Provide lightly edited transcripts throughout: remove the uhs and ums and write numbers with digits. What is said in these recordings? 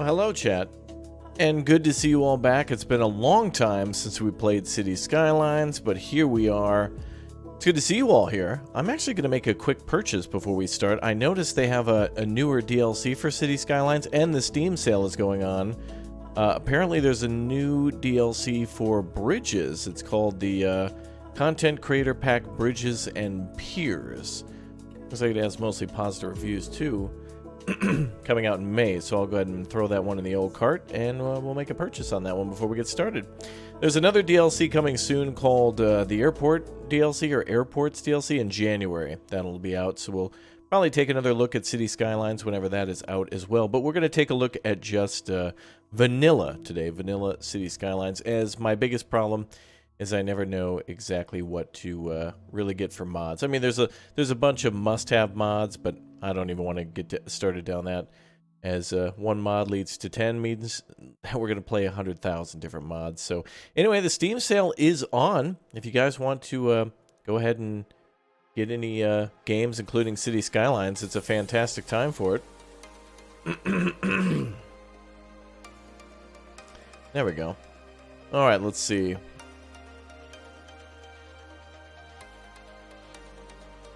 hello chat, and good to see you all back. It's been a long time since we played City Skylines, but here we are. It's good to see you all here. I'm actually going to make a quick purchase before we start. I noticed they have a newer DLC for City Skylines, and the Steam sale is going on. Apparently there's a new DLC for Bridges. It's called the Content Creator Pack Bridges and Piers. Looks like it has mostly positive reviews too. Coming out in May, so I'll go ahead and throw that one in the old cart, and we'll make a purchase on that one before we get started. There's another DLC coming soon called the Airport DLC, or Airports DLC, in January. That'll be out, so we'll probably take another look at City Skylines whenever that is out as well. But we're going to take a look at just vanilla today, vanilla City Skylines, as my biggest problem is I never know exactly what to really get for mods. I mean, there's a bunch of must-have mods, but I don't even want to get started down that, as one mod leads to 10 means that we're going to play 100,000 different mods. So anyway, the Steam sale is on. If you guys want to go ahead and get any games, including City Skylines, it's a fantastic time for it. There we go. All right, let's see.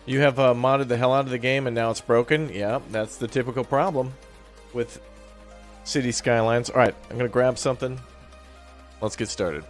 You have modded the hell out of the game and now it's broken? Yeah, that's the typical problem with City Skylines. Alright, I'm going to grab something. Let's get started.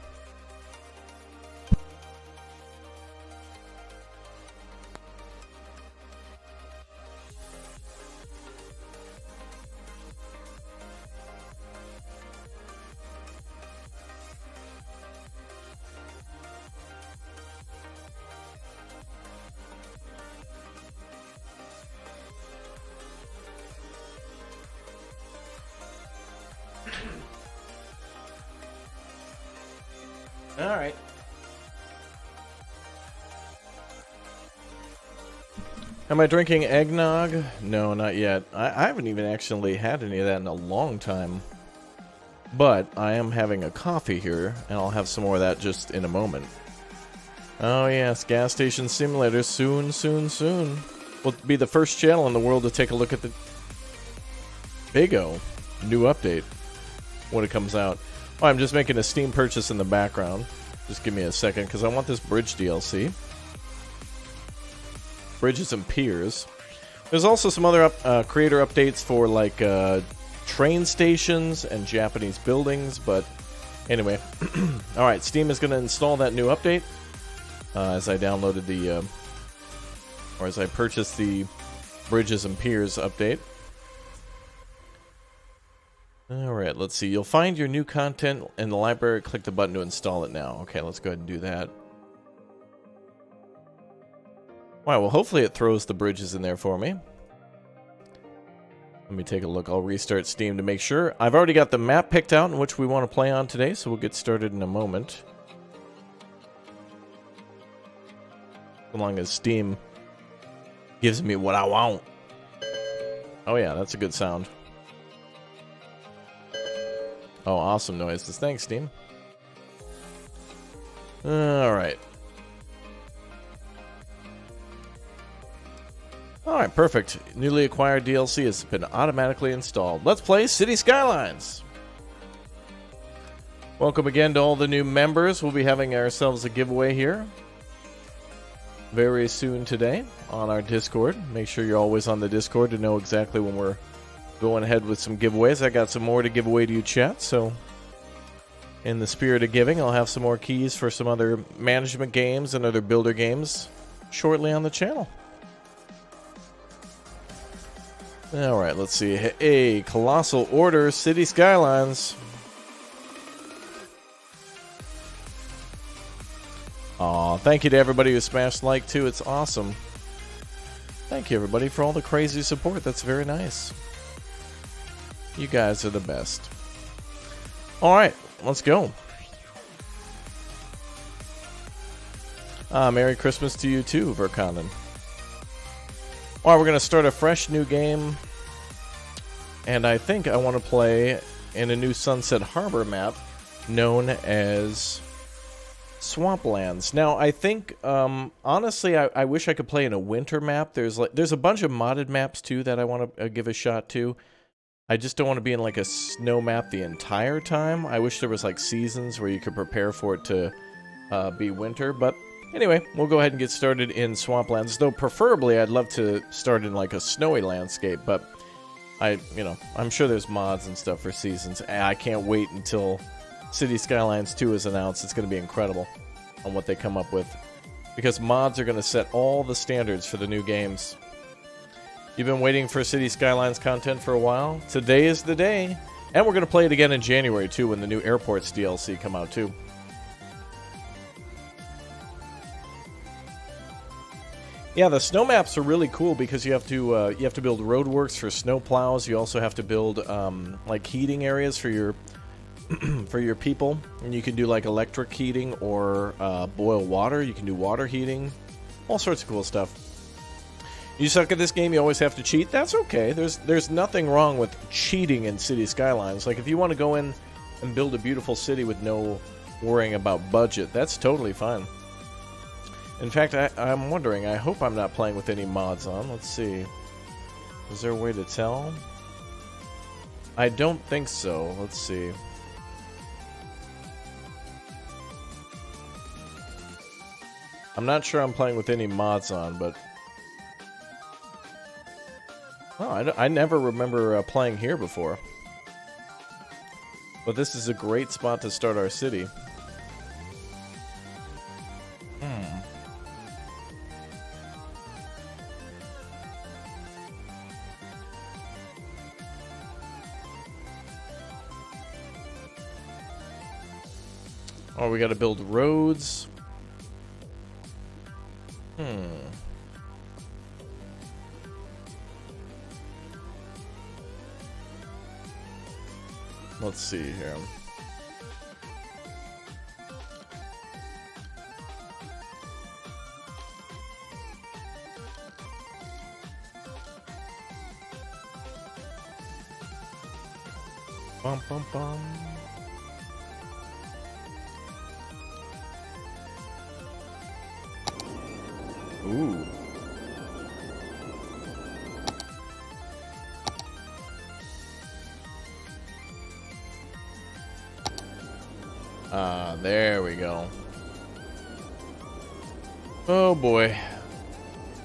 Alright. Am I drinking eggnog? No, not yet. I haven't even actually had any of that in a long time. But I am having a coffee here, and I'll have some more of that just in a moment. Oh yes, gas station simulator soon, soon, soon. We'll be the first channel in the world to take a look at the Big O new update when it comes out. Oh, I'm just making a Steam purchase in the background. Just give me a second, because I want this Bridge DLC. Bridges and Piers. There's also some other creator updates for, like, train stations and Japanese buildings, but anyway. Alright, Steam is going to install that new update as I downloaded the, or as I purchased the Bridges and Piers update. Alright, let's see. You'll find your new content in the library. Click the button to install it now. Okay, let's go ahead and do that. Alright, well, hopefully it throws the bridges in there for me. Let me take a look. I'll restart Steam to make sure. I've already got the map picked out in which we want to play on today, so we'll get started in a moment. As long as Steam gives me what I want. Oh yeah, that's a good sound. Oh, awesome noises. Thanks, Steam. Alright. Alright, perfect. Newly acquired DLC has been automatically installed. Let's play City Skylines! Welcome again to all the new members. We'll be having ourselves a giveaway here very soon today on our Discord. Make sure you're always on the Discord to know exactly when we're going ahead with some giveaways. I got some more to give away to you, chat, so in the spirit of giving, I'll have some more keys for some other management games and other builder games shortly on the channel. Alright, let's see. Hey, Colossal Order, City Skylines. Aw, thank you to everybody who smashed like too. It's awesome. Thank you, everybody, for all the crazy support. That's very nice. You guys are the best. Alright, let's go. Merry Christmas to you too, Verkonnen. Alright, we're going to start a fresh new game. And I think I want to play in a new Sunset Harbor map known as Swamplands. Now, I think, honestly, I wish I could play in a winter map. There's a bunch of modded maps too that I want to give a shot to. I just don't want to be in like a snow map the entire time. I wish there was like seasons where you could prepare for it to be winter. But anyway, we'll go ahead and get started in Swamplands. Though preferably I'd love to start in like a snowy landscape, but I'm sure there's mods and stuff for seasons. I can't wait until City Skylines 2 is announced. It's going to be incredible on what they come up with, because mods are going to set all the standards for the new games. You've been waiting for City Skylines content for a while. Today is the day. And we're going to play it again in January, too, when the new Airports DLC come out, too. Yeah, the snow maps are really cool because you have to build roadworks for snow plows. You also have to build like heating areas for your for your people, and you can do like electric heating or boil water. You can do water heating, all sorts of cool stuff. You suck at this game, you always have to cheat. That's okay. There's nothing wrong with cheating in City Skylines. Like if you want to go in and build a beautiful city with no worrying about budget, that's totally fine. In fact, I'm wondering, I hope I'm not playing with any mods on. Let's see. Is there a way to tell? I don't think so. Let's see. I'm not sure I'm playing with any mods on, but... Oh, I never remember playing here before. But this is a great spot to start our city. Oh, we gotta build roads. Let's see here. Bum, bum, bum. Ooh. There we go. Oh boy.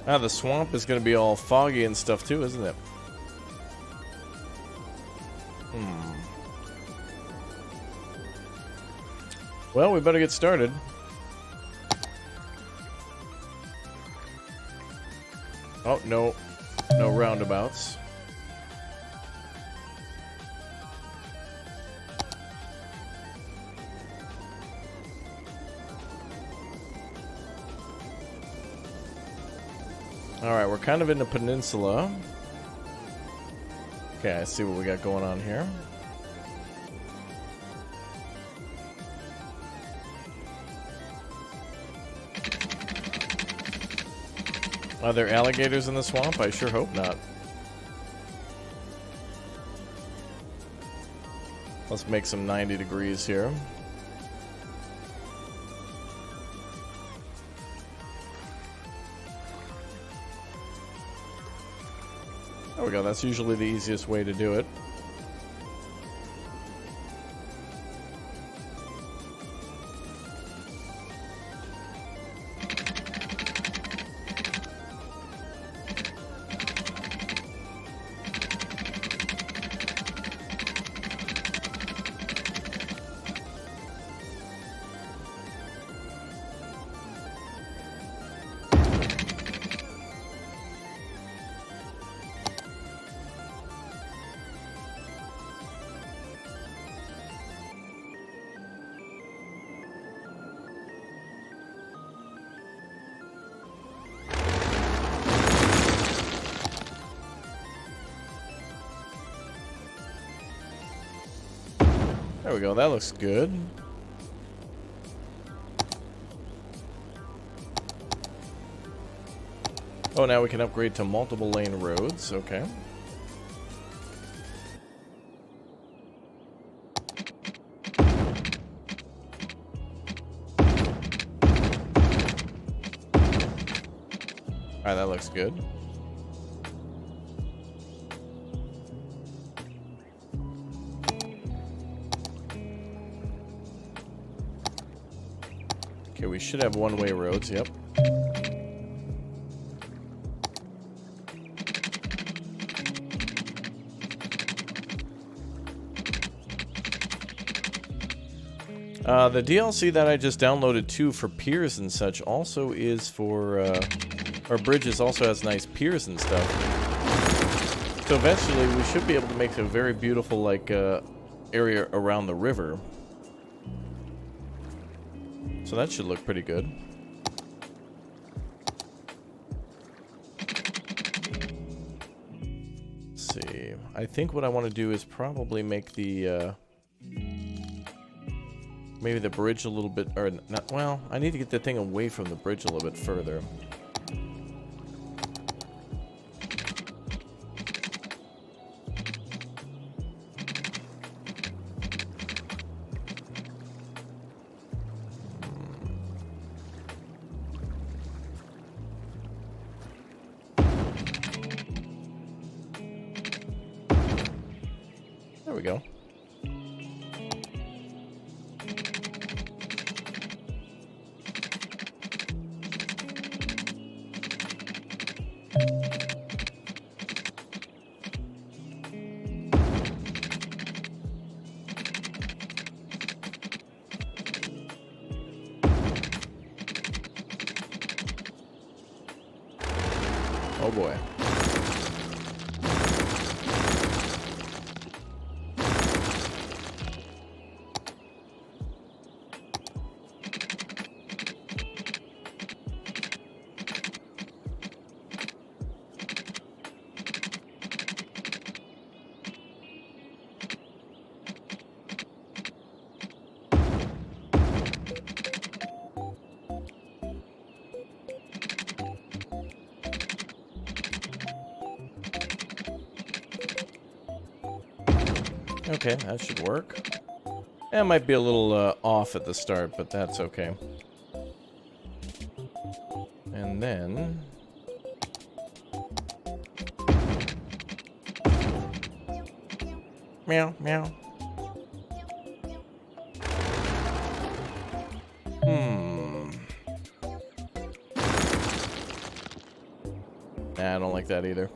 The swamp is gonna be all foggy and stuff too, isn't it? Well, we better get started. Oh, no. No roundabouts. Alright, we're kind of in the peninsula. Okay, I see what we got going on here. Are there alligators in the swamp? I sure hope not. Let's make some 90 degrees here. There we go, that's usually the easiest way to do it. There we go, that looks good. Oh, now we can upgrade to multiple lane roads, okay. Alright, that looks good. should have one-way roads, yep. The DLC that I just downloaded too for piers and such also is for, or bridges also has nice piers and stuff. So eventually we should be able to make a very beautiful, like, area around the river. So that should look pretty good. Let's see. I think what I want to do is probably make the, maybe the bridge a little bit, or not, well, I need to get the thing away from the bridge a little bit further. There we go. Oh boy. Okay, that should work. It might be a little off at the start, but that's okay. And then... meow, meow. Nah, I don't like that either.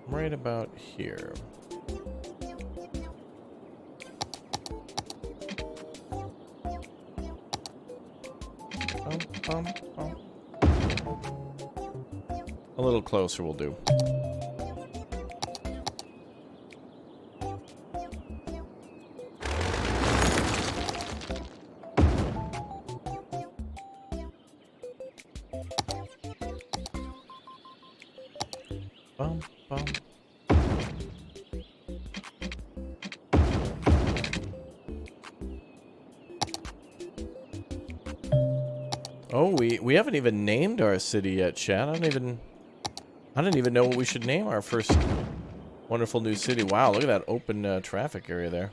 Right about here. A little closer will do. Bum, bum. Oh, we haven't even named our city yet, chat. I didn't even know what we should name our first wonderful new city. Wow, look at that open traffic area there.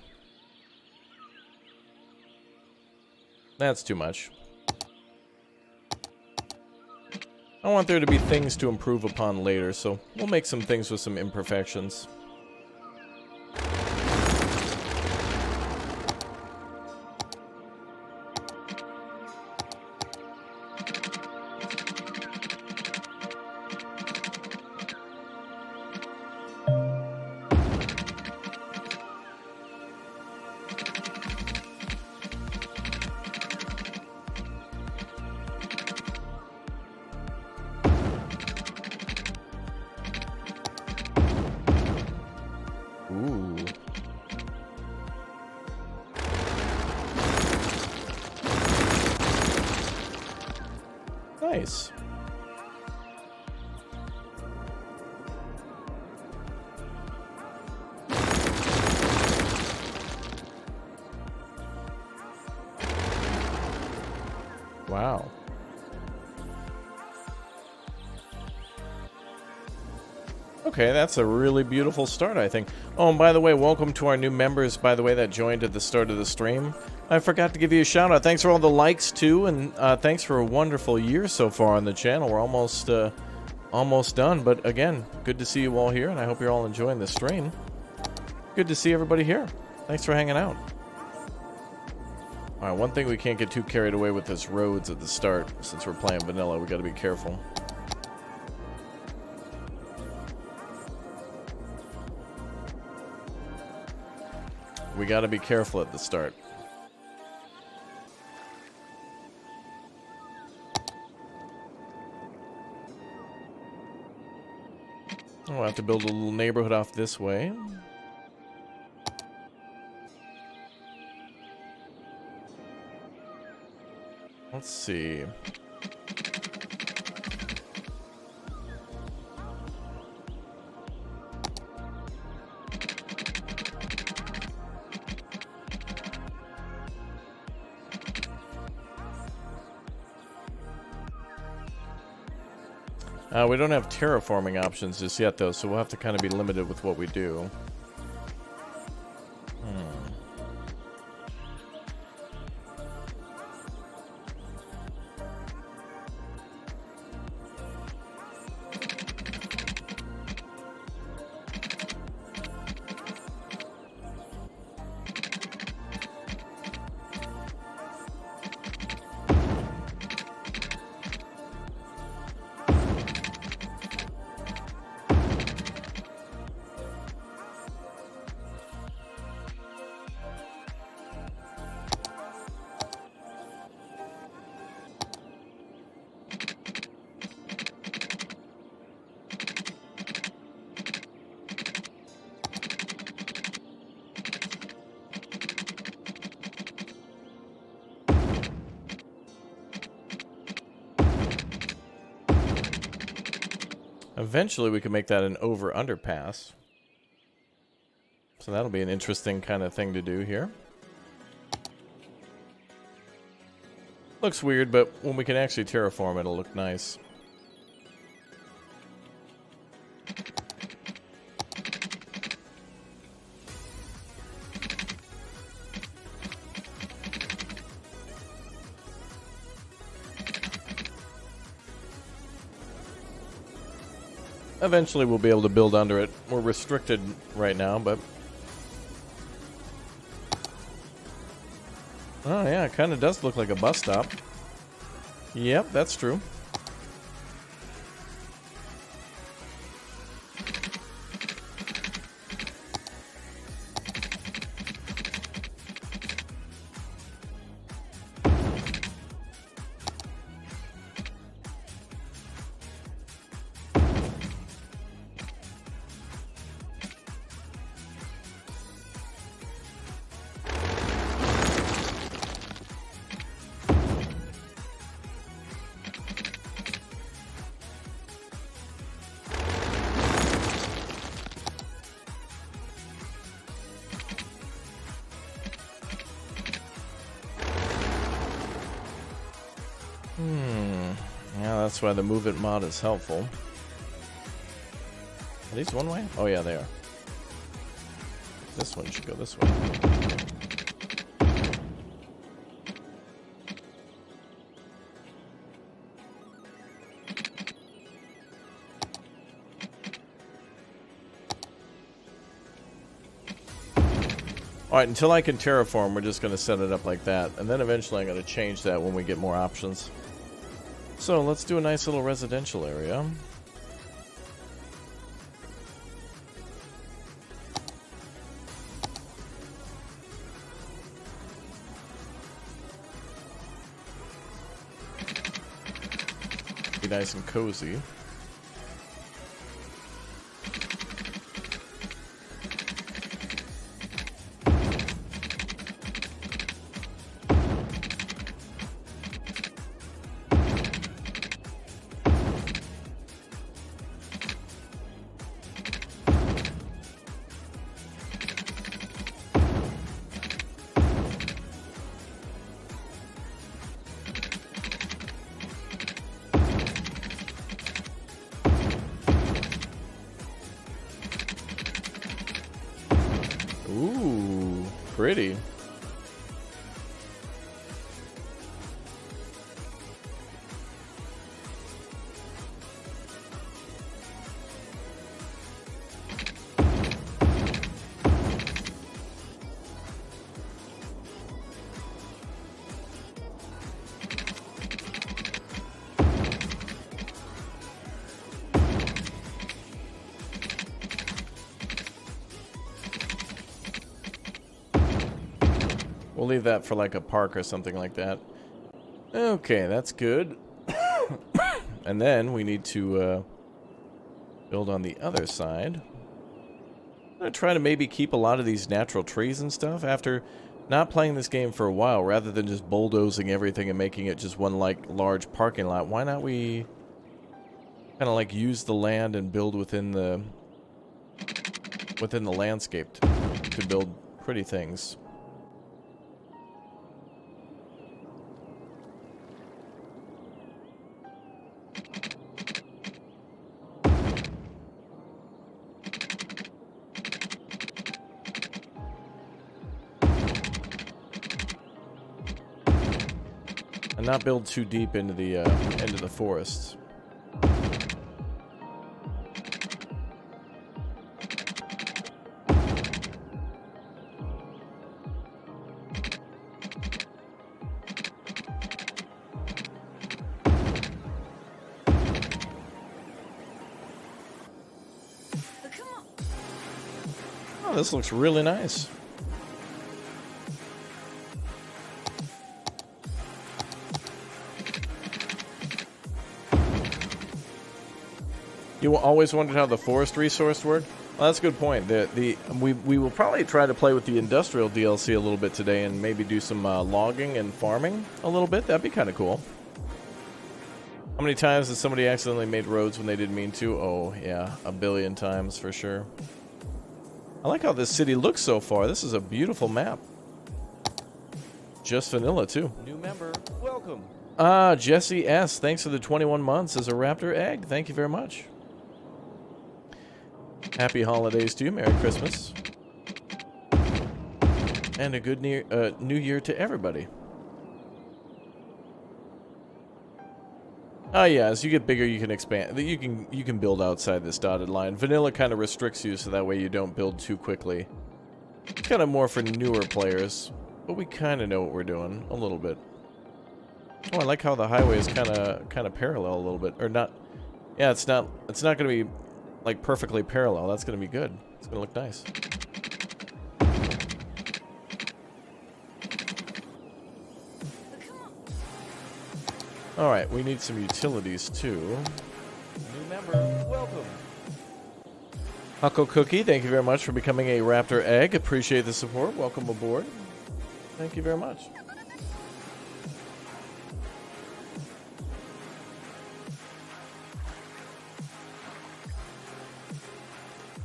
That's too much. I want there to be things to improve upon later, so we'll make some things with some imperfections. Ooh. Nice. Wow. Okay, that's a really beautiful start, I think. Oh, and by the way, welcome to our new members, by the way, that joined at the start of the stream. I forgot to give you a shout out. Thanks for all the likes too, and thanks for a wonderful year so far on the channel. We're almost done, but again, good to see you all here, and I hope you're all enjoying the stream. Good to see everybody here. Thanks for hanging out. All right, one thing we can't get too carried away with is roads at the start. Since we're playing vanilla, we got to be careful. We got to be careful at the start. We'll have to build a little neighborhood off this way. Let's see. We don't have terraforming options just yet, though, so we'll have to kind of be limited with what we do. Eventually, we can make that an over underpass. So that'll be an interesting kind of thing to do here. Looks weird, but when we can actually terraform, it'll look nice. Eventually we'll be able to build under it. We're restricted right now, but... Oh yeah, it kind of does look like a bus stop. Yep, that's true. Yeah, that's why the move it mod is helpful. Are these one way? Oh yeah, they are. This one should go this way. Alright, until I can terraform, we're just going to set it up like that. And then eventually I'm going to change that when we get more options. So let's do a nice little residential area. Be nice and cozy. Ooh, pretty. We'll leave that for like a park or something like that. Okay, that's good. And then we need to build on the other side. I'm going to try to maybe keep a lot of these natural trees and stuff after not playing this game for a while, rather than just bulldozing everything and making it just one like large parking lot. Why not we kind of like use the land and build within the landscape to build pretty things. And not build too deep into the forests. Oh, this looks really nice. You always wondered how the forest resource worked? Well, that's a good point. We will probably try to play with the industrial DLC a little bit today and maybe do some logging and farming a little bit. That'd be kind of cool. How many times has somebody accidentally made roads when they didn't mean to? Oh, yeah, a billion times for sure. I like how this city looks so far. This is a beautiful map. Just vanilla, too. New member, welcome. Jesse S. Thanks for the 21 months as a Raptor Egg. Thank you very much. Happy holidays to you. Merry Christmas. And a good New Year to everybody. Oh yeah, as you get bigger, you can expand. You can build outside this dotted line. Vanilla kind of restricts you, so that way you don't build too quickly. It's kind of more for newer players, but we kind of know what we're doing a little bit. Oh, I like how the highway is kind of parallel a little bit, or not. Yeah, it's not going to be like perfectly parallel. That's going to be good. It's going to look nice. All right, we need some utilities too. New member, welcome. Huckle Cookie, thank you very much for becoming a Raptor Egg. Appreciate the support. Welcome aboard. Thank you very much.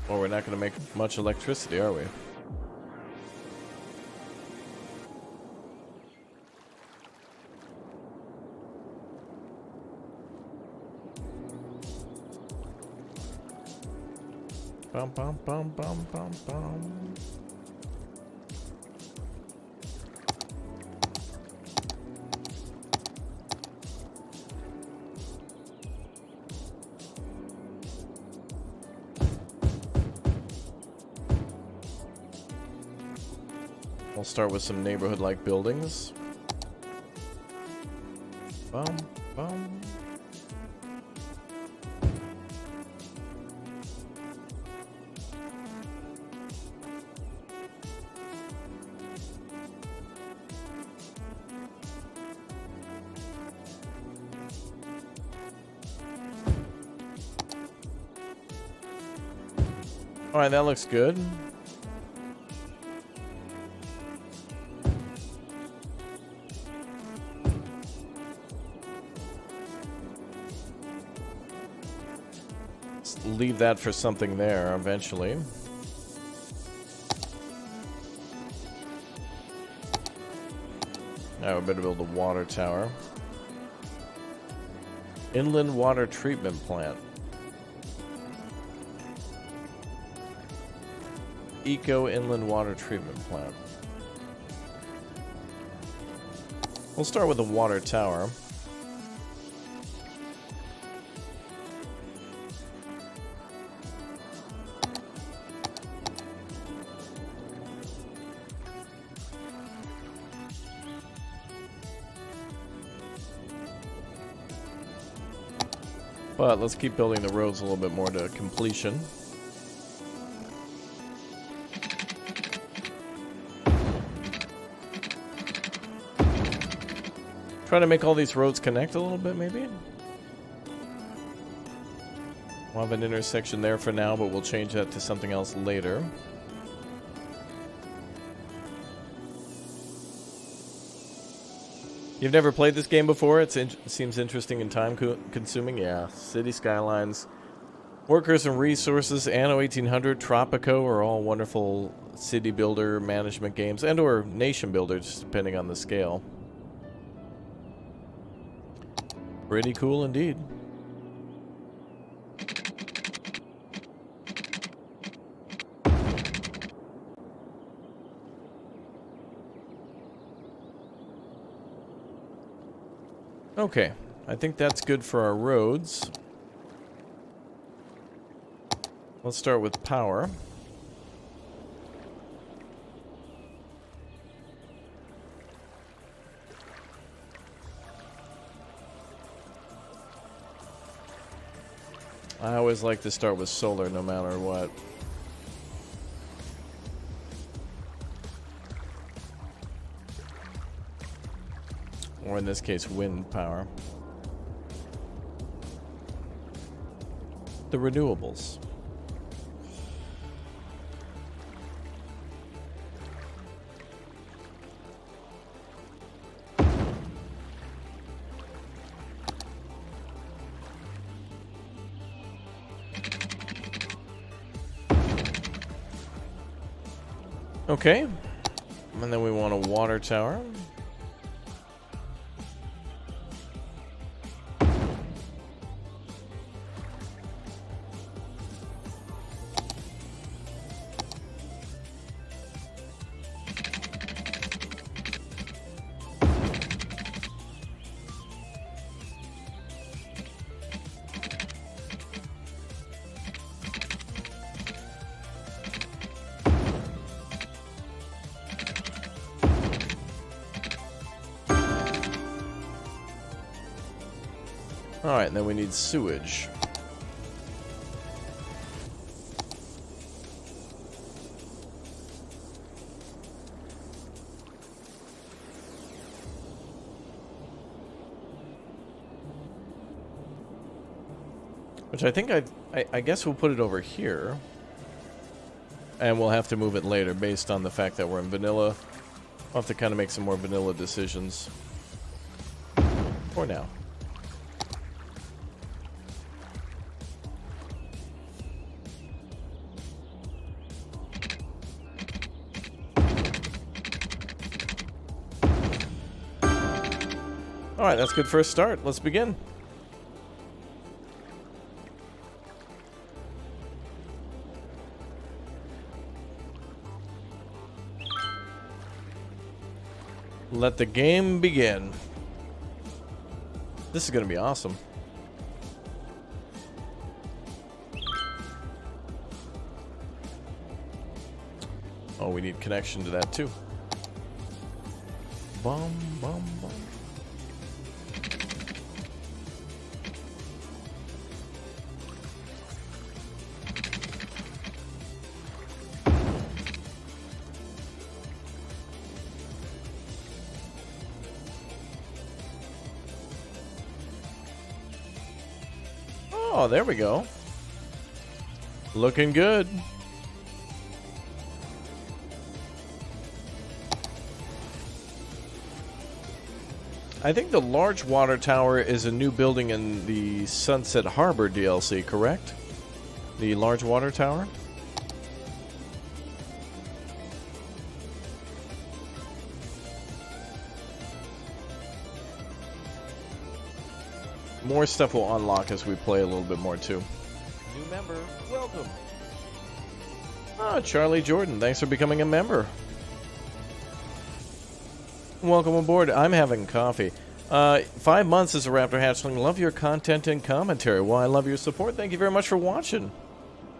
Well, we're not going to make much electricity, are we? Bum, bum, bum, bum, bum, bum. We'll start with some neighborhood-like buildings. Bum, bum. All right, that looks good. Let's leave that for something there eventually. Now we better build a water tower. Inland water treatment plant. Eco inland water treatment plant. We'll start with the water tower. But let's keep building the roads a little bit more to completion. Try to make all these roads connect a little bit, maybe? We'll have an intersection there for now, but we'll change that to something else later. You've never played this game before? It seems interesting and time-consuming. Yeah, City Skylines. Workers and Resources, Anno 1800, Tropico are all wonderful city builder management games, and or nation builders, depending on the scale. Pretty cool indeed. Okay, I think that's good for our roads. Let's start with power. I always like to start with solar no matter what. Or in this case, wind power. The renewables. Okay, and then we want a water tower. Alright, and then we need sewage. Which I think I guess we'll put it over here. And we'll have to move it later based on the fact that we're in vanilla. We'll have to kind of make some more vanilla decisions. For now. Alright, that's good first start. Let's begin. Let the game begin. This is going to be awesome. Oh, we need connection to that too. Bum, bum, bum. Oh, there we go. Looking good. I think the large water tower is a new building in the Sunset Harbor DLC, correct? The large water tower? More stuff will unlock as we play a little bit more too. New member, welcome. Ah, Charlie Jordan, thanks for becoming a member. Welcome aboard. I'm having coffee. 5 months as a Raptor Hatchling. Love your content and commentary. Well, I love your support. Thank you very much for watching.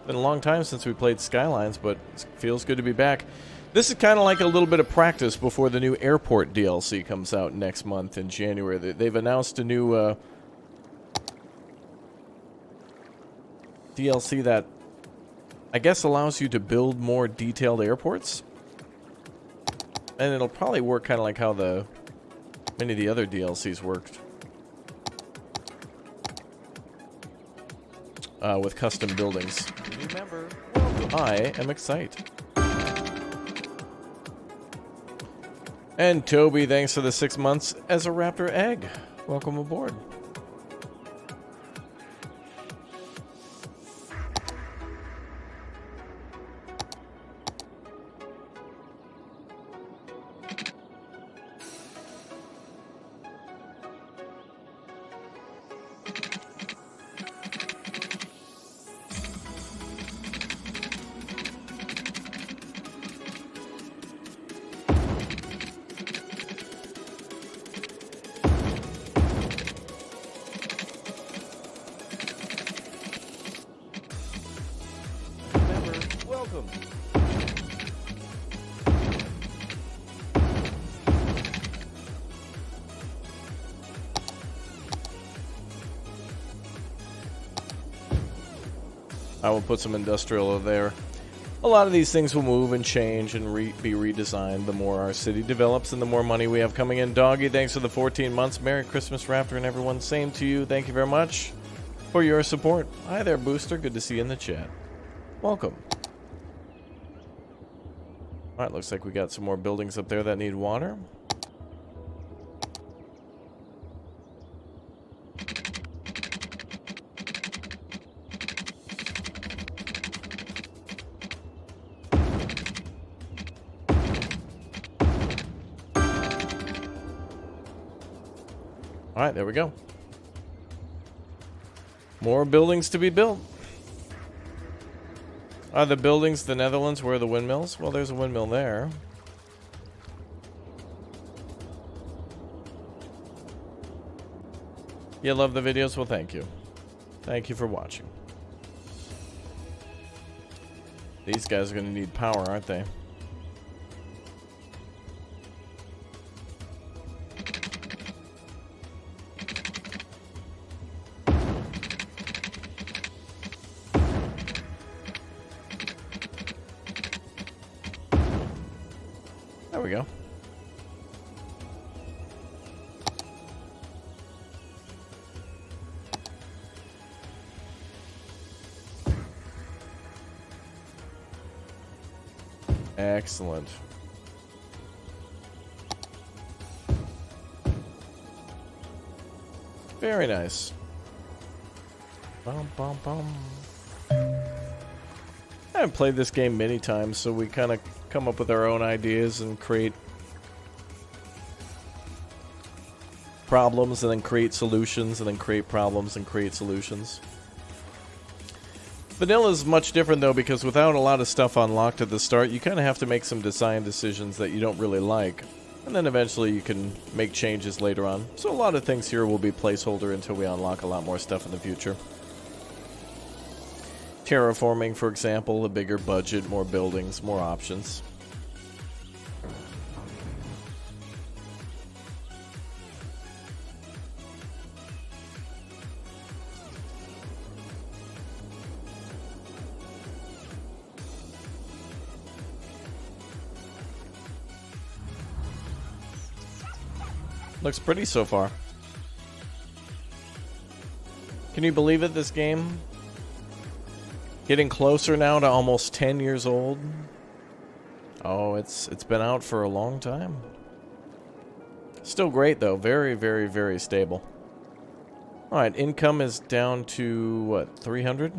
Been a long time since we played Skylines, but it feels good to be back. This is kind of like a little bit of practice before the new airport DLC comes out next month in January. They've announced a new DLC that I guess allows you to build more detailed airports. And it'll probably work kind of like how the Many of the other DLCs worked. With custom buildings. New member, welcome. I am excited. And Toby, thanks for the 6 months as a Raptor egg. Welcome aboard. New member, welcome. I will put some industrial over there. A lot of these things will move and change and be redesigned the more our city develops and the more money we have coming in. Doggy, thanks for the 14 months. Merry Christmas, Raptor, and everyone. Same to you. Thank you very much for your support. Hi there, Booster. Good to see you in the chat. Welcome. Alright, looks like we got some more buildings up there that need water. Alright, there we go. More buildings to be built. Are the buildings the Netherlands? Where are the windmills? Well, there's a windmill there. You love the videos? Well, thank you. Thank you for watching. These guys are going to need power, aren't they? There we go. Excellent. Very nice. Bum, bum, bum. I've played this game many times, so we kind of come up with our own ideas and create problems and then create solutions and then create problems and create solutions. Vanilla is much different though, because without a lot of stuff unlocked at the start, you kind of have to make some design decisions that you don't really like, and then eventually you can make changes later on. So a lot of things here will be placeholder until we unlock a lot more stuff in the future. Terraforming, for example, a bigger budget, more buildings, more options. Looks pretty so far. Can you believe it, this game? Getting closer now to almost 10 years old. Oh, it's been out for a long time. Still great though, very, very, very stable. Alright, income is down to, what, 300?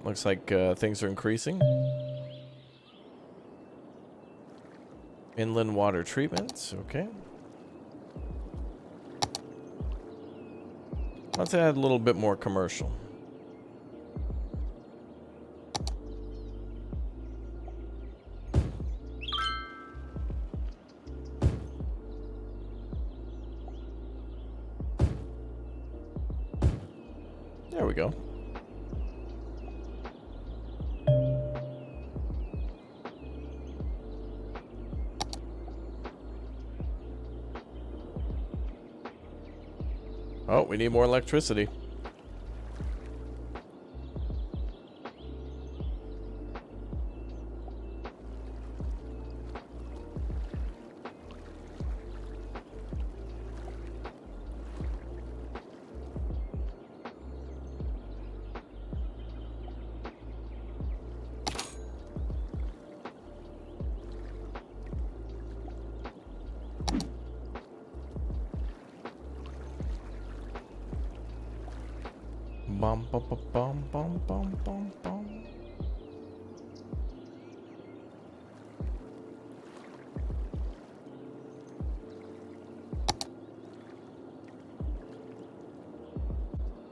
Looks like things are increasing. Inland water treatments, okay. Let's add a little bit more commercial. There we go. Oh, we need more electricity. Bum, bum, bum, bum, bum, bum, bum, bum.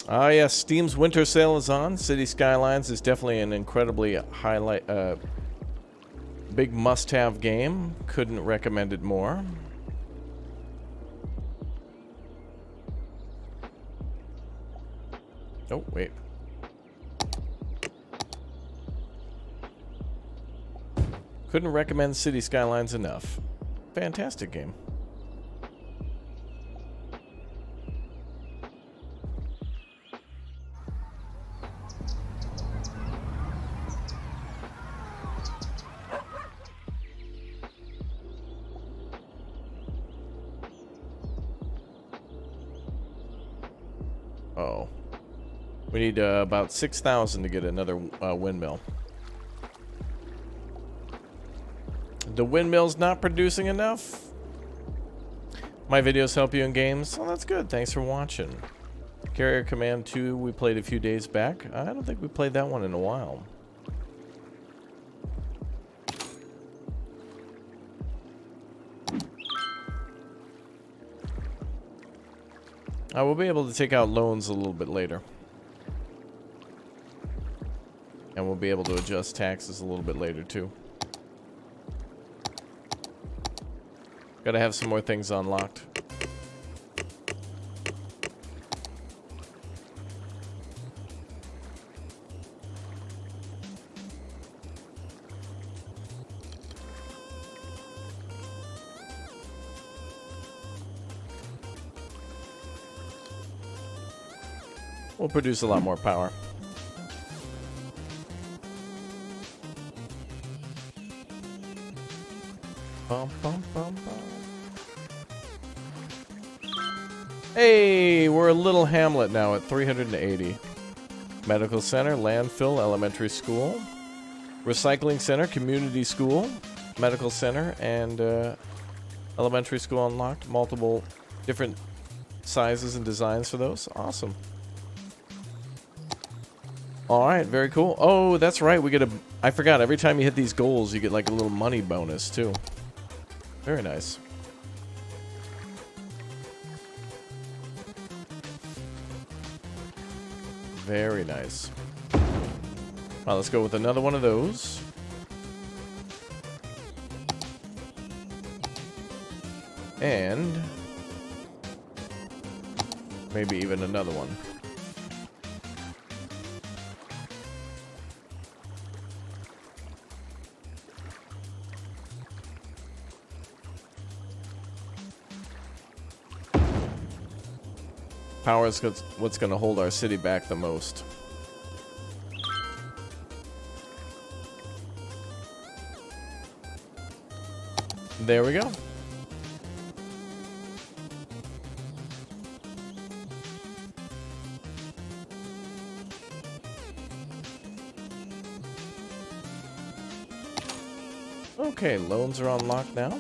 Ah, yes, Steam's winter sale is on. City Skylines is definitely an incredibly big must-have game. Couldn't recommend it more. Oh, wait. Couldn't recommend City Skylines enough. Fantastic game. Oh. We need about 6,000 to get another windmill. The windmill's not producing enough? My videos help you in games? Well, that's good. Thanks for watching. Carrier Command 2 we played a few days back. I don't think we played that one in a while. I will be able to take out loans a little bit later. And we'll be able to adjust taxes a little bit later too. Gotta have some more things unlocked. We'll produce a lot more power. Bum, bum, bum, bum. Hey, we're a little hamlet now at 380. Medical center, landfill, elementary school, recycling center, community school, medical center, and elementary school unlocked. Multiple different sizes and designs for those. Awesome. Alright, very cool. Oh, that's right. We get a... I forgot. Every time you hit these goals, you get like a little money bonus, too. Very nice. Very nice. Well, let's go with another one of those. And... maybe even another one. Power is what's going to hold our city back the most. There we go. Okay, loans are unlocked now.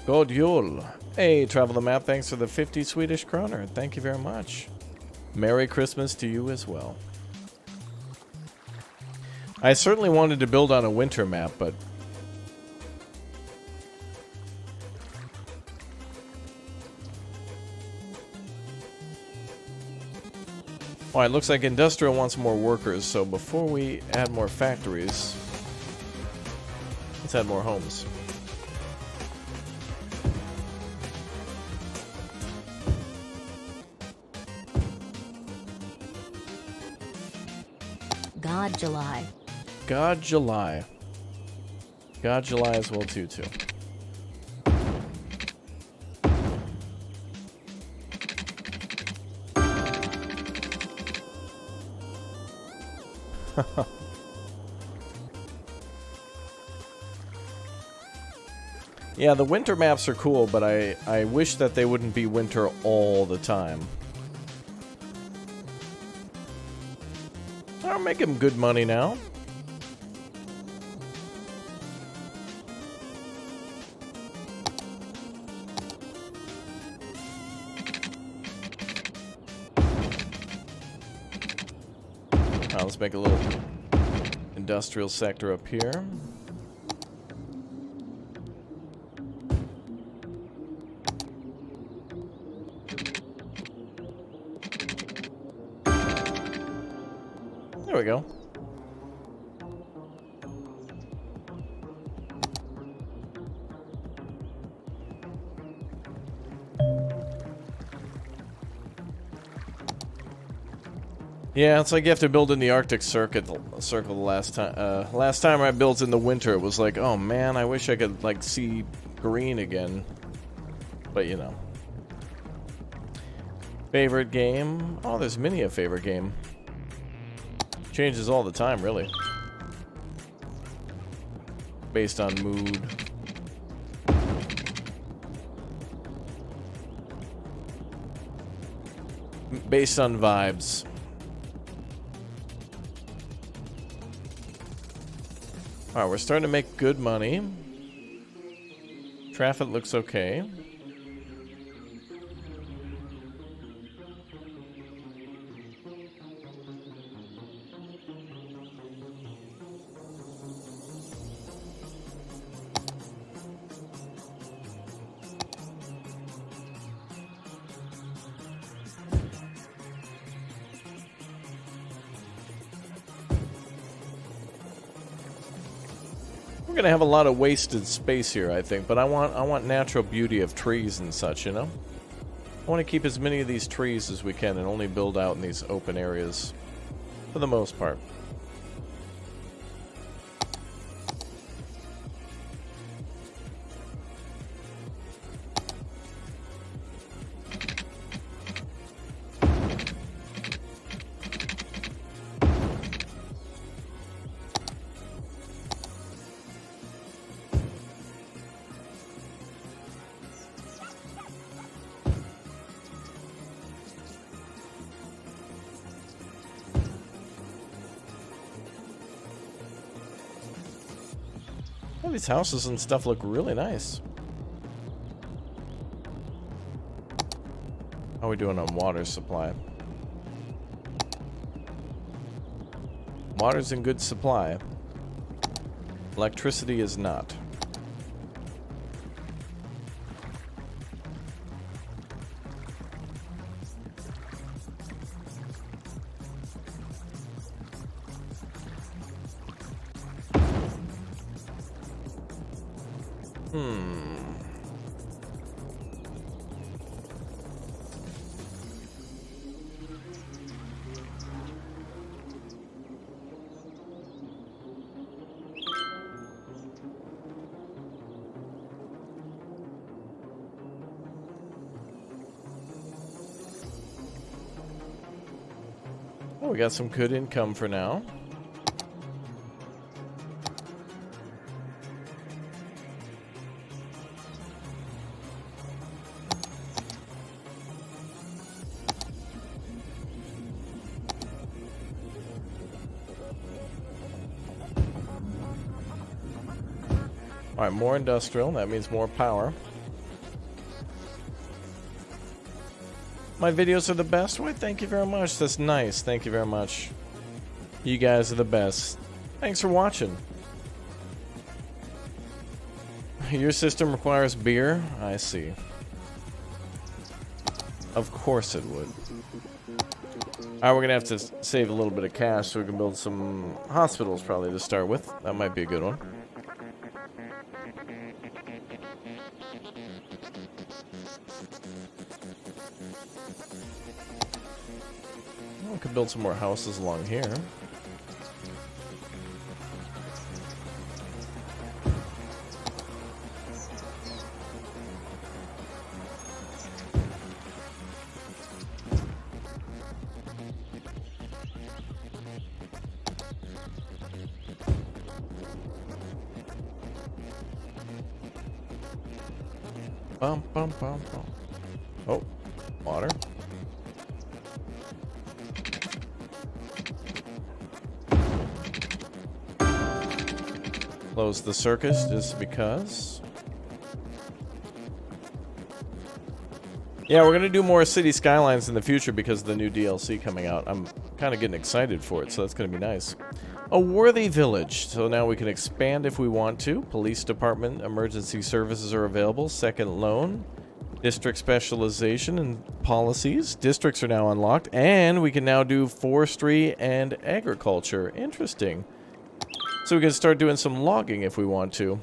God Jul. Hey, Travel the Map, thanks for the 50 Swedish kroner. Thank you very much. Merry Christmas to you as well. I certainly wanted to build on a winter map, but... oh, it looks like Industrial wants more workers, so before we add more factories, let's add more homes. God July. God July. God July as well too. Yeah, the winter maps are cool, but I wish that they wouldn't be winter all the time. I'll make him good money now. let's make a little industrial sector up here. There we go. Yeah, it's like you have to build in the Arctic circle the last time. Last time I built in the winter, it was like, oh man, I wish I could like see green again. But you know. Favorite game? Oh, there's many a favorite game. Changes all the time, really. Based on mood. Based on vibes. Alright, we're starting to make good money. Traffic looks okay. We're gonna have a lot of wasted space here, I think, but I want natural beauty of trees and such, you know? I want to keep as many of these trees as we can and only build out in these open areas for the most part. Well, these houses and stuff look really nice. How are we doing on water supply? Water's in good supply. Electricity is not. Oh, we got some good income for now. All right, more industrial. That means more power. My videos are the best? Why, thank you very much. That's nice. Thank you very much. You guys are the best. Thanks for watching. Your system requires beer? I see. Of course it would. Alright, we're gonna have to save a little bit of cash so we can build some hospitals probably to start with. That might be a good one. We could build some more houses along here. Bum, bum, bum, bum. Oh, water. Close the circus just because. Yeah, we're gonna do more City Skylines in the future because of the new DLC coming out. I'm kind of getting excited for it, so that's going to be nice. A worthy village. So now we can expand if we want to. Police department, emergency services are available. Second loan. District specialization and policies. Districts are now unlocked. And we can now do forestry and agriculture. Interesting. So we can start doing some logging if we want to.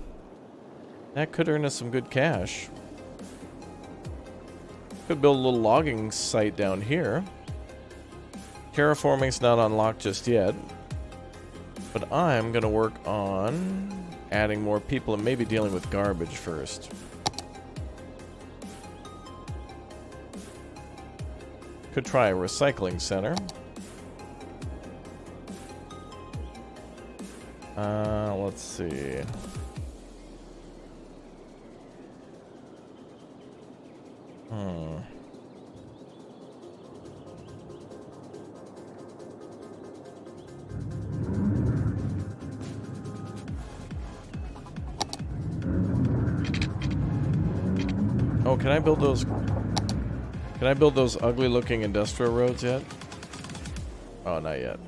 That could earn us some good cash. Could build a little logging site down here. Terraforming's not unlocked just yet. But I'm going to work on adding more people and maybe dealing with garbage first. Could try a recycling center. Let's see. Oh, can I build those? Can I build those ugly-looking industrial roads yet? Oh, not yet.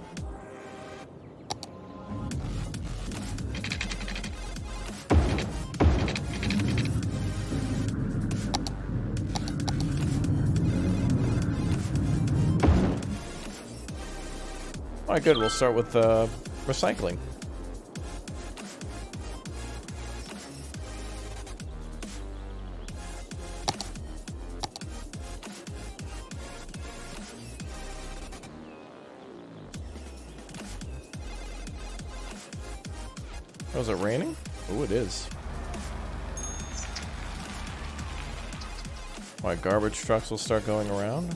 All right, good. We'll start with recycling. Oh, is it raining? Oh, it is. All right, garbage trucks will start going around.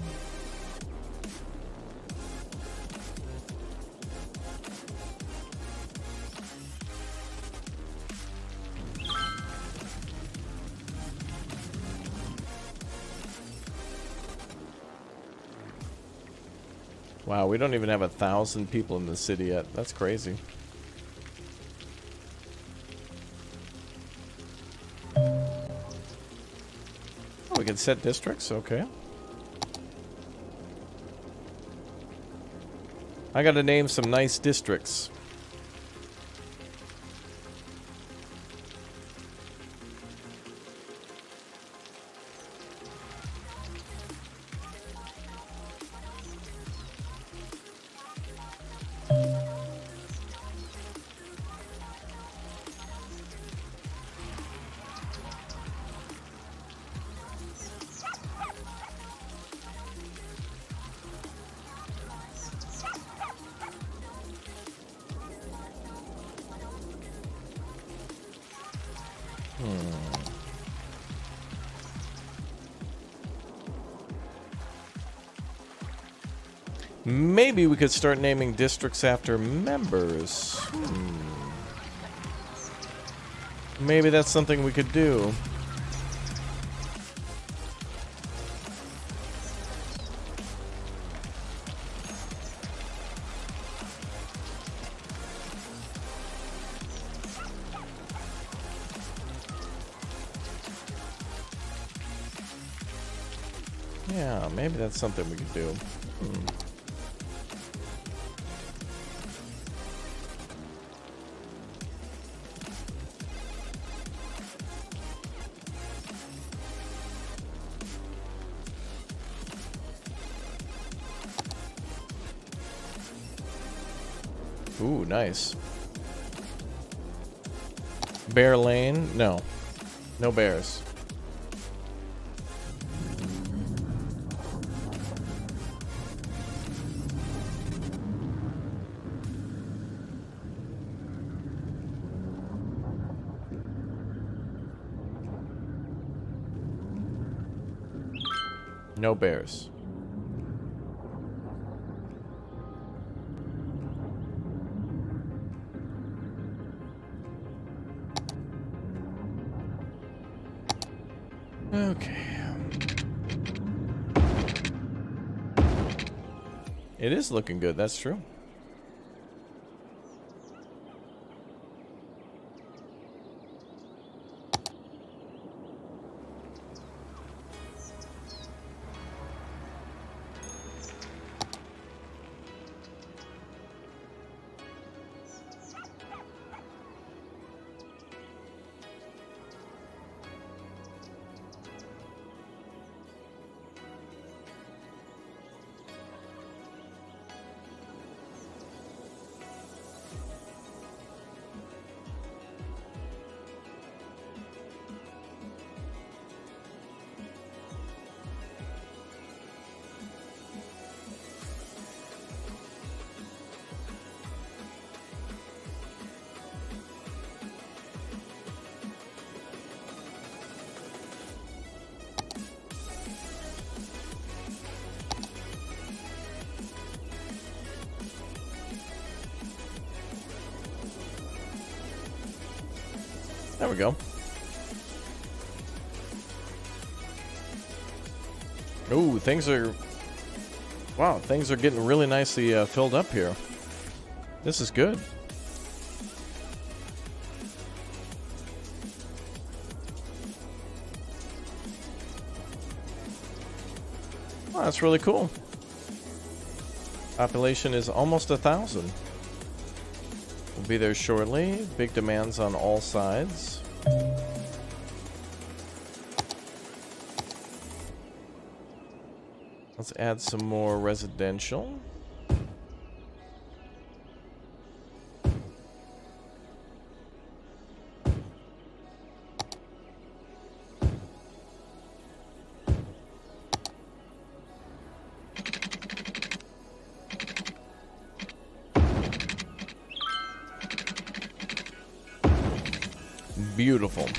Wow, we don't even have 1,000 people in the city yet. That's crazy. Oh, we can set districts? Okay. I gotta name some nice districts. Maybe we could start naming districts after members. Maybe that's something we could do. Yeah, maybe that's something we could do. Ooh, nice. Bear Lane? No. No bears. No bears. Okay. It is looking good, that's true. There we go. Ooh, things are... Wow, things are getting really nicely filled up here. This is good. Wow, that's really cool. Population is almost 1,000. We'll be there shortly. Big demands on all sides. Let's add some more residential. Beautiful.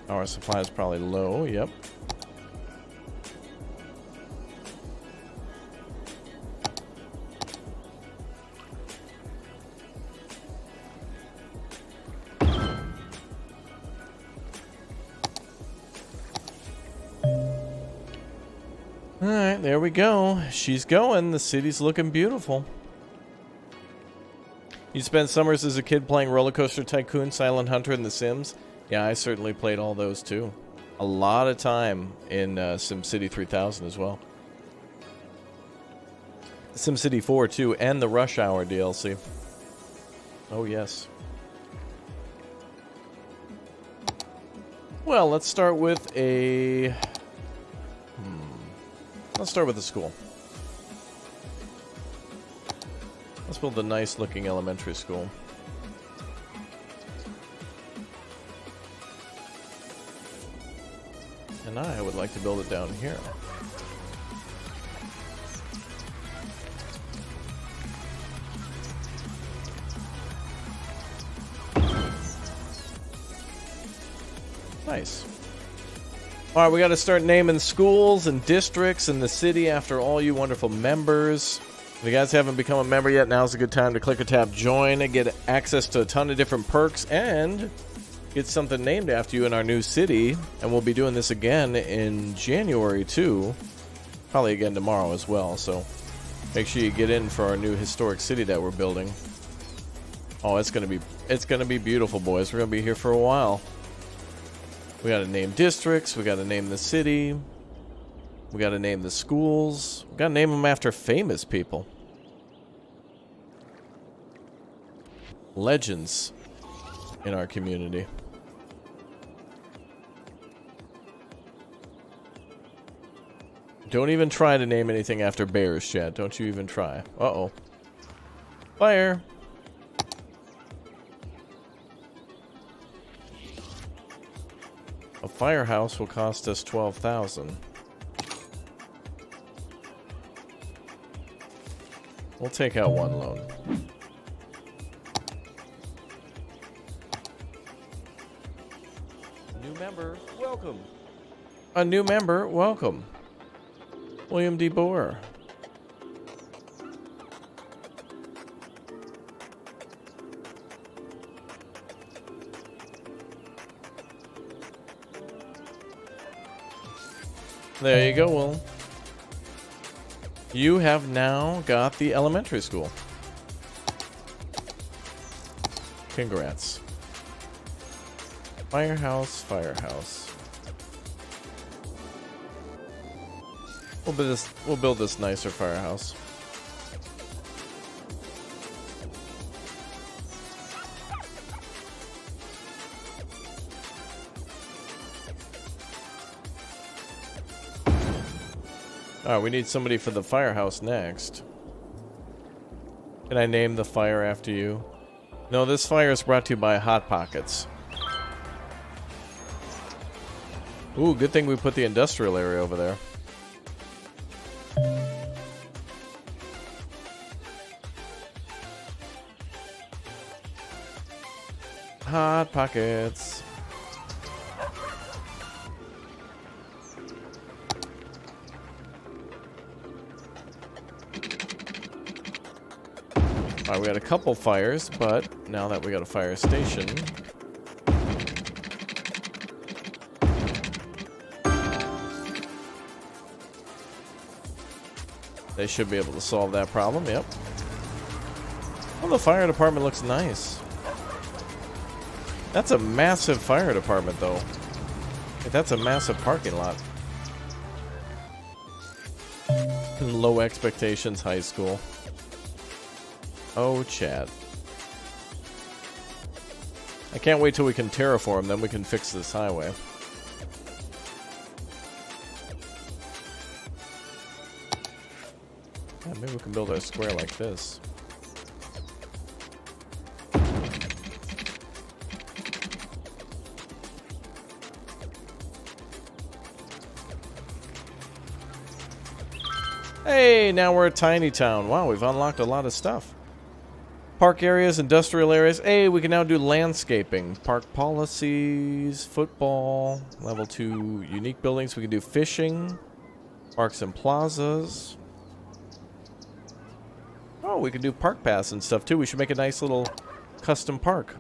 Our supply is probably low, yep. Alright, there we go. She's going. The city's looking beautiful. You spent summers as a kid playing Roller Coaster Tycoon, Silent Hunter, and The Sims? Yeah, I certainly played all those too. A lot of time in SimCity 3000 as well. SimCity 4 too, and the Rush Hour DLC. Oh yes. Well, let's start with a... Let's start with the school. Let's build a nice looking elementary school. And I would like to build it down here. Nice. All right, we got to start naming schools and districts in the city after all you wonderful members. If you guys haven't become a member yet, now's a good time to click or tap join and get access to a ton of different perks and get something named after you in our new city. And we'll be doing this again in January too. Probably again tomorrow as well, so make sure you get in for our new historic city that we're building. Oh, it's gonna be beautiful, boys. We're gonna be here for a while. We gotta name districts, we gotta name the city, we gotta name the schools, we gotta name them after famous people. Legends in our community. Don't even try to name anything after bears, Chad. Don't you even try. Uh-oh. Fire! A firehouse will cost us 12,000. We'll take out one loan. New member, welcome. A new member, welcome. William D. Boer. There you go, Will. You have now got the elementary school. Congrats. Firehouse, firehouse. We'll build this nicer firehouse. Alright, we need somebody for the firehouse next. Can I name the fire after you? No, this fire is brought to you by Hot Pockets. Ooh, good thing we put the industrial area over there. Hot Pockets. Alright, we got a couple fires, but now that we got a fire station... they should be able to solve that problem, yep. Well, the fire department looks nice. That's a massive fire department, though. That's a massive parking lot. Low expectations, high school. Oh, Chad. I can't wait till we can terraform, then we can fix this highway. Yeah, maybe we can build our square like this. Hey, now we're a tiny town. Wow, we've unlocked a lot of stuff. Park areas, industrial areas. Hey, we can now do landscaping. Park policies, football, level 2 unique buildings. We can do fishing, parks and plazas. Oh, we can do park paths and stuff too. We should make a nice little custom park.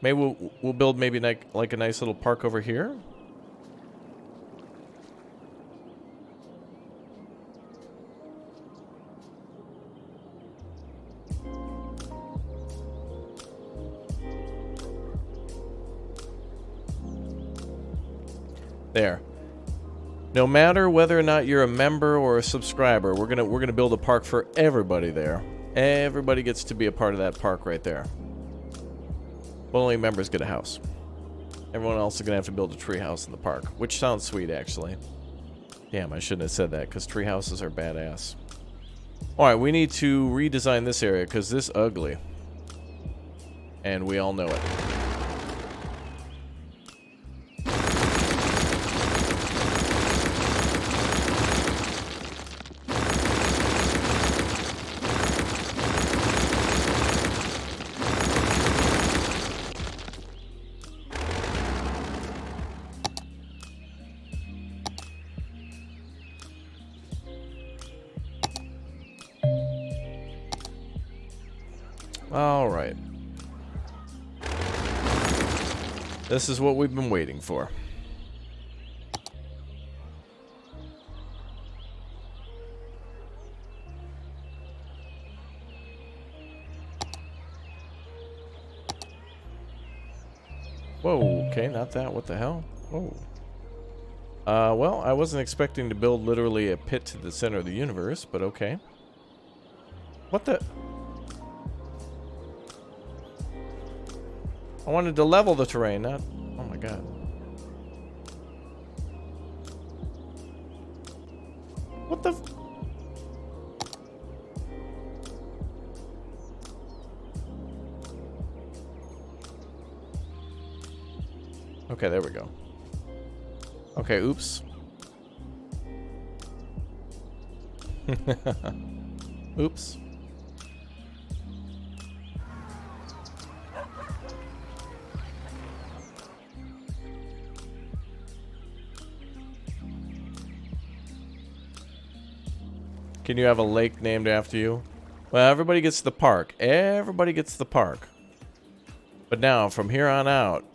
Maybe we'll build maybe like a nice little park over here. There. No matter whether or not you're a member or a subscriber, we're gonna build a park for everybody there. Everybody gets to be a part of that park right there. Well, only members get a house. Everyone else is gonna have to build a tree house in the park, which sounds sweet actually. Damn, I shouldn't have said that because tree houses are badass. All right, we need to redesign this area because this is ugly, and we all know it. All right. This is what we've been waiting for. Whoa, okay, not that. What the hell? Whoa. Well, I wasn't expecting to build literally a pit to the center of the universe, but okay. What the... I wanted to level the terrain, not... Oh my god. What the... Okay, there we go. Okay, oops. Oops. Can you have a lake named after you? Well, everybody gets the park. Everybody gets the park. But now, from here on out,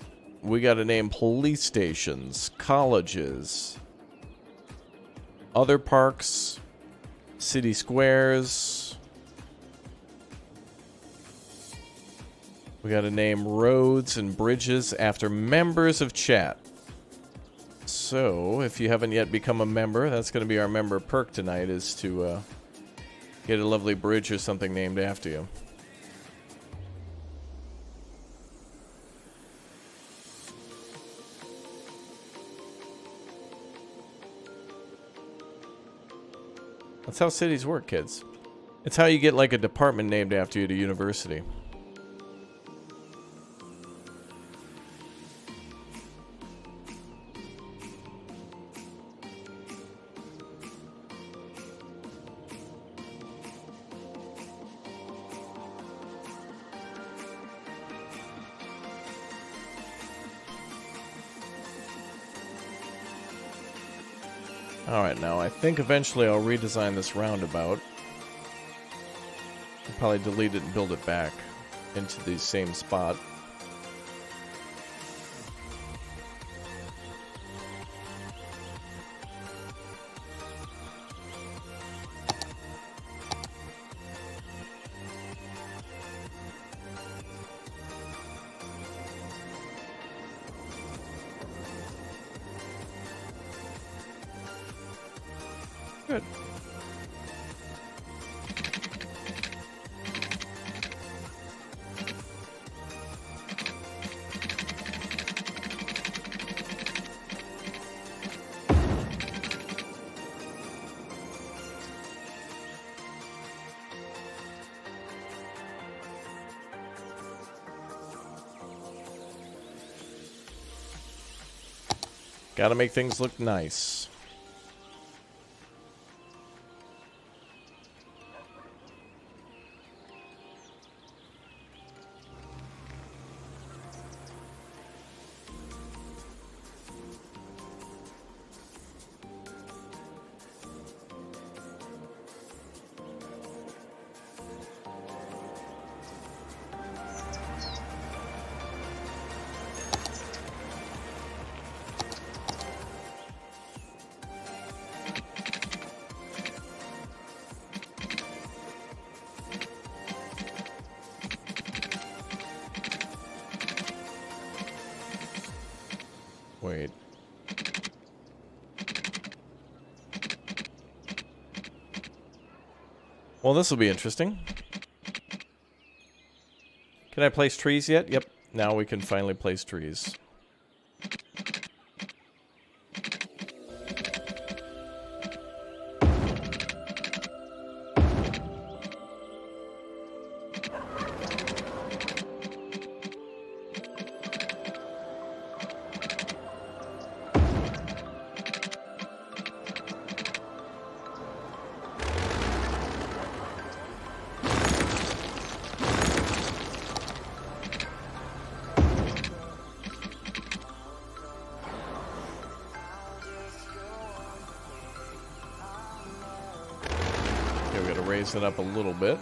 we gotta name police stations, colleges, other parks, city squares. We gotta name roads and bridges after members of chat. So, if you haven't yet become a member, that's going to be our member perk tonight, is to get a lovely bridge or something named after you. That's how cities work, kids. It's how you get like a department named after you at a university. Alright, now I think eventually I'll redesign this roundabout. probably delete it and build it back into the same spot. Good. Gotta make things look nice. Wait. Well, this will be interesting. Can I place trees yet? Yep. Now we can finally place trees. Raise it up a little bit.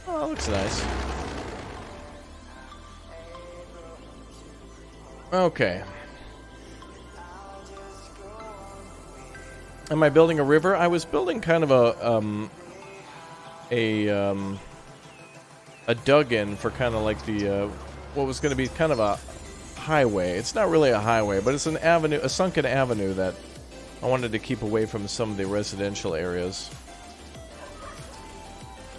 Oh, looks nice. Okay. Am I building a river? I was building kind of a dug-in for kind of like the what was going to be kind of a highway. It's not really a highway, but it's an avenue, a sunken avenue that I wanted to keep away from some of the residential areas.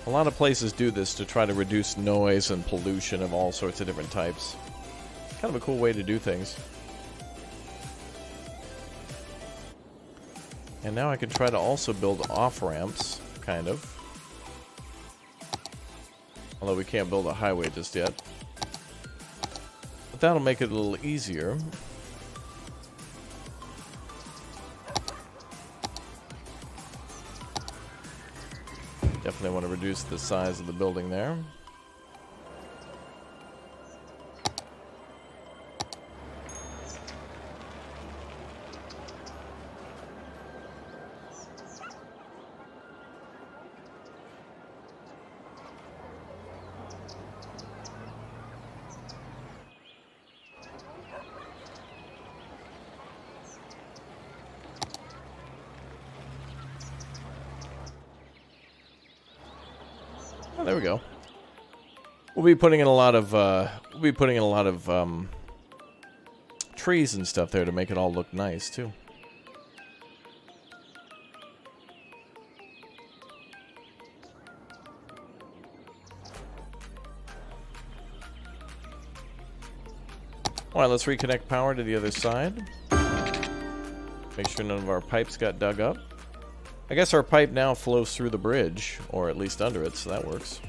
A lot of places do this to try to reduce noise and pollution of all sorts of different types. Kind of a cool way to do things. And now I can try to also build off-ramps, kind of. Although we can't build a highway just yet. But that'll make it a little easier. Definitely want to reduce the size of the building there. Oh, there we go. We'll be putting in a lot of trees and stuff there to make it all look nice too. All right, let's reconnect power to the other side. Make sure none of our pipes got dug up. I guess our pipe now flows through the bridge, or at least under it, so that works.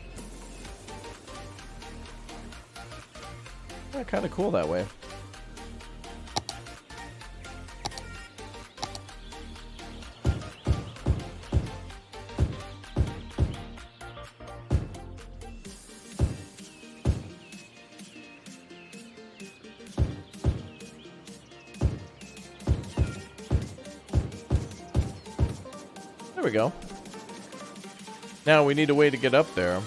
Kind of cool that way. There we go. Now we need a way to get up there.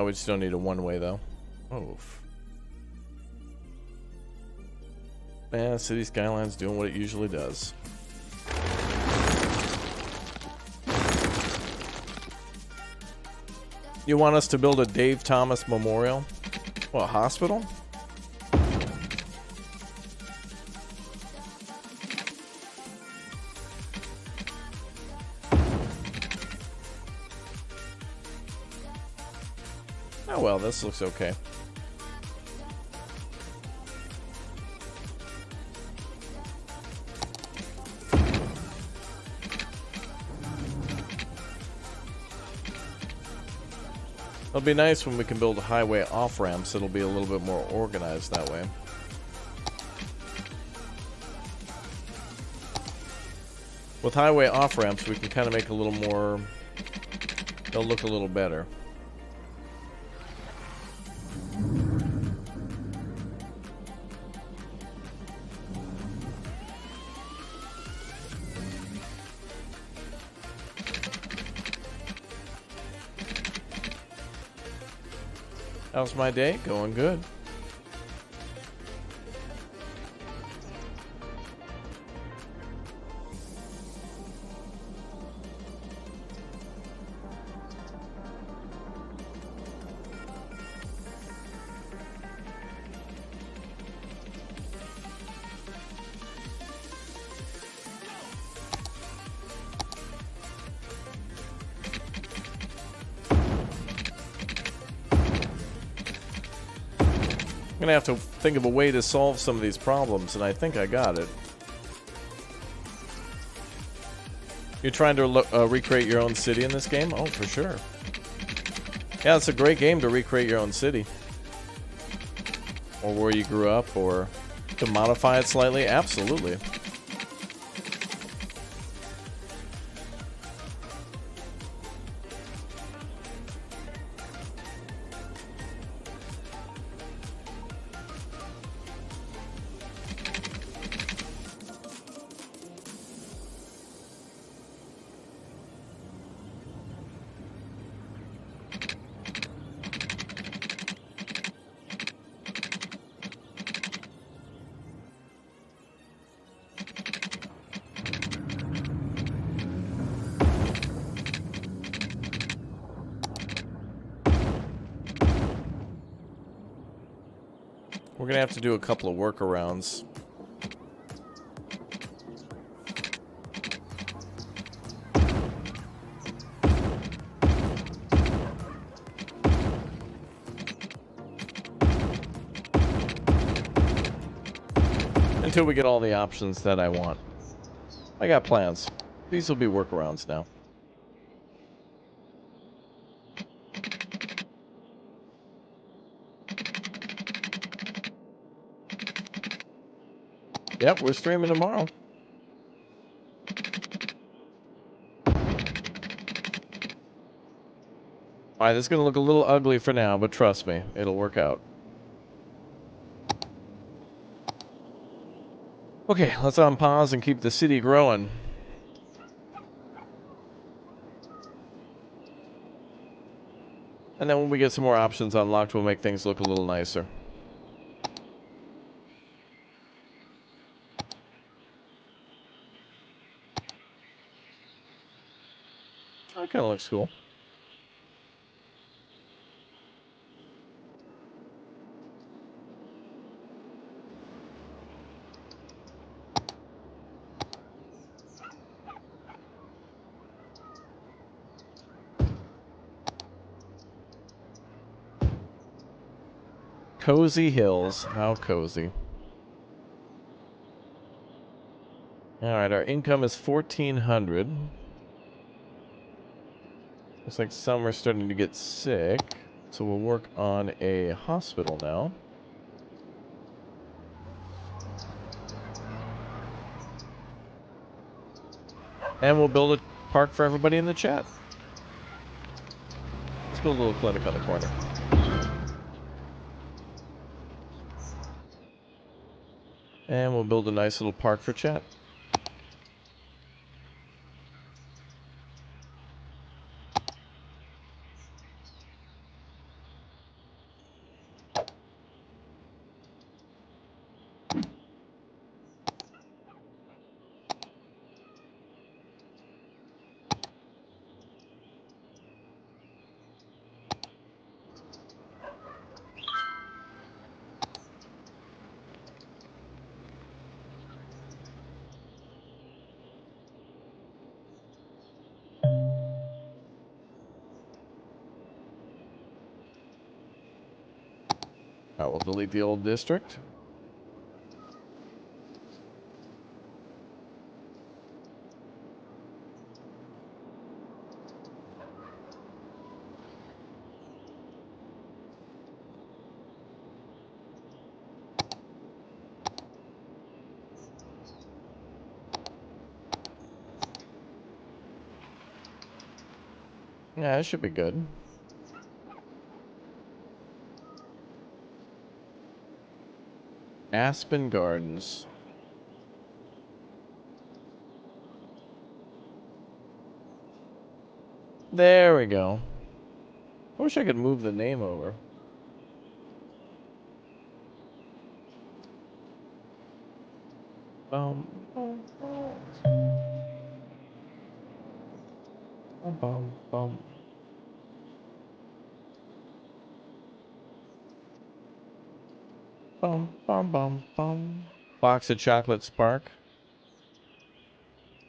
We just don't need a one-way, though. Oh. Yeah, City Skylines doing what it usually does. You want us to build a Dave Thomas Memorial? What, a hospital? Oh well, this looks okay. It'll be nice when we can build highway off-ramps. It'll be a little bit more organized that way. With highway off-ramps, we can kind of make a little more... They'll look a little better. How's my day? Going good. I'm gonna have to think of a way to solve some of these problems, and I think I got it. You're trying to recreate your own city in this game? Oh, for sure. Yeah, it's a great game to recreate your own city. Or where you grew up, or to modify it slightly. Absolutely. We're gonna have to do a couple of workarounds. Until we get all the options that I want. I got plans. These will be workarounds now. Yep, we're streaming tomorrow. Alright, this is going to look a little ugly for now, but trust me, it'll work out. Okay, let's unpause and keep the city growing. And then when we get some more options unlocked, we'll make things look a little nicer. kind of looks cool. Cozy Hills. How cozy. Alright, our income is 1,400. Looks like some are starting to get sick. So we'll work on a hospital now. And we'll build a park for everybody in the chat. Let's build a little clinic on the corner. And we'll build a nice little park for chat. Alright, we'll delete the old district. Yeah, it should be good. Aspen Gardens. There we go. I wish I could move the name over. Bum, bum, bum, bum, bum. Bum, bum, bum, bum. Box of chocolate spark.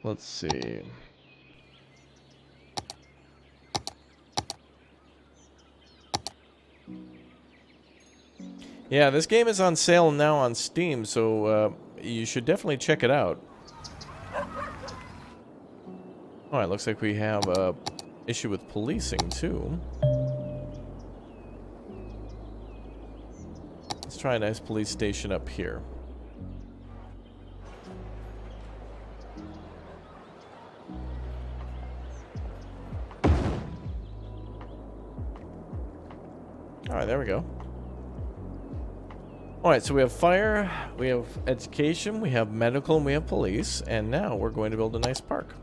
Let's see. Yeah, this game is on sale now on Steam, so you should definitely check it out. Alright, looks like we have a issue with policing too. Let's try a nice police station up here. Alright, there we go. Alright, so we have fire, we have education, we have medical, and we have police, and now we're going to build a nice park.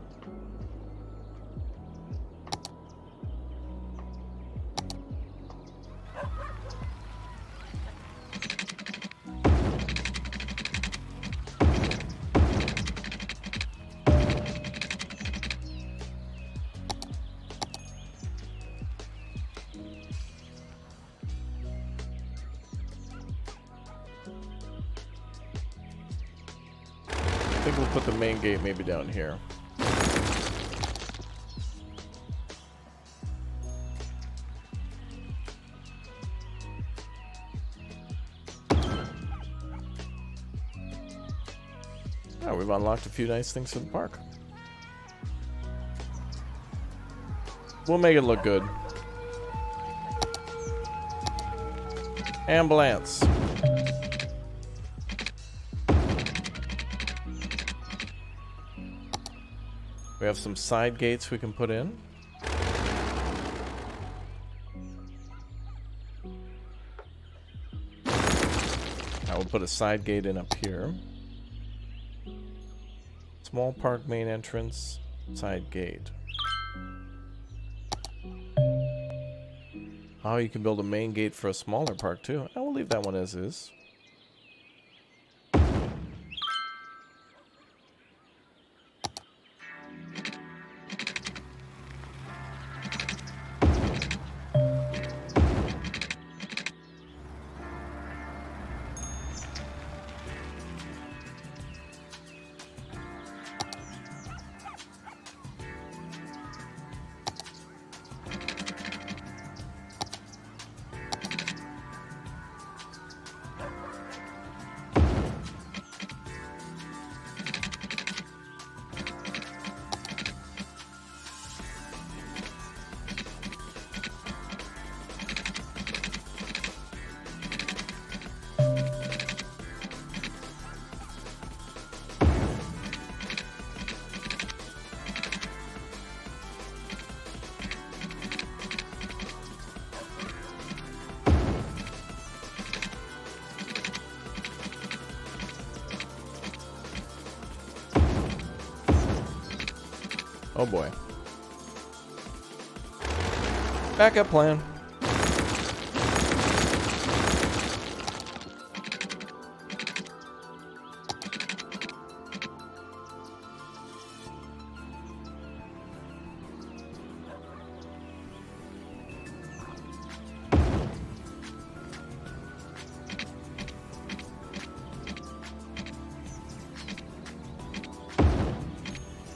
I think we'll put the main gate maybe down here. Oh, we've unlocked a few nice things for the park. We'll make it look good. Ambulance. We have some side gates we can put in. I will put a side gate in up here. Small park main entrance, side gate. Oh, you can build a main gate for a smaller park too. I will leave that one as is. Oh boy. Backup plan.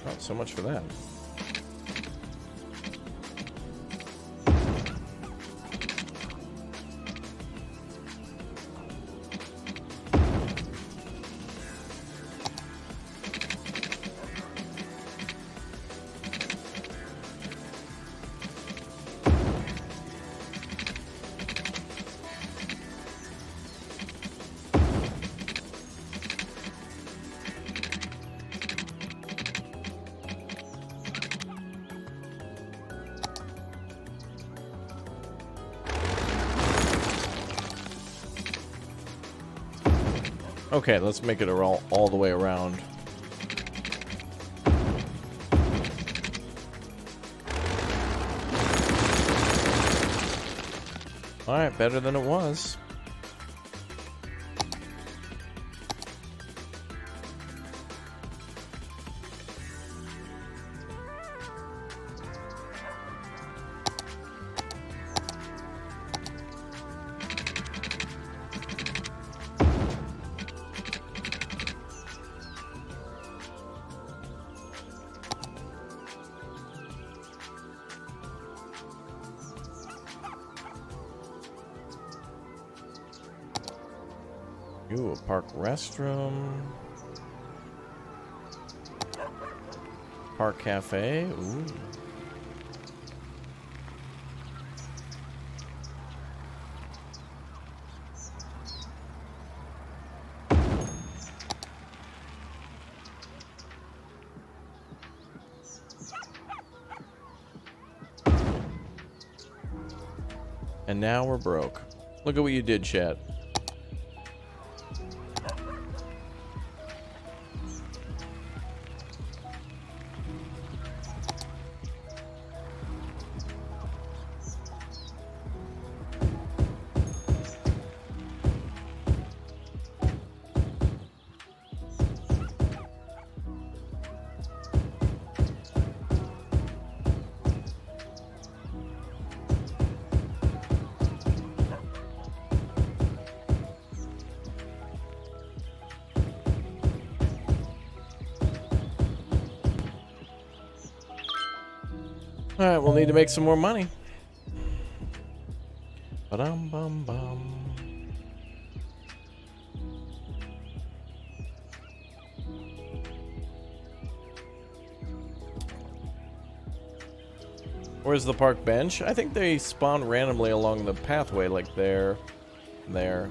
Oh, so much for that. Okay, let's make it all the way around. Alright, better than it was. Ooh, a park restroom. Park cafe. Ooh. And now we're broke. Look at what you did, chat. Alright, we'll need to make some more money. Ba-dum-bum-bum. Where's the park bench? I think they spawn randomly along the pathway, like there. I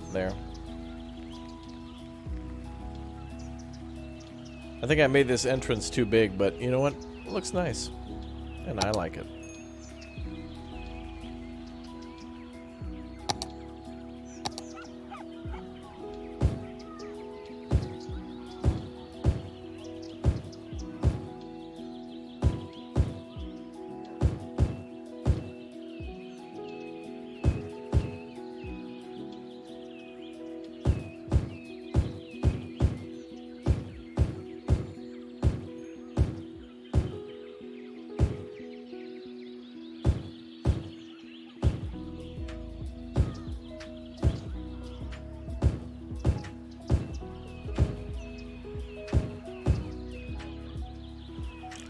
think I made this entrance too big, but you know what? It looks nice. And I like it.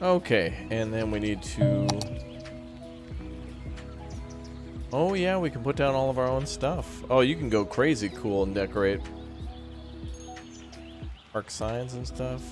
Okay, and then we need to... Oh yeah, we can put down all of our own stuff. Oh, you can go crazy cool and decorate park signs and stuff.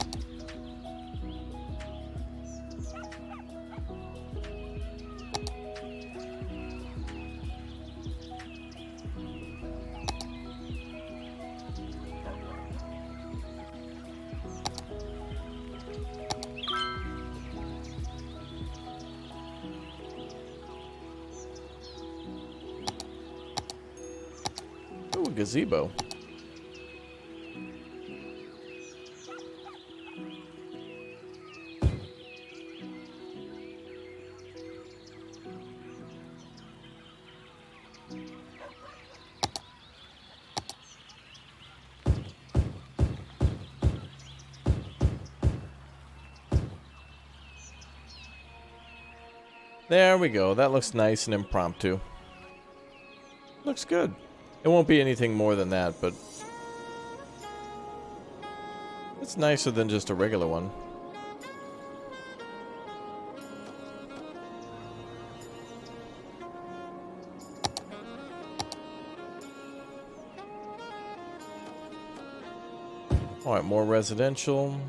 Ooh, a gazebo. There we go. That looks nice and impromptu. Looks good. It won't be anything more than that, but it's nicer than just a regular one. Alright, more residential.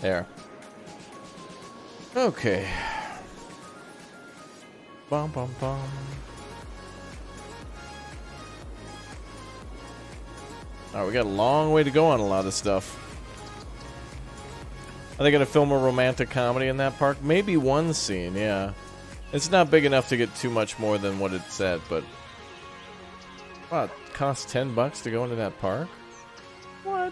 There. Okay. Bum bum bum. Alright, we got a long way to go on a lot of stuff. Are they gonna film a romantic comedy in that park? Maybe one scene, yeah. It's not big enough to get too much more than what it said, but wow, it costs $10 to go into that park? What?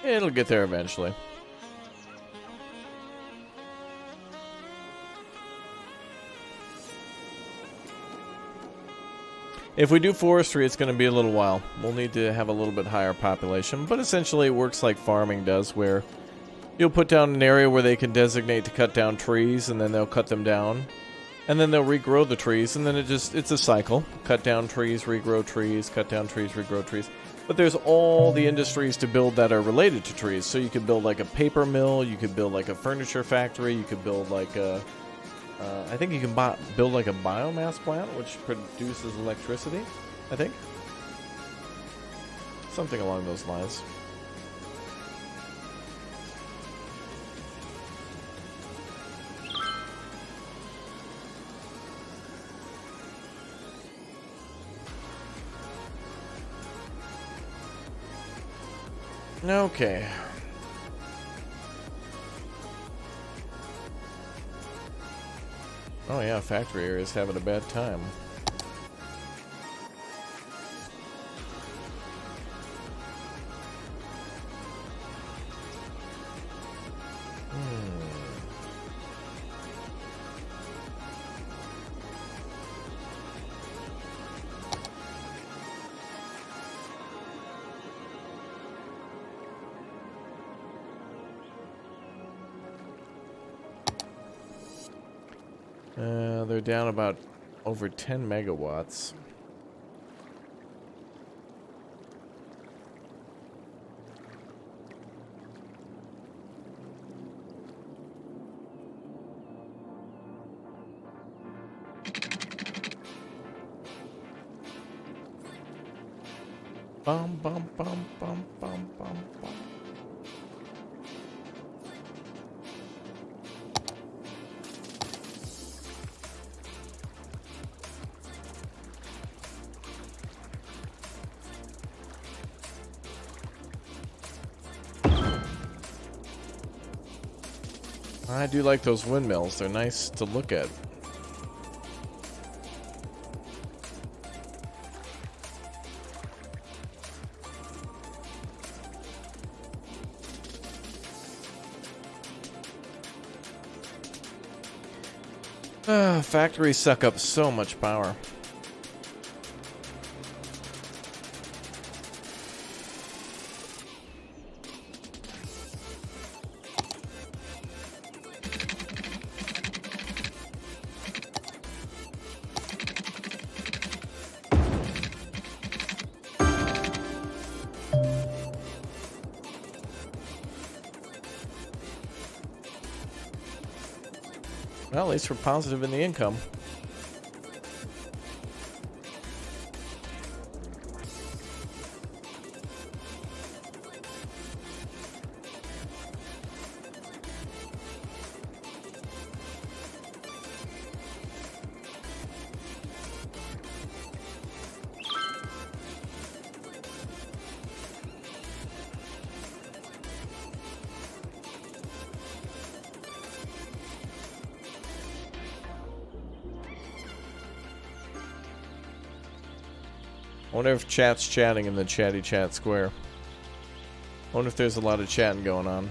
It'll get there eventually. If we do forestry, it's going to be a little while. We'll need to have a little bit higher population, but essentially it works like farming does, where you'll put down an area where they can designate to cut down trees, and then they'll cut them down, and then they'll regrow the trees, and then it's a cycle. Cut down trees, regrow trees, cut down trees, regrow trees. But there's all the industries to build that are related to trees. So you could build like a paper mill, you could build like a furniture factory, you could build like a... I think you can build like a biomass plant, which produces electricity, I think. Something along those lines. Okay. Oh yeah, factory area is having a bad time. They're down about over 10 megawatts. Bum bum bum bum bum bum bum. I do like those windmills. They're nice to look at. Factories suck up so much power. Well, at least we're positive in the income. I wonder if chat's chatting in the chatty chat square. I wonder if there's a lot of chatting going on.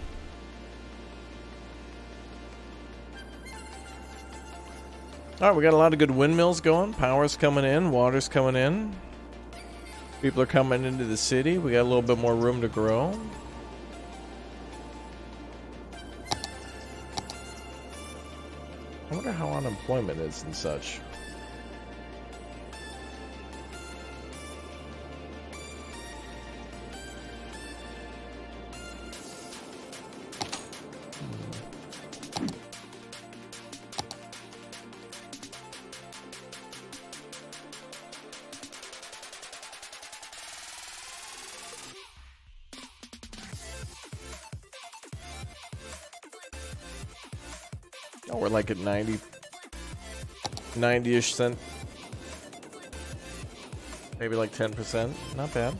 Alright, we got a lot of good windmills going. Power's coming in. Water's coming in. People are coming into the city. We got a little bit more room to grow. I wonder how unemployment is and such. Oh, we're like at 90-ish cent. Maybe like 10%. Not bad.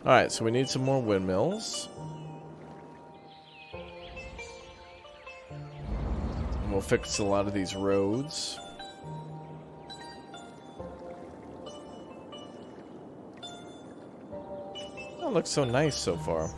Alright, so we need some more windmills. And we'll fix a lot of these roads. Oh, it looks so nice so far.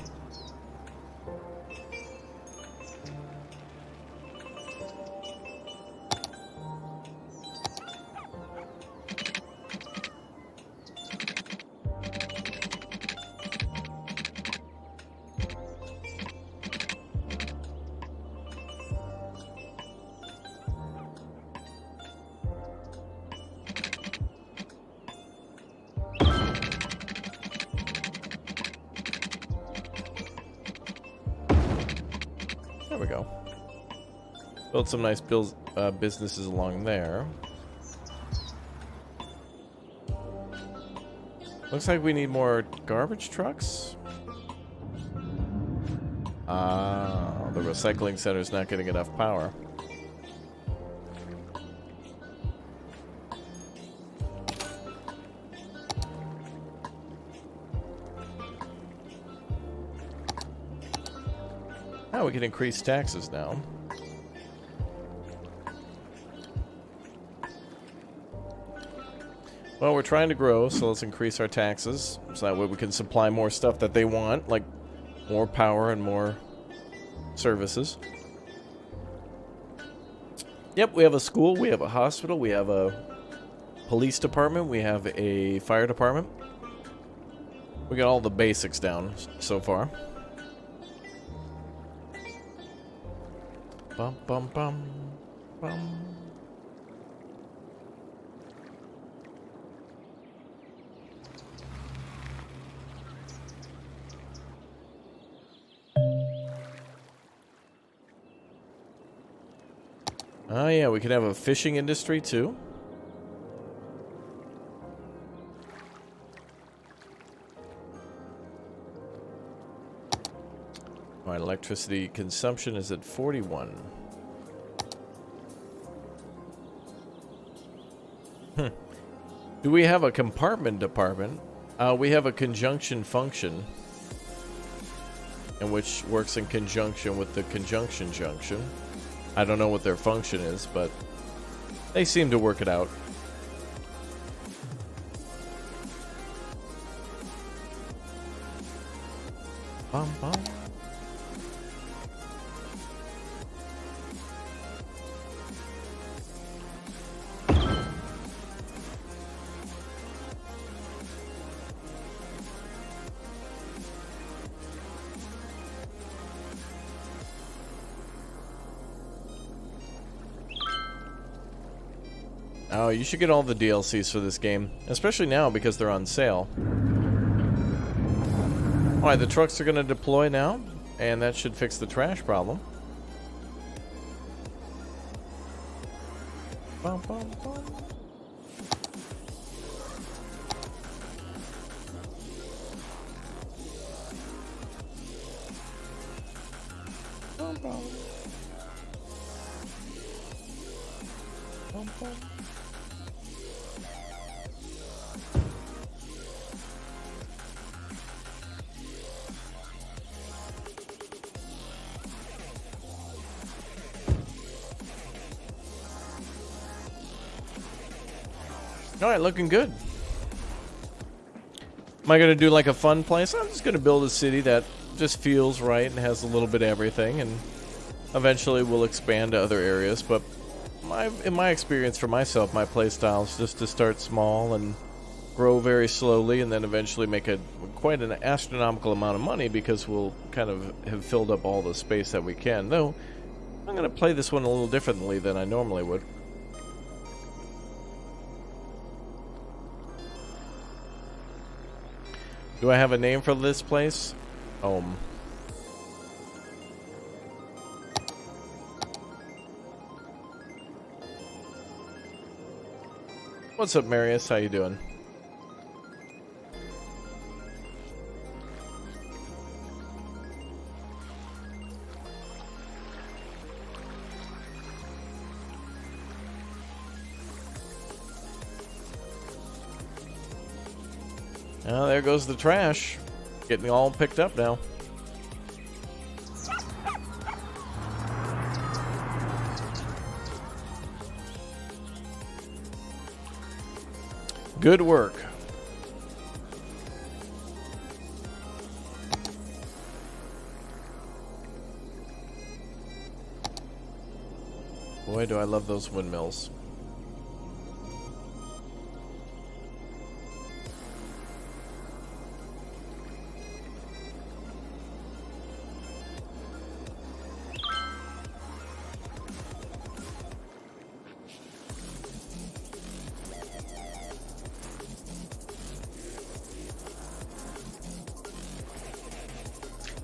There we go. Build some nice businesses along there. Looks like we need more garbage trucks. Ah, the recycling center's not getting enough power. Oh, we can increase taxes now. Well, we're trying to grow, so let's increase our taxes. So that way we can supply more stuff that they want, like more power and more services. Yep, we have a school, we have a hospital, we have a police department, we have a fire department. We got all the basics down so far. Bum bum bum bum. Oh yeah, we could have a fishing industry too. Alright, electricity consumption is at 41. Do we have a compartment department? We have a conjunction function, and which works in conjunction with the conjunction junction. I don't know what their function is, but they seem to work it out. Bum, bum. Oh, you should get all the DLCs for this game, especially now because they're on sale. Alright, the trucks are going to deploy now, and that should fix the trash problem. Bum, bum, bum. Bum, bum. Bum, bum. Alright, looking good. Am I going to do like a fun place? I'm just going to build a city that just feels right and has a little bit of everything, and eventually we'll expand to other areas. But in my experience for myself, my play style is just to start small and grow very slowly, and then eventually make quite an astronomical amount of money, because we'll kind of have filled up all the space that we can. Though, I'm going to play this one a little differently than I normally would. Do I have a name for this place? What's up, Marius? How you doing? Oh, there goes the trash. Getting all picked up now. Good work. Boy, do I love those windmills.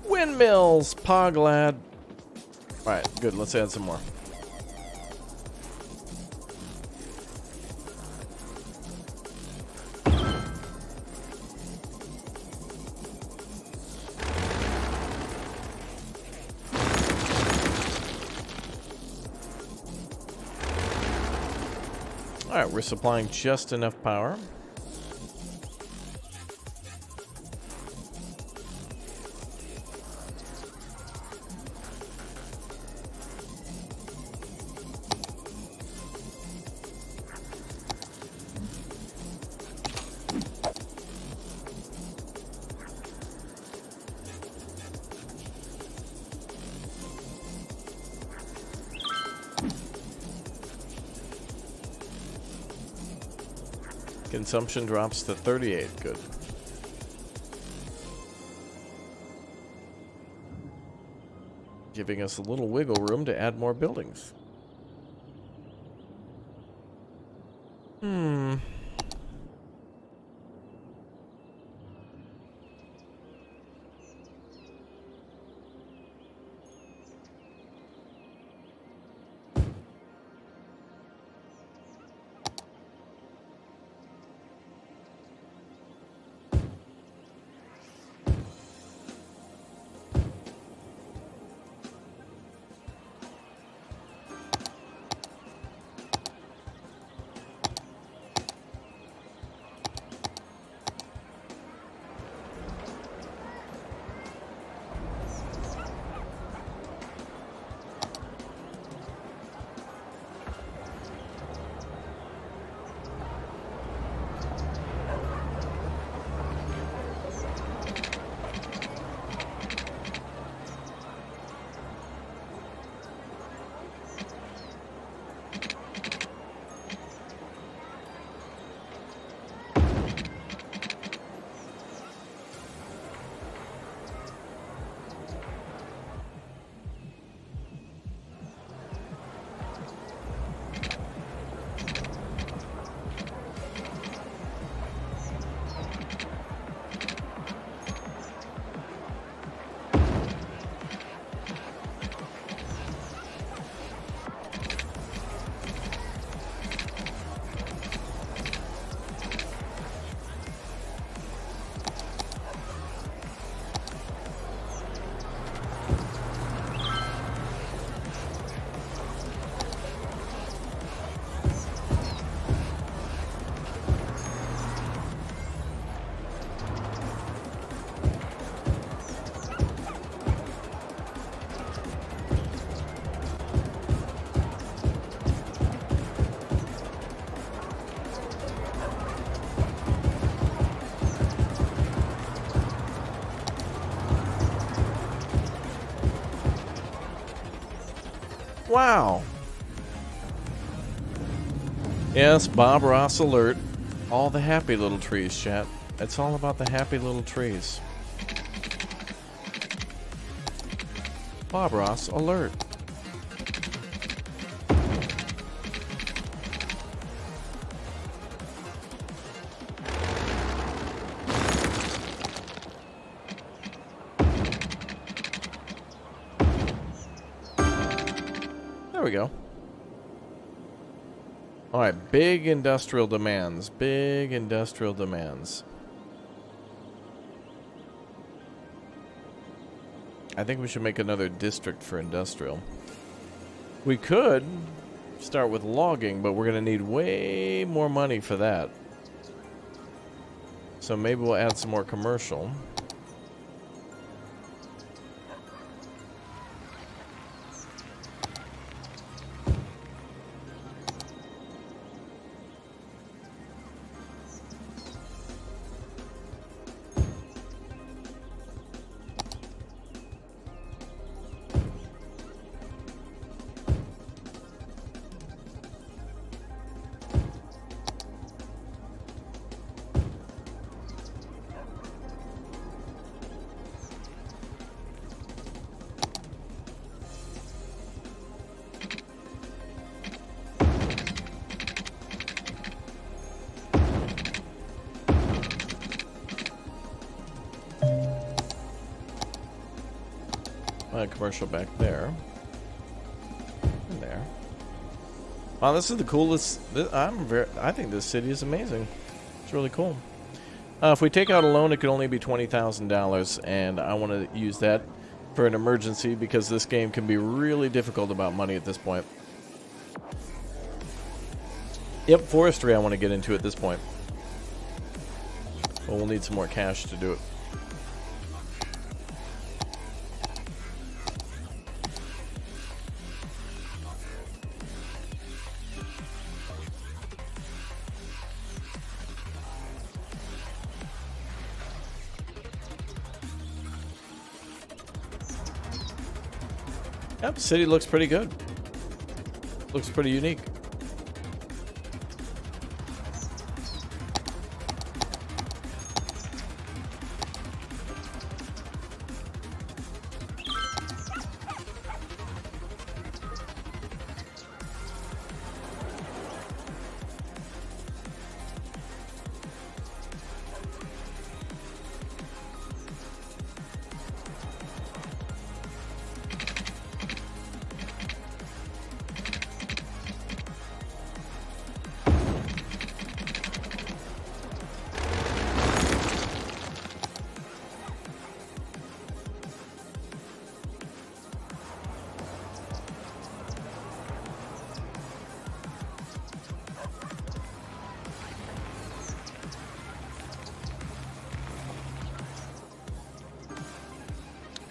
Windmills, Pog lad. Alright, good. Let's add some more. Alright, we're supplying just enough power. Consumption drops to 38. Good. Giving us a little wiggle room to add more buildings. Wow. Yes, Bob Ross alert. All the happy little trees, chat. It's all about the happy little trees. Bob Ross alert. There we go. Alright, big industrial demands. Big industrial demands. I think we should make another district for industrial. We could start with logging, but we're going to need way more money for that. So maybe we'll add some more commercial. Commercial back there. And there. Wow, this is the coolest. I think this city is amazing. It's really cool. If we take out a loan, it could only be $20,000, and I want to use that for an emergency because this game can be really difficult about money at this point. Yep, forestry I want to get into at this point. But we'll need some more cash to do it. Yep, the city looks pretty good. Looks pretty unique.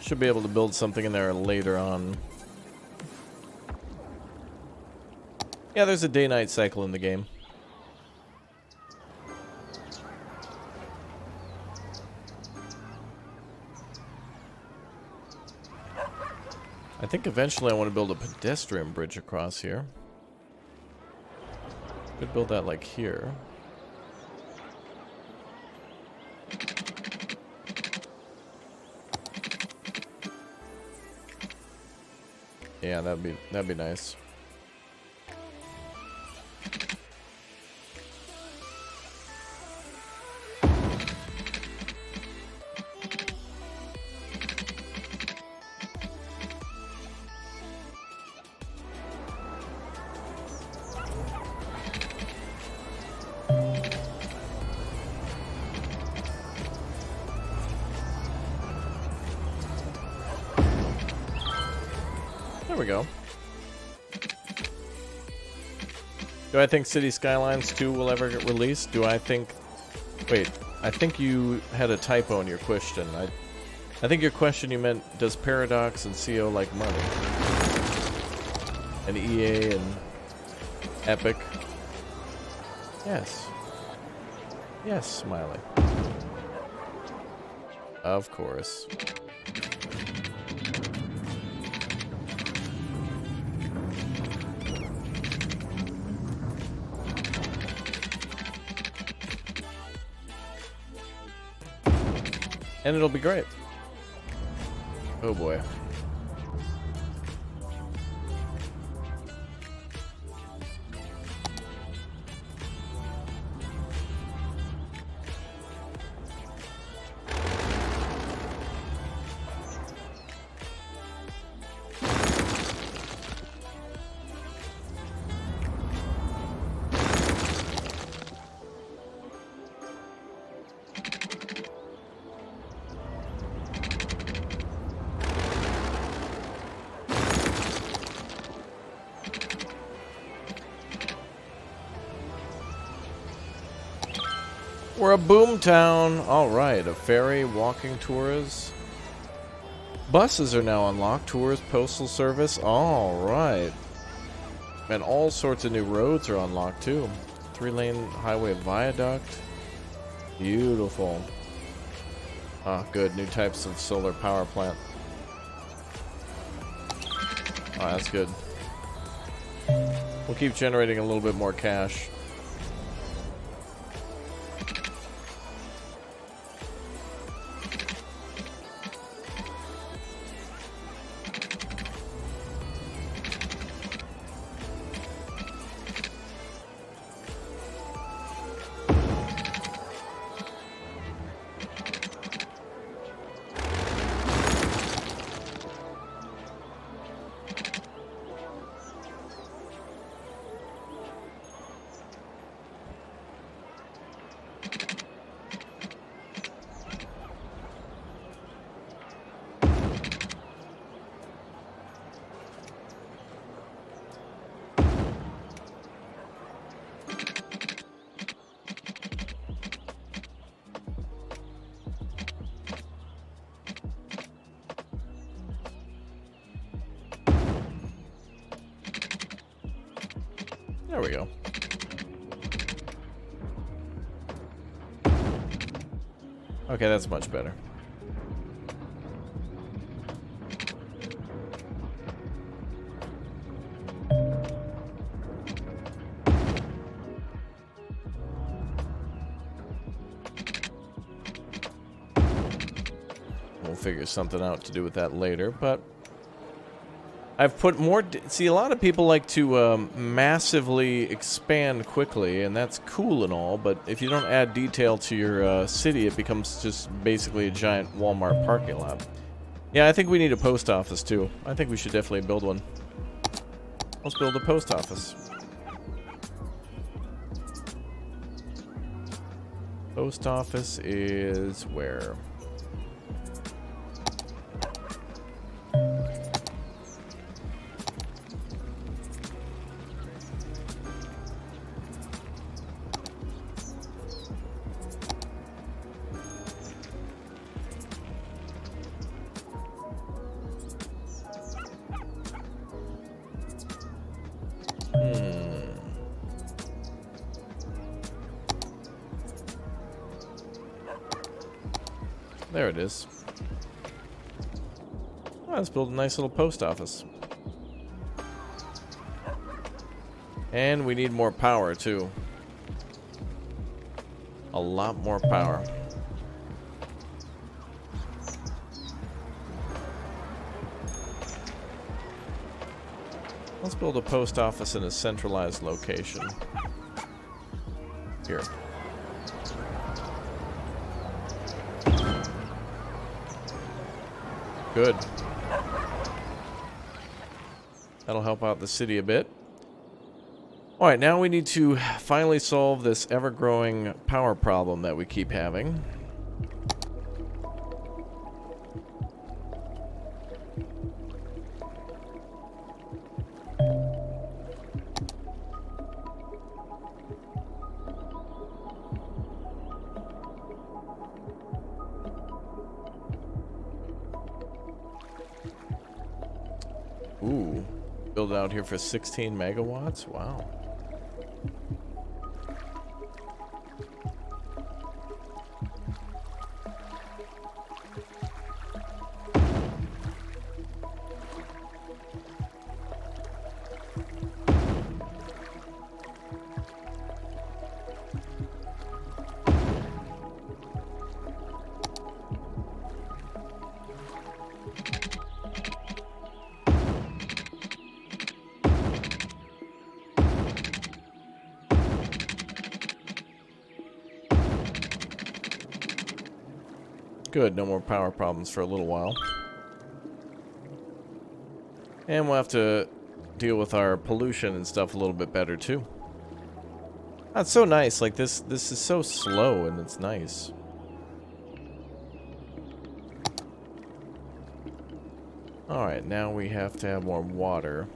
Should be able to build something in there later on. Yeah, there's a day-night cycle in the game. I think eventually I want to build a pedestrian bridge across here. Could build that like here. Yeah, that'd be nice. There we go. Do I think City Skylines 2 will ever get released? Do I think... Wait, I think you had a typo in your question. I think your question you meant, does Paradox and CO like money? And EA and Epic? Yes. Yes, Smiley. Of course. And it'll be great. Oh boy. We're a boom town. All right, a ferry, walking tours. Buses are now unlocked. Tours, postal service. All right. And all sorts of new roads are unlocked too. 3-lane highway viaduct. Beautiful. Ah, good. New types of solar power plant. Ah, that's good. We'll keep generating a little bit more cash. There we go. Okay, that's much better. We'll figure something out to do with that later, but I've put more... See, a lot of people like to massively expand quickly, and that's cool and all, but if you don't add detail to your city, it becomes just basically a giant Walmart parking lot. Yeah, I think we need a post office, too. I think we should definitely build one. Let's build a post office. Post office is where? There it is. Oh, let's build a nice little post office. And we need more power, too. A lot more power. Let's build a post office in a centralized location. Here. Good. That'll help out the city a bit. Alright, now we need to finally solve this ever-growing power problem that we keep having. Ooh, build it out here for 16 megawatts? Wow. Good, no more power problems for a little while. And we'll have to deal with our pollution and stuff a little bit better too. That's so nice. Like this is so slow and it's nice. Alright, now we have to have more water.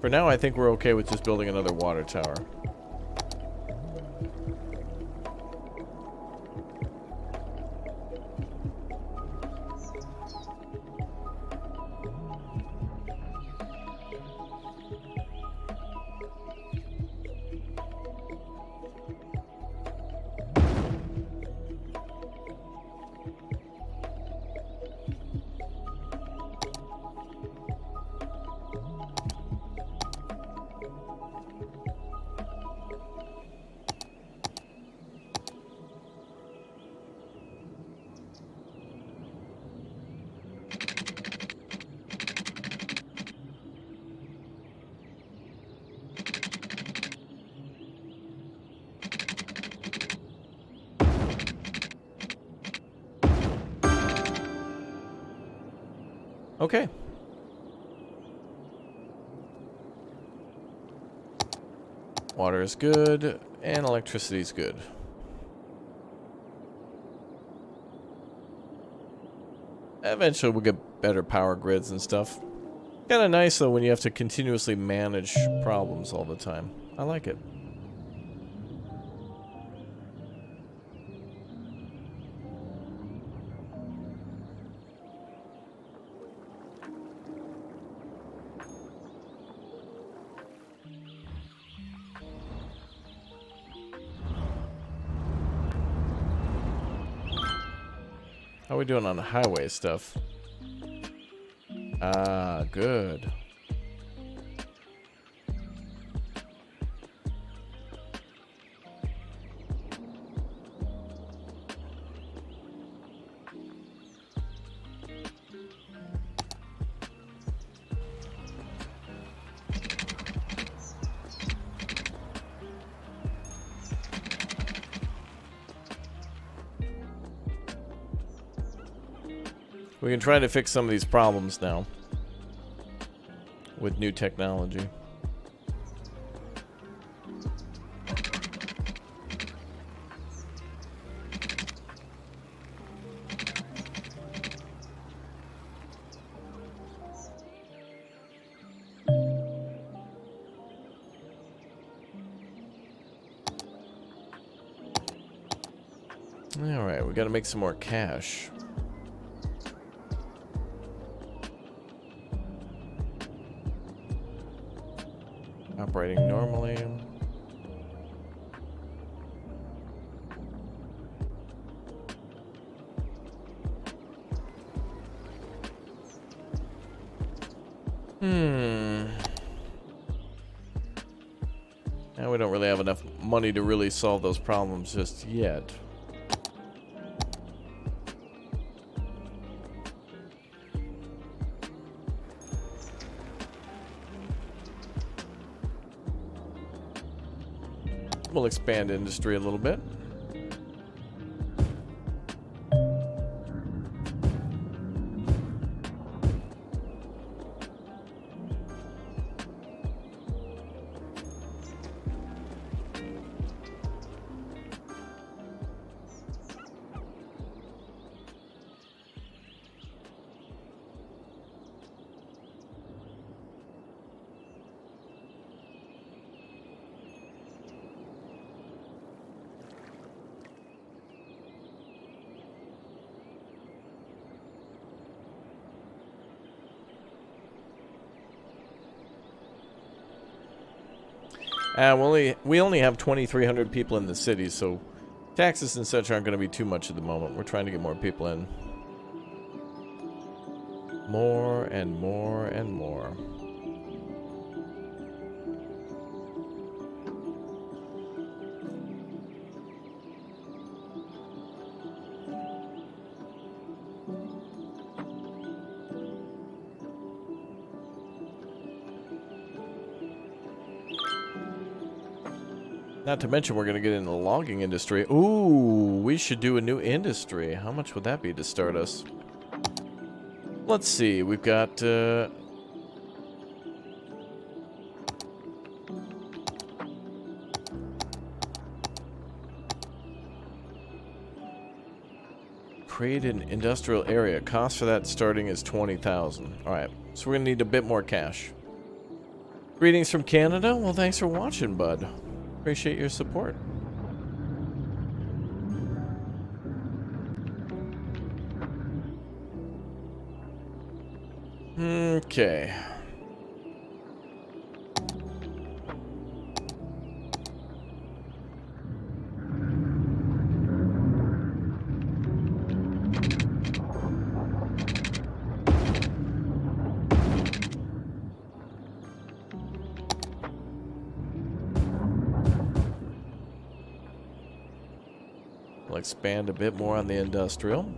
For now, I think we're okay with just building another water tower. Okay. Water is good, and electricity is good. Eventually we'll get better power grids and stuff. Kinda nice though when you have to continuously manage problems all the time. I like it. How are we doing on the highway stuff? Ah, good. We can try to fix some of these problems now with new technology. All right, we got to make some more cash. Operating normally. Now we don't really have enough money to really solve those problems just yet. We'll expand industry a little bit. We only have 2,300 people in the city, so taxes and such aren't going to be too much at the moment. We're trying to get more people in. More and more and more. Not to mention we're going to get into the logging industry. Ooh, we should do a new industry. How much would that be to start us? Let's see. We've got... create an industrial area. Cost for that starting is 20,000. Alright, so we're going to need a bit more cash. Greetings from Canada. Well, thanks for watching, bud. Appreciate your support. Okay. We'll expand a bit more on the industrial.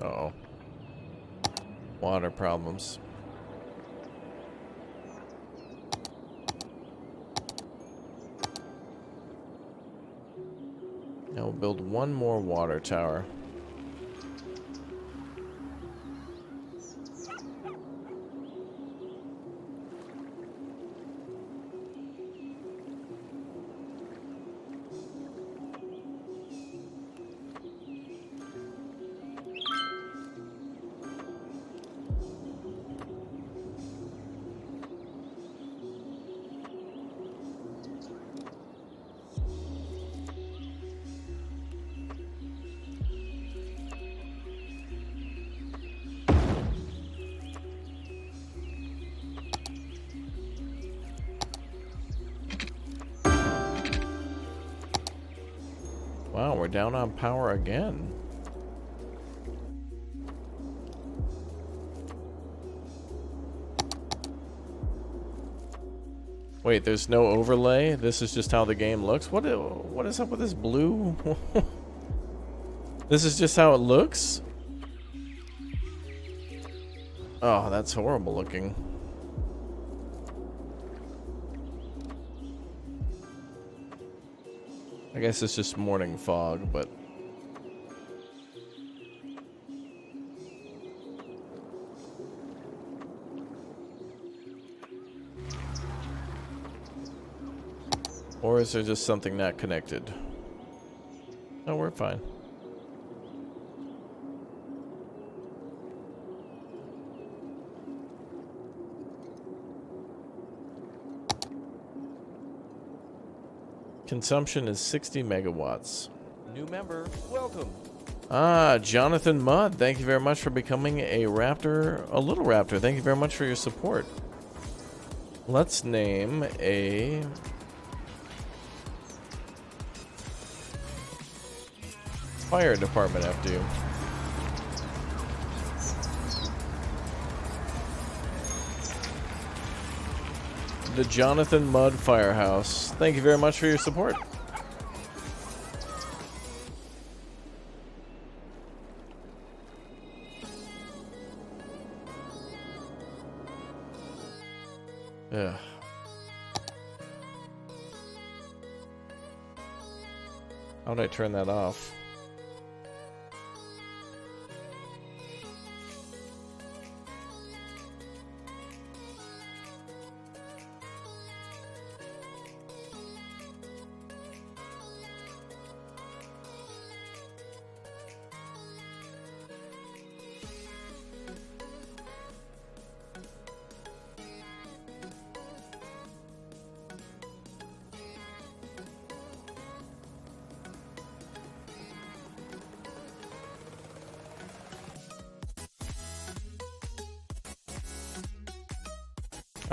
Uh-oh. Water problems. Now we'll build one more water tower. Wow, we're down on power again. Wait, there's no overlay? This is just how the game looks? What is up with this blue? This is just how it looks? Oh, that's horrible looking. I guess it's just morning fog, but... Or is there just something not connected? No, we're fine. Consumption is 60 megawatts. New member, welcome. Ah, Jonathan Mudd, thank you very much for becoming a raptor, a little raptor. Thank you very much for your support. Let's name a... fire department after you. The Jonathan Mudd Firehouse. Thank you very much for your support. Ugh. How'd I turn that off?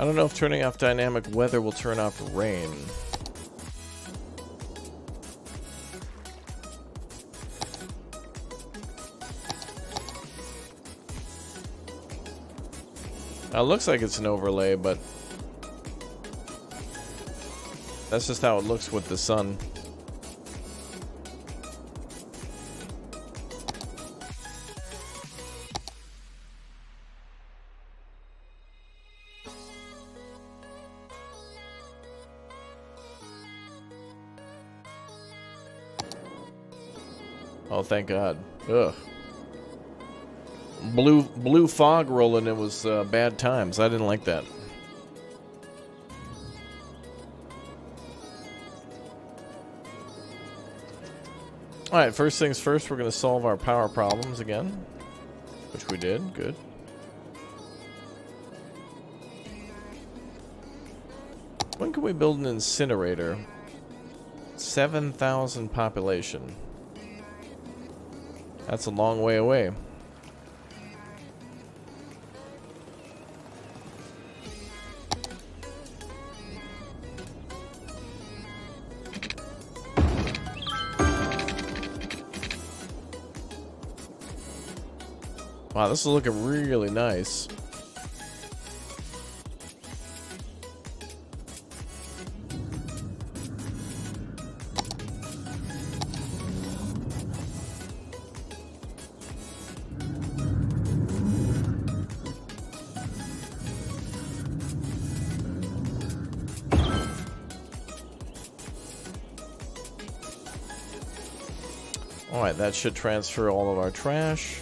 I don't know if turning off dynamic weather will turn off rain. Now, it looks like it's an overlay, but That's just how it looks with the sun. Oh, thank God. Ugh. Blue fog rolling. It was bad times. I didn't like that. Alright, first things first, we're going to solve our power problems again. Which we did. Good. When can we build an incinerator? 7,000 population. That's a long way away. Wow, this is looking really nice. Alright, that should transfer all of our trash.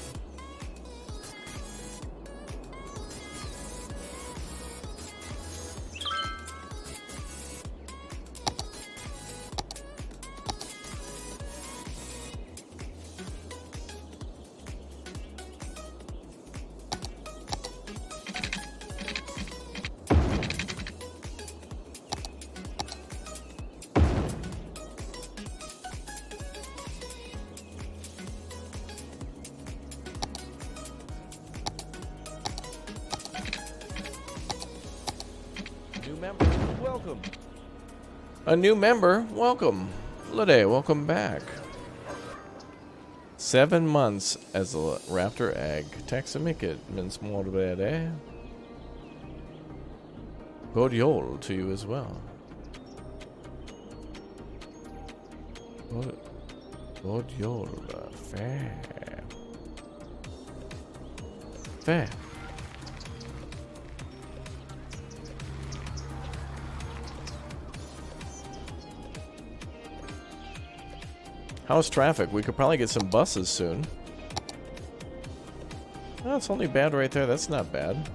New member, welcome. A new member, welcome. Lede, welcome back. 7 months as a raptor egg. Taxamicket, mince morbere. God yol to you as well. God yol, fair. Fair. How's traffic? We could probably get some buses soon. Oh, it's only bad right there. That's not bad.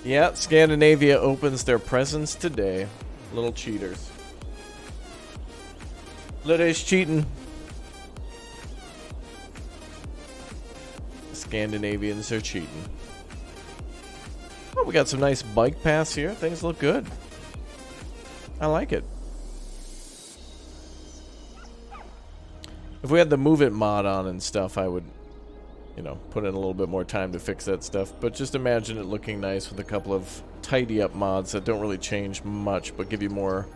Yeah, Scandinavia opens their presents today. Little cheaters. Lede's cheating. Scandinavians are cheating. Oh, we got some nice bike paths here. Things look good. I like it. If we had the Move It mod on and stuff, I would, you know, put in a little bit more time to fix that stuff. But just imagine it looking nice with a couple of tidy up mods that don't really change much, but give you more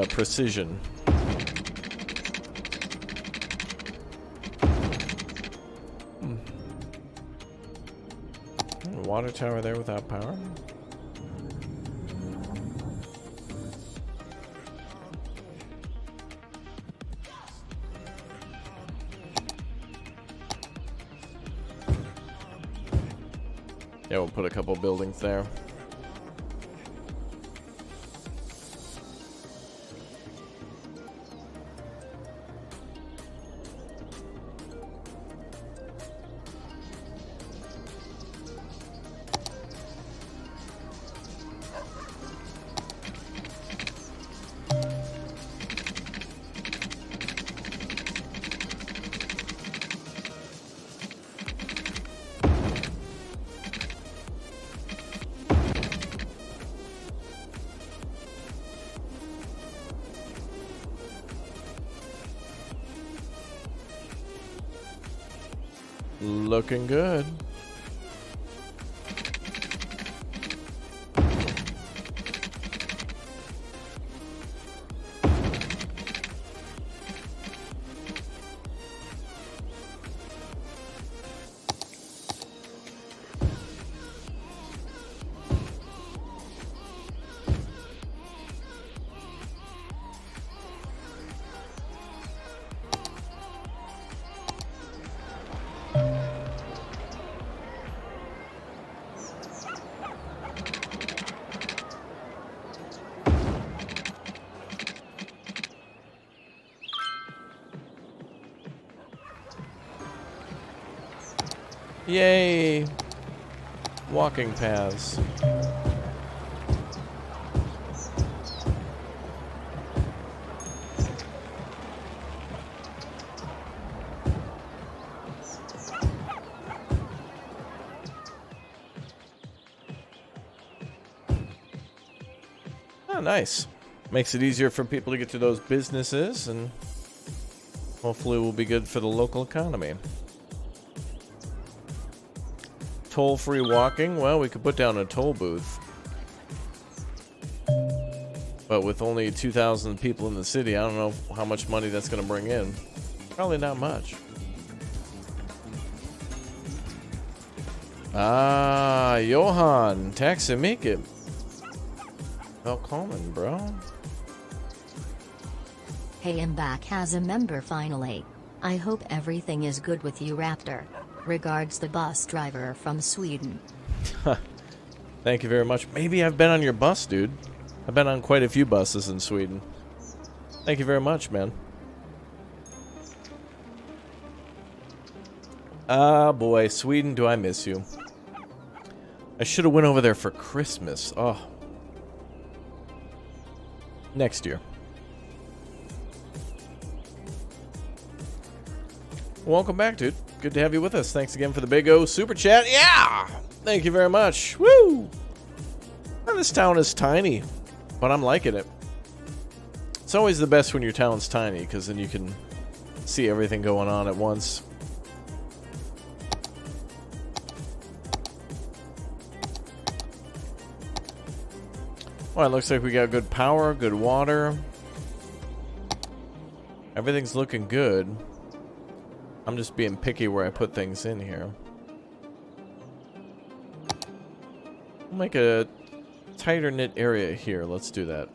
precision. Water tower there without power. Yeah, we'll put a couple buildings there. Looking good. Yay! Walking paths. Oh, nice. Makes it easier for people to get to those businesses, and hopefully will be good for the local economy. Toll-free walking? Well, we could put down a toll booth. But with only 2,000 people in the city, I don't know how much money that's going to bring in. Probably not much. Ah, Johan, taximike. Welcome, bro. Hey, I'm back as a member finally. I hope everything is good with you, Raptor. Regards, the bus driver from Sweden. Thank you very much. Maybe I've been on your bus, dude. I've been on quite a few buses in Sweden. Thank you very much, man. Ah, boy, Sweden, do I miss you. I should have went over there for Christmas. Oh. Next year. Welcome back, dude. Good to have you with us. Thanks again for the big O super chat. Yeah! Thank you very much. Woo! Well, this town is tiny, but I'm liking it. It's always the best when your town's tiny, because then you can see everything going on at once. Well, it looks like we got good power, good water. Everything's looking good. I'm just being picky where I put things in here. We'll make a tighter knit area here. Let's do that.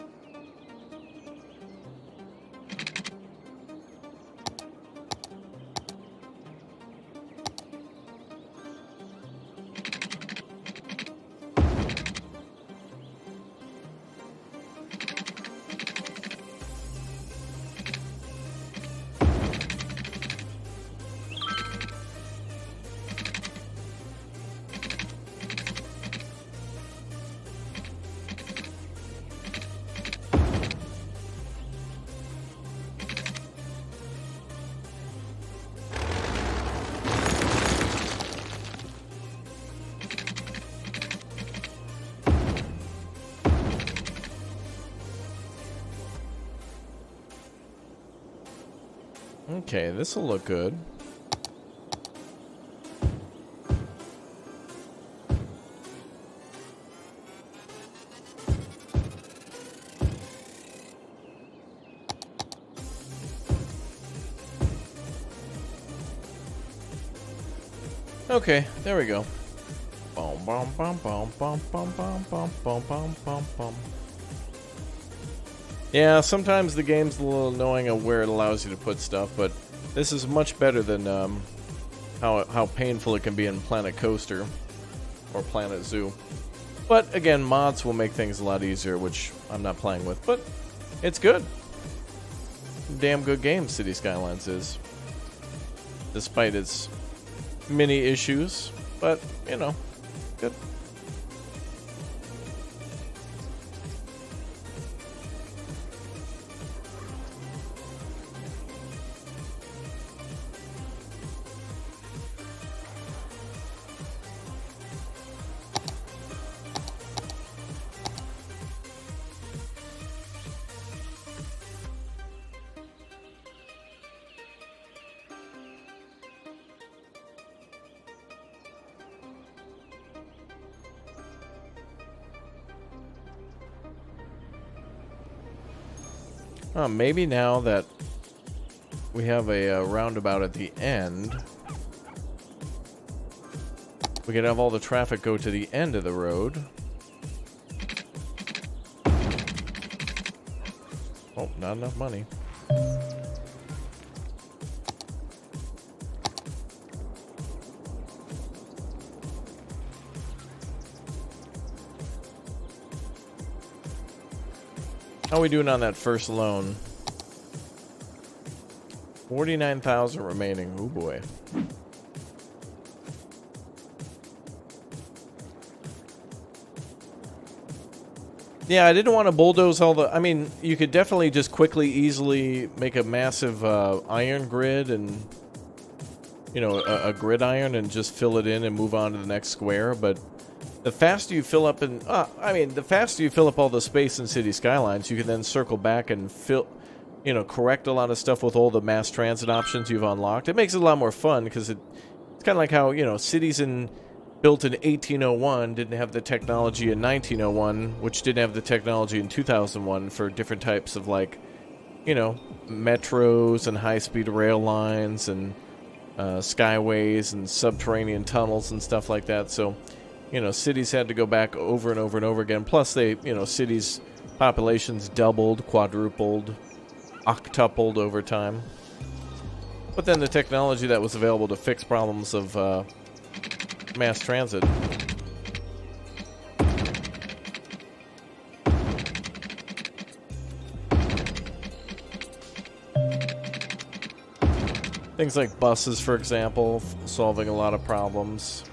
Okay, this will look good. Okay, there we go. Boom, boom, boom, boom, boom, boom, boom, boom, boom, boom, boom, boom. Yeah, sometimes the game's a little annoying of where it allows you to put stuff, but this is much better than how painful it can be in Planet Coaster or Planet Zoo. But again, mods will make things a lot easier, which I'm not playing with, but it's good. Damn good game, City Skylines is. Despite its many issues, but, you know, good. Maybe now that we have a roundabout at the end, we could have all the traffic go to the end of the road. Oh, not enough money. How are we doing on that first loan? 49,000 remaining. Oh boy. Yeah, I didn't want to bulldoze all the... I mean, you could definitely just quickly, easily make a massive iron grid and, you know, a grid iron and just fill it in and move on to the next square. But the faster you fill up and... I mean, the faster you fill up all the space in City Skylines, you can then circle back and fill... You know, correct a lot of stuff with all the mass transit options you've unlocked. It makes it a lot more fun because it's kind of like how, you know, cities built in 1801 didn't have the technology in 1901, which didn't have the technology in 2001 for different types of, like, you know, metros and high-speed rail lines and skyways and subterranean tunnels and stuff like that. So, you know, cities had to go back over and over and over again. Plus, they, you know, cities' populations doubled, quadrupled, octupled over time. But then the technology that was available to fix problems of mass transit. Things like buses, for example, solving a lot of problems.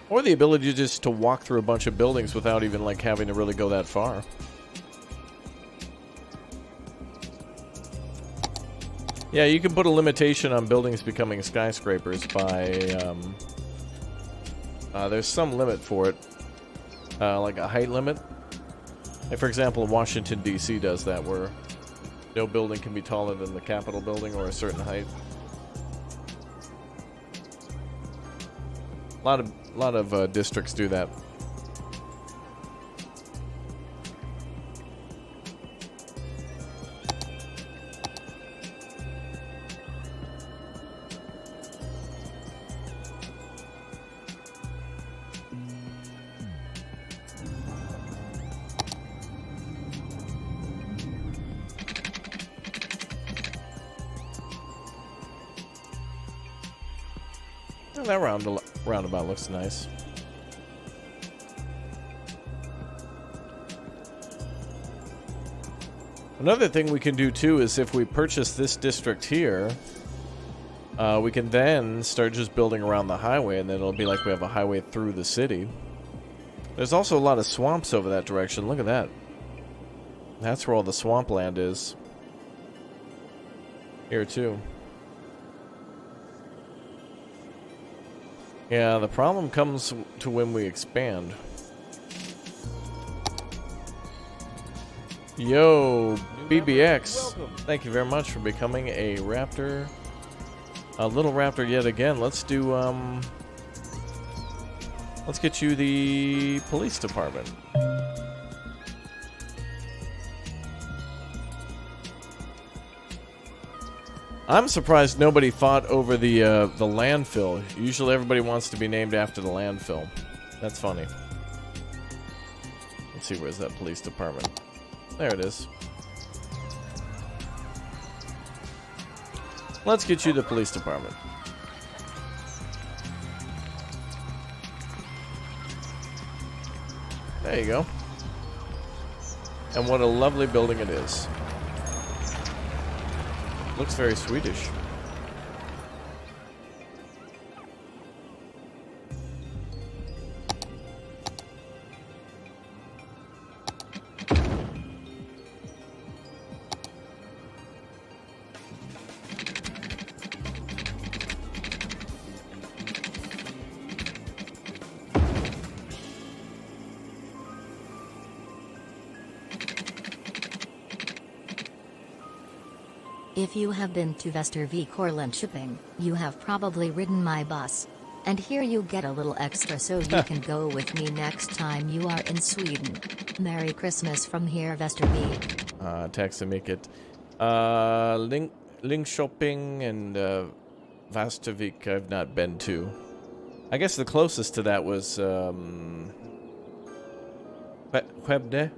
Or the ability just to walk through a bunch of buildings without even, like, having to really go that far. Yeah, you can put a limitation on buildings becoming skyscrapers by, there's some limit for it, like a height limit. Like, for example, Washington, D.C. does that, where no building can be taller than the Capitol building or a certain height. A lot of districts do that. That roundabout looks nice. Another thing we can do too is if we purchase this district here, we can then start just building around the highway, and then it'll be like we have a highway through the city. There's also a lot of swamps over that direction. Look at that. That's where all the swampland is. Here too. Yeah, the problem comes to when we expand. Yo, BBX, thank you very much for becoming a raptor. A little raptor yet again. Let's do, let's get you the police department. I'm surprised nobody fought over the landfill. Usually everybody wants to be named after the landfill. That's funny. Let's see, where's that police department? There it is. Let's get you the police department. There you go. And what a lovely building it is. Looks very Swedish. If you have been to Västervik or Linköping, you have probably ridden my bus. And here you get a little extra so you can go with me next time you are in Sweden. Merry Christmas from here, Västervik. Tack så mycket. Link Shopping and Vastavik I've not been to. I guess the closest to that was Huebde?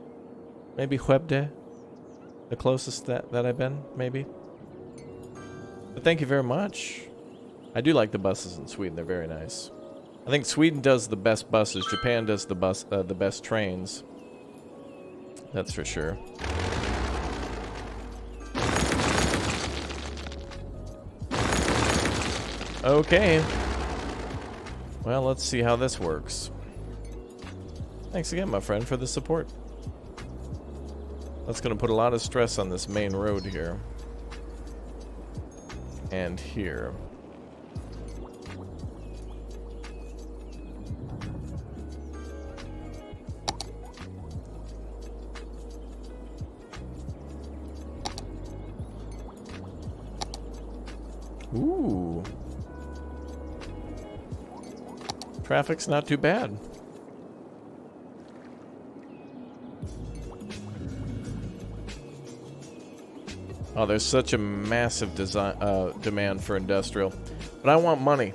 Maybe Huebde? The closest that I've been, maybe? But thank you very much. I do like the buses in Sweden, they're very nice. I think Sweden does the best buses, Japan does the best trains. That's for sure. Okay. Well, let's see how this works. Thanks again, my friend, for the support. That's going to put a lot of stress on this main road here. And here. Ooh. Traffic's not too bad. Oh, there's such a massive demand for industrial. But I want money.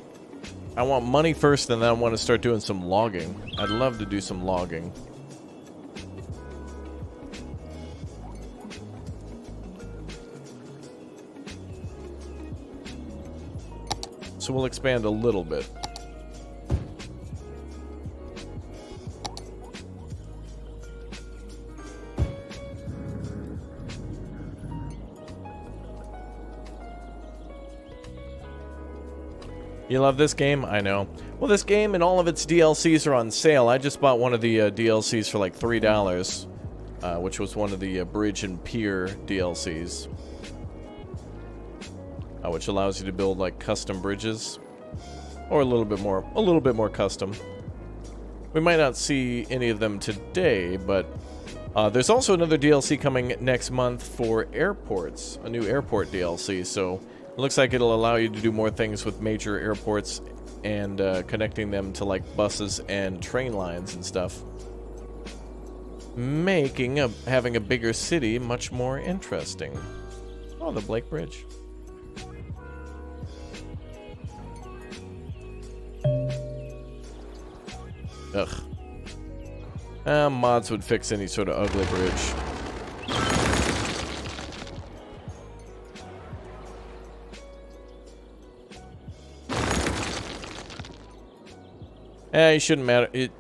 I want money first, and then I want to start doing some logging. I'd love to do some logging. So we'll expand a little bit. You love this game? I know. Well, this game and all of its DLCs are on sale. I just bought one of the DLCs for like $3, which was one of the Bridge and Pier DLCs. Which allows you to build like custom bridges, or a little bit more custom. We might not see any of them today, but there's also another DLC coming next month for airports, a new airport DLC. So it looks like it'll allow you to do more things with major airports and connecting them to like buses and train lines and stuff, making having a bigger city much more interesting. Oh, the Blake Bridge. Ugh. Mods would fix any sort of ugly bridge. It shouldn't matter. It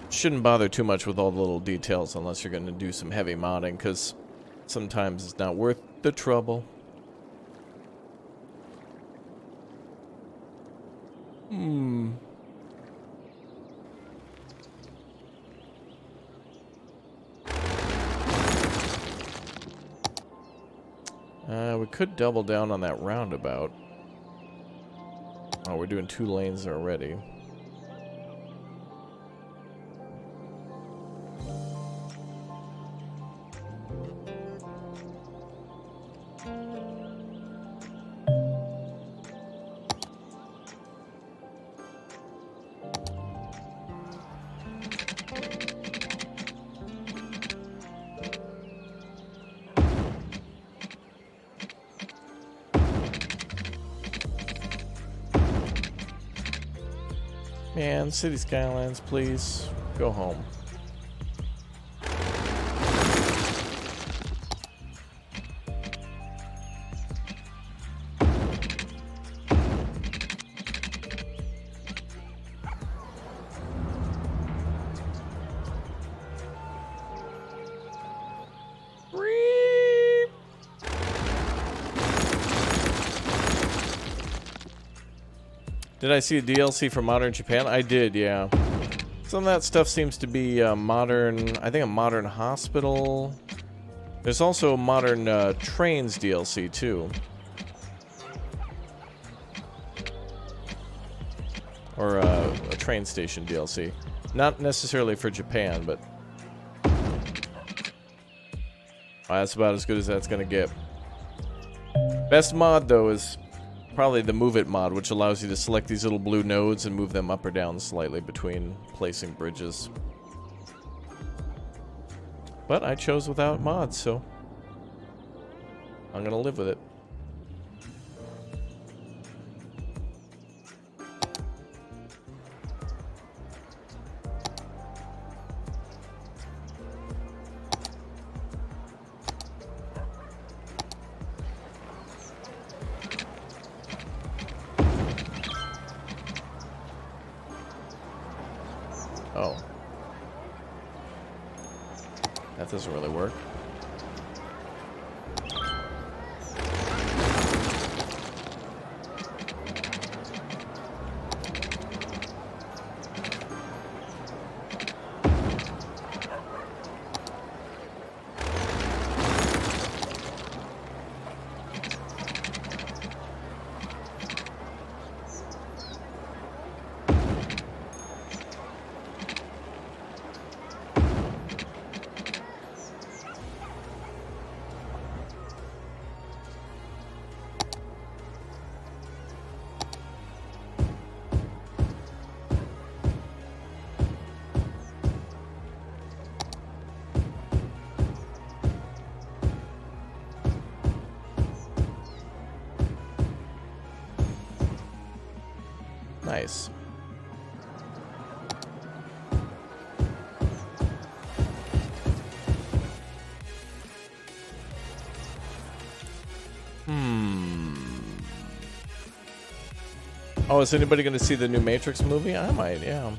shouldn't bother too much with all the little details unless you're going to do some heavy modding, because sometimes it's not worth the trouble. We could double down on that roundabout. Oh, we're doing 2 lanes already. Man, City Skylines, please go home. Did I see a DLC for Modern Japan? I did, yeah. Some of that stuff seems to be modern, I think a modern hospital. There's also a modern trains DLC too. Or a train station DLC. Not necessarily for Japan, but that's about as good as that's gonna get. Best mod though is probably the Move It mod, which allows you to select these little blue nodes and move them up or down slightly between placing bridges. But I chose without mods, so I'm gonna live with it. Oh. That doesn't really work. Nice. Oh, is anybody going to see the new Matrix movie? I might, yeah.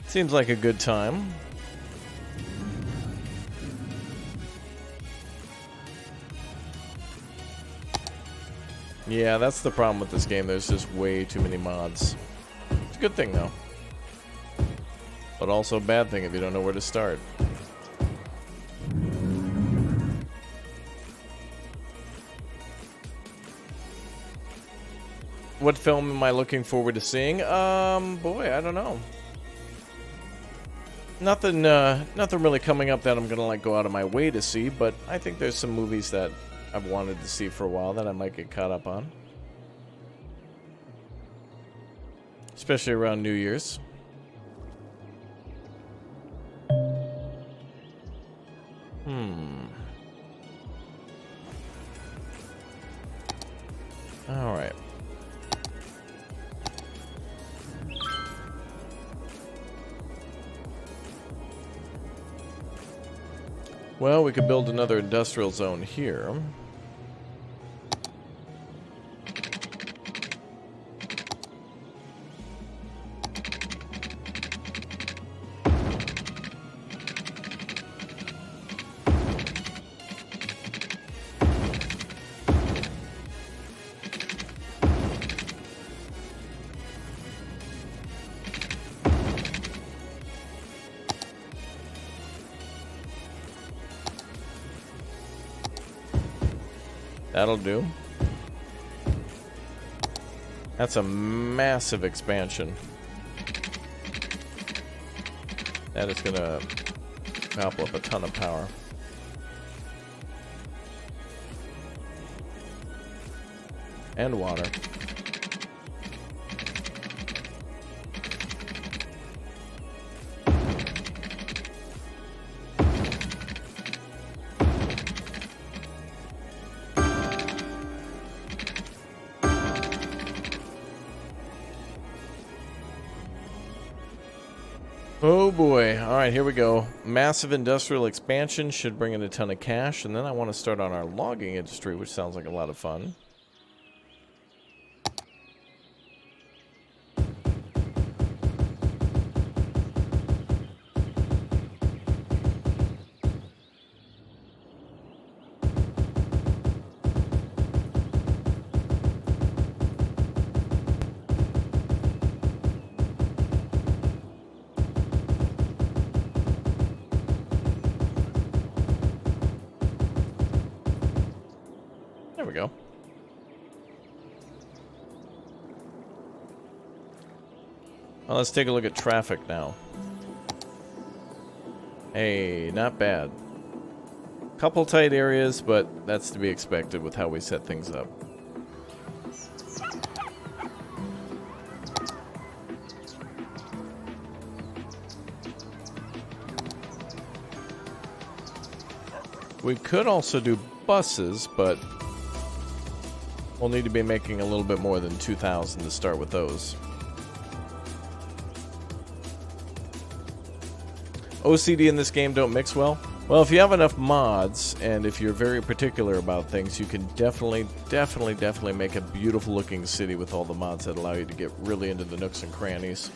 Seems like a good time. Yeah, that's the problem with this game. There's just way too many mods. It's a good thing, though. But also a bad thing if you don't know where to start. What film am I looking forward to seeing? Boy, I don't know. Nothing really coming up that I'm gonna like go out of my way to see, but I think there's some movies that I've wanted to see for a while that I might get caught up on. Especially around New Year's. Alright. Well, we could build another industrial zone here. That'll do. That's a massive expansion. That is gonna gobble up a ton of power. And water. Oh boy. Alright, here we go. Massive industrial expansion should bring in a ton of cash, and then I want to start on our logging industry, which sounds like a lot of fun. There we go. Well, let's take a look at traffic now. Hey, not bad. Couple tight areas, but that's to be expected with how we set things up. We could also do buses, but we'll need to be making a little bit more than 2,000 to start with those. OCD in this game don't mix well. Well, if you have enough mods, and if you're very particular about things, you can definitely make a beautiful looking city with all the mods that allow you to get really into the nooks and crannies.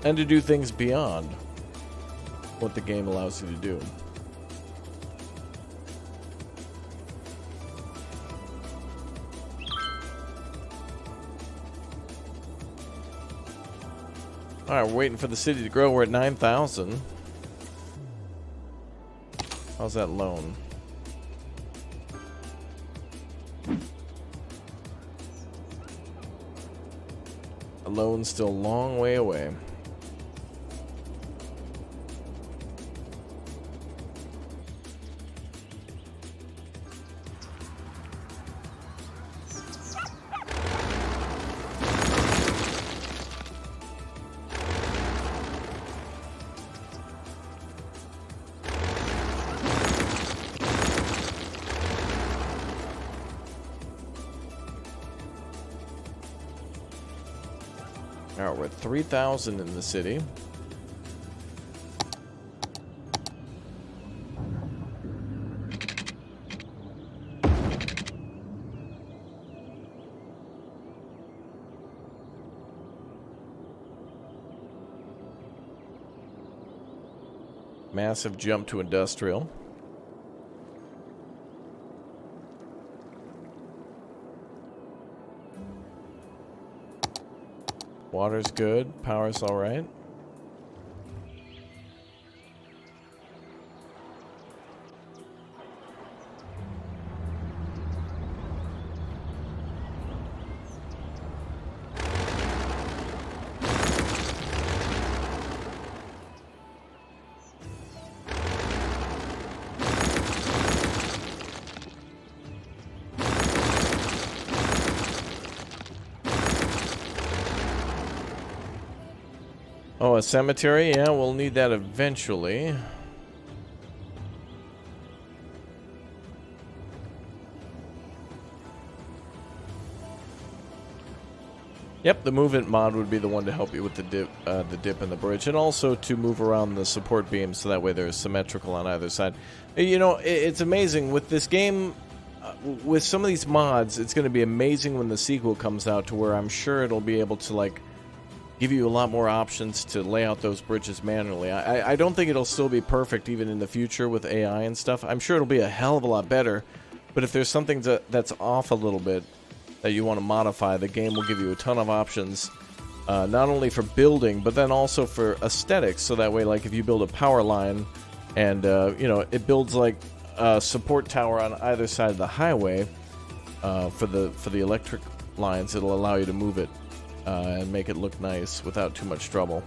And to do things beyond what the game allows you to do. Alright, we're waiting for the city to grow. We're at 9,000. How's that loan? The loan's still a long way away. Alright, we're at 3,000 in the city. Massive jump to industrial. Water's good. Power's all right. Oh, a cemetery? Yeah, we'll need that eventually. Yep, the movement mod would be the one to help you with the dip in the bridge, and also to move around the support beams so that way they're symmetrical on either side. You know, it's amazing with this game. With some of these mods, it's going to be amazing when the sequel comes out, to where I'm sure it'll be able to, like, give you a lot more options to lay out those bridges manually. I don't think it'll still be perfect even in the future with AI and stuff. I'm sure it'll be a hell of a lot better, but if there's something that's off a little bit that you want to modify, the game will give you a ton of options, not only for building, but then also for aesthetics, so that way, like, if you build a power line and, you know, it builds, like, a support tower on either side of the highway for the electric lines, it'll allow you to move it and make it look nice without too much trouble.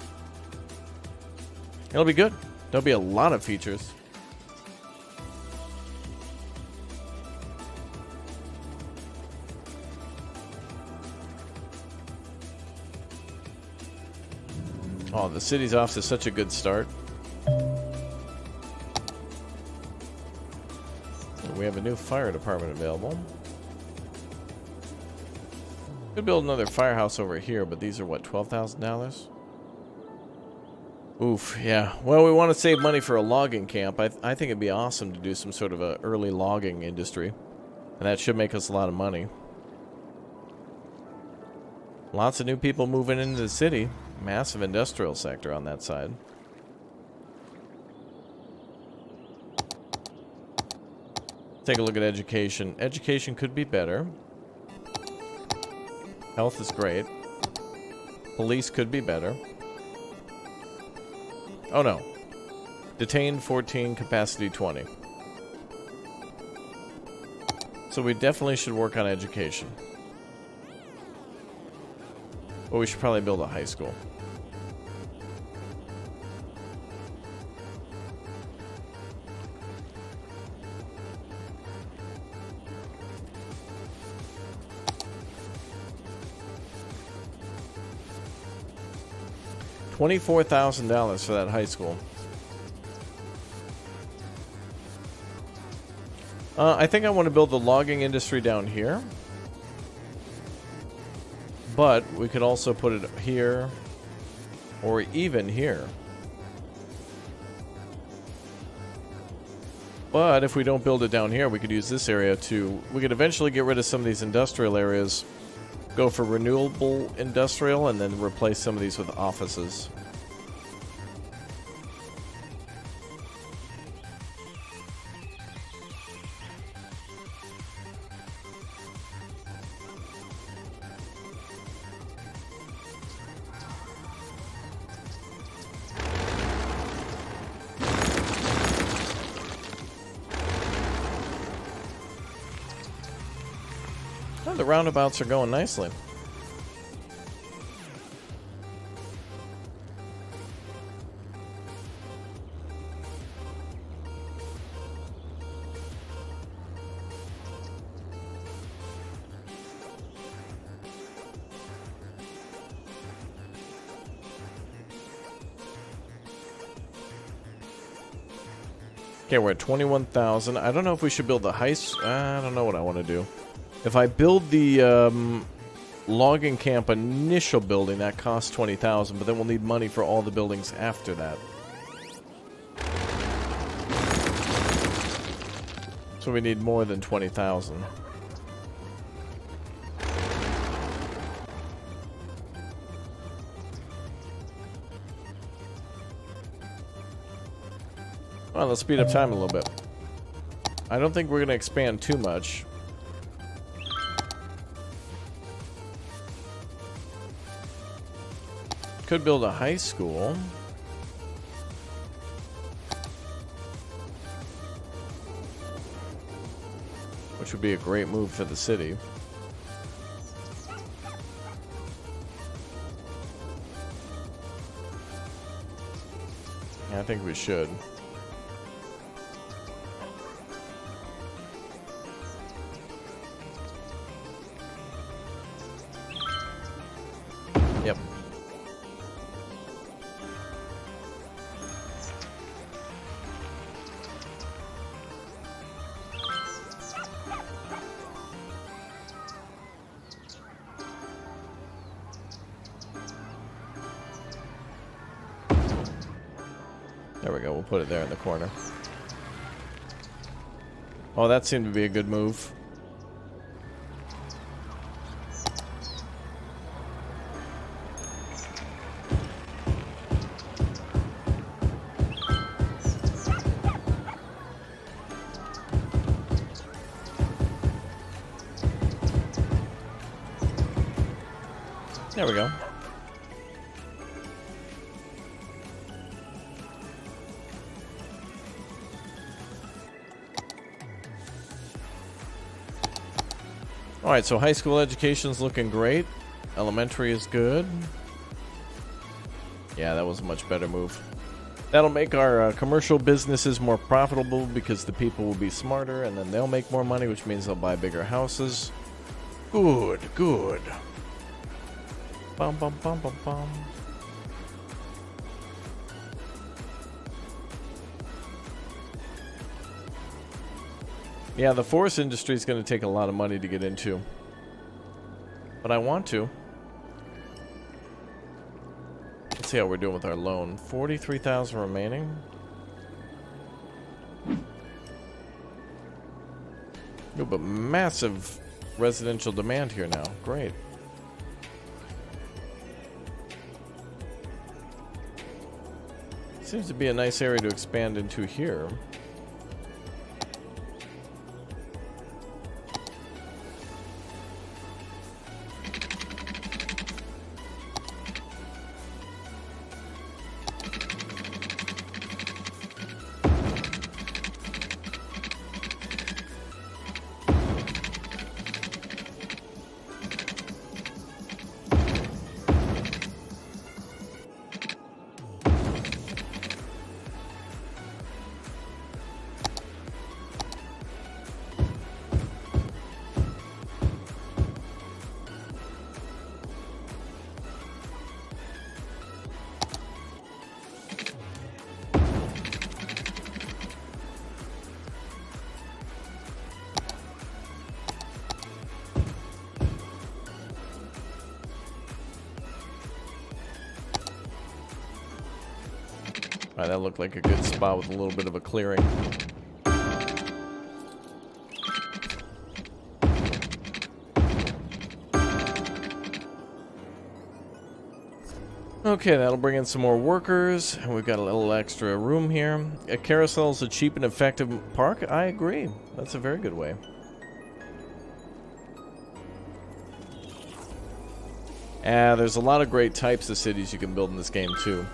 It'll be good. There'll be a lot of features. Oh, the city's off to such a good start. We have a new fire department available. Could build another firehouse over here, but these are what, $12,000? Oof, yeah. Well, we want to save money for a logging camp. I think it'd be awesome to do some sort of a early logging industry, and that should make us a lot of money. Lots of new people moving into the city. Massive industrial sector on that side. Take a look at education. Education could be better. Health is great. Police could be better. Oh no. Detained 14, capacity 20. So we definitely should work on education. But we should probably build a high school. $24,000 for that high school. I think I want to build the logging industry down here. But we could also put it here. Or even here. But if we don't build it down here, we could use this area to... We could eventually get rid of some of these industrial areas. Go for renewable industrial and then replace some of these with offices. Oh, the roundabouts are going nicely. Okay, we're at 21,000. I don't know if we should build the heist. I don't know what I want to do. If I build the logging camp initial building, that costs 20,000, but then we'll need money for all the buildings after that. So we need more than 20,000. Well, let's speed up time a little bit. I don't think we're going to expand too much. Could build a high school. Which would be a great move for the city. Yeah, I think we should. Yep. There we go, we'll put it there in the corner. Oh, that seemed to be a good move. There we go. Alright, so high school education's looking great. Elementary is good. Yeah, that was a much better move. That'll make our commercial businesses more profitable because the people will be smarter and then they'll make more money, which means they'll buy bigger houses. Good, good. Bum, bum, bum, bum, bum. Yeah, the forest industry is going to take a lot of money to get into. But I want to. Let's see how we're doing with our loan. 43,000 remaining. Oh, but massive residential demand here now. Great. Seems to be a nice area to expand into here. Alright, that looked like a good spot with a little bit of a clearing. Okay, that'll bring in some more workers, and we've got a little extra room here. A carousel is a cheap and effective park? I agree. That's a very good way. There's a lot of great types of cities you can build in this game, too.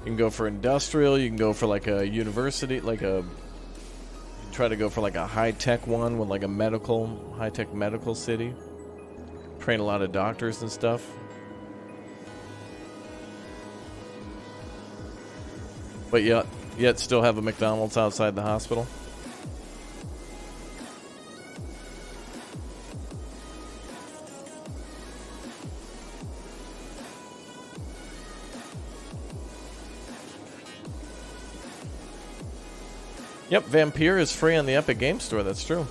You can go for industrial, you can go for like a university, try to go for like a high-tech one with like a high-tech medical city. Train a lot of doctors and stuff. But yet still have a McDonald's outside the hospital. Yep, Vampire is free on the Epic Game Store, that's true.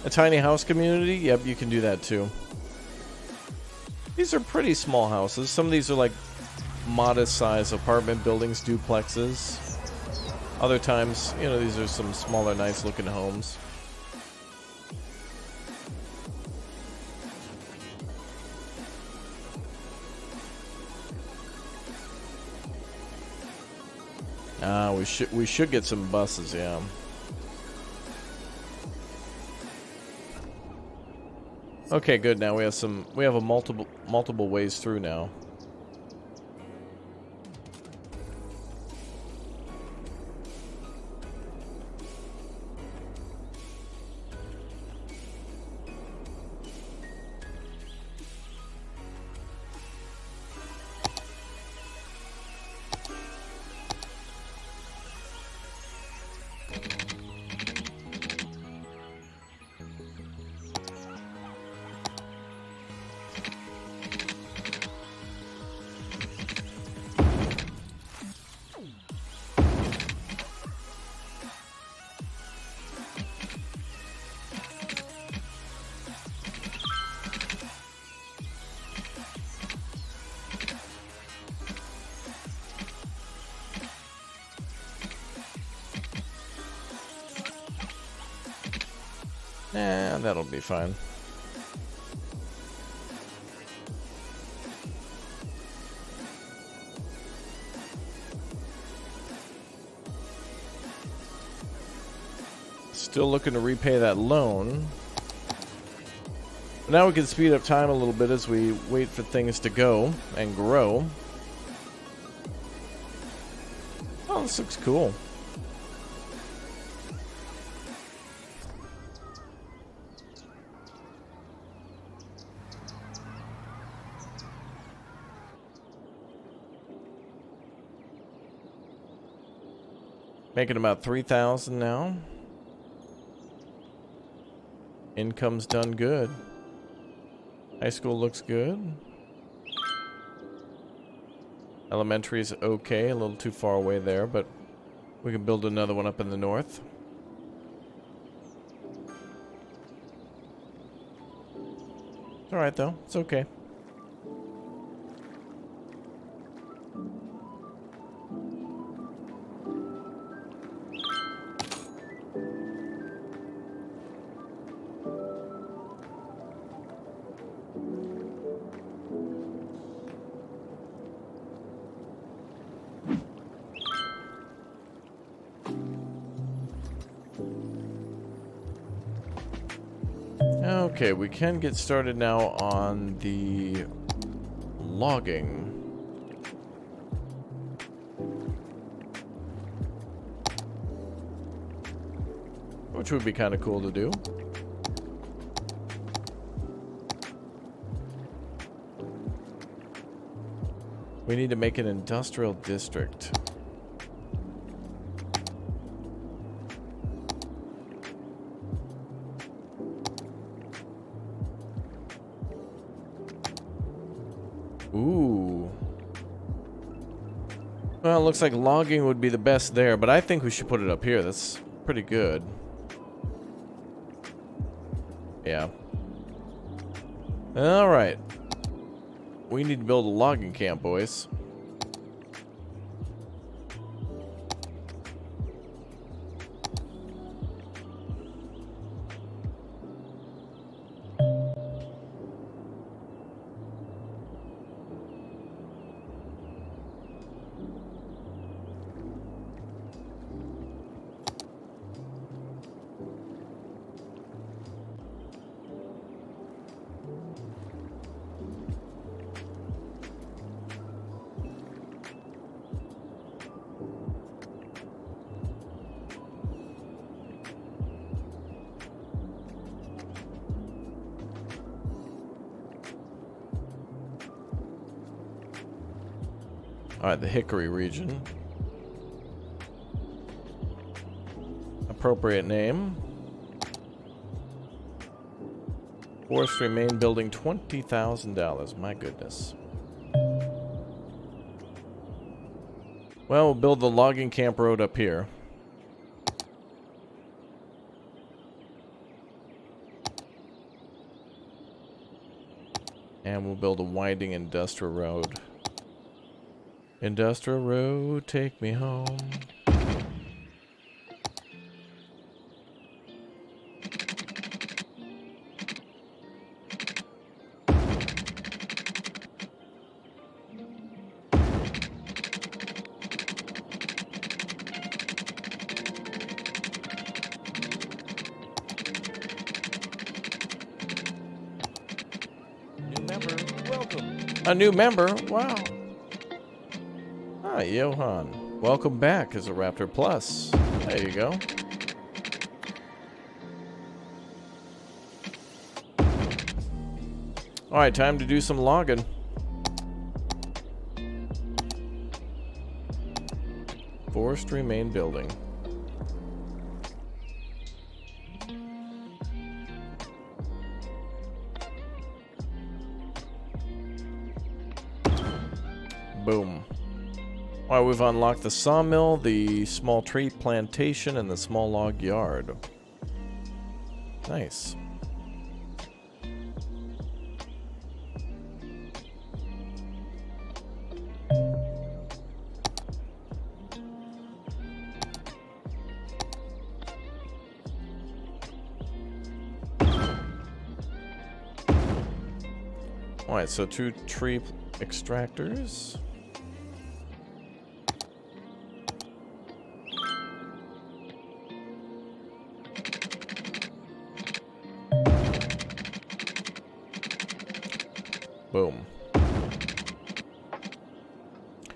A tiny house community? Yep, you can do that too. These are pretty small houses. Some of these are like modest size apartment buildings, duplexes. Other times, you know, these are some smaller, nice looking homes. We should get some buses, yeah. Okay, good. Now we have a multiple ways through now. Nah, that'll be fine. Still looking to repay that loan. But now we can speed up time a little bit as we wait for things to go and grow. Oh, this looks cool. Making about 3,000 now. Income's done good. High school looks good. Elementary's okay, a little too far away there, but we can build another one up in the north. It's alright though, it's okay. Okay, we can get started now on the logging. Which would be kind of cool to do. We need to make an industrial district. Ooh. Well, it looks like logging would be the best there, but I think we should put it up here. That's pretty good. Yeah. Alright. We need to build a logging camp, boys. Alright, the Hickory region. Appropriate name. Forestry main building, $20,000. My goodness. Well, we'll build the logging camp road up here. And we'll build a winding industrial road. Industrial road, take me home. A new member? Wow. Hi, Johan. Welcome back as a Raptor Plus. There you go. Alright, time to do some logging. Forestry main building. Boom. Alright, we've unlocked the sawmill, the small tree plantation, and the small log yard. Nice. Alright, so 2 tree extractors. Boom.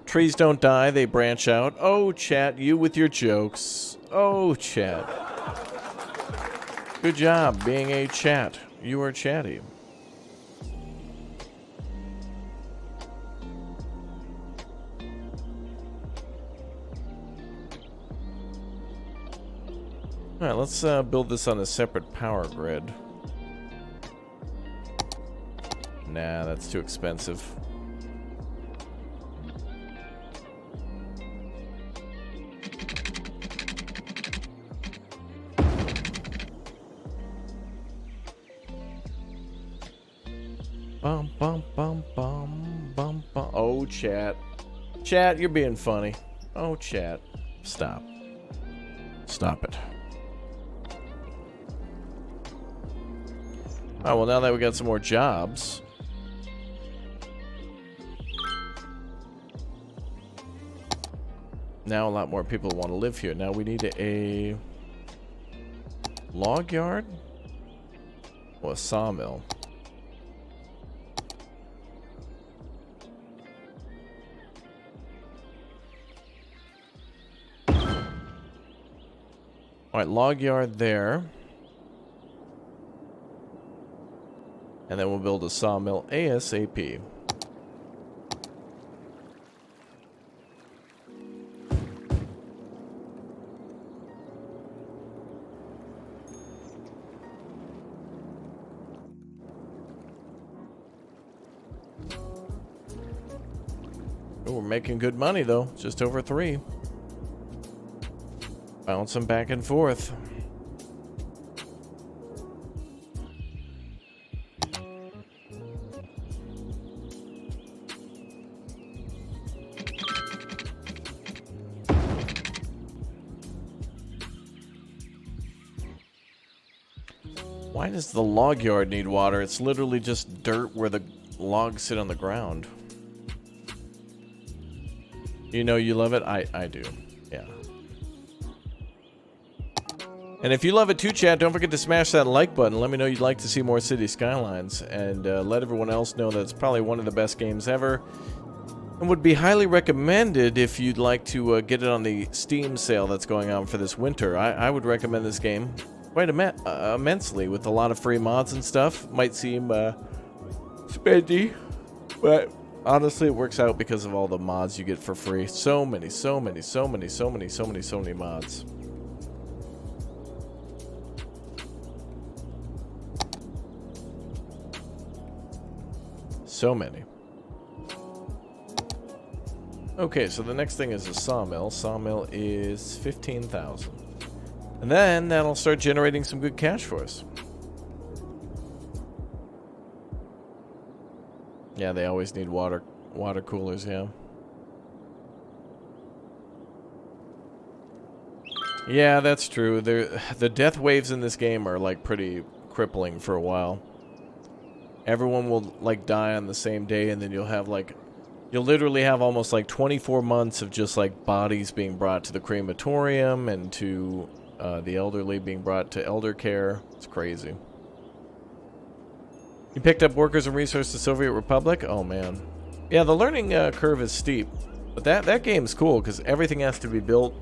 Trees don't die, they branch out. Oh, chat, you with your jokes. Oh, chat. Good job being a chat. You are chatty. Alright, let's build this on a separate power grid. Nah, that's too expensive. Bum, bum, bum, bum, bum, bum. Oh, chat. Chat, you're being funny. Oh, chat. Stop. Stop it. Oh, well, now that we got some more jobs. Now a lot more people want to live here. Now we need a log yard? Or a sawmill. Alright, log yard there. And then we'll build a sawmill ASAP. Oh, we're making good money though, just over 3. Bouncing back and forth. Why does the log yard need water? It's literally just dirt where the logs sit on the ground. You know you love it? I do. Yeah. And if you love it too, chat, don't forget to smash that like button. Let me know you'd like to see more City Skylines. And let everyone else know that it's probably one of the best games ever. And would be highly recommended if you'd like to get it on the Steam sale that's going on for this winter. I would recommend this game quite immensely with a lot of free mods and stuff. Might seem spendy, but Honestly, it works out because of all the mods you get for free. So many mods. So many. Okay, so the next thing is a sawmill. Sawmill is 15,000. And then that'll start generating some good cash for us. Yeah, they always need water coolers, yeah. Yeah, that's true. The death waves in this game are like pretty crippling for a while. Everyone will like die on the same day, and then you'll literally have almost like 24 months of just like bodies being brought to the crematorium and to the elderly being brought to elder care. It's crazy. You picked up Workers and Resources Soviet Republic? Oh man. Yeah, the learning curve is steep. But that game's cool because everything has to be built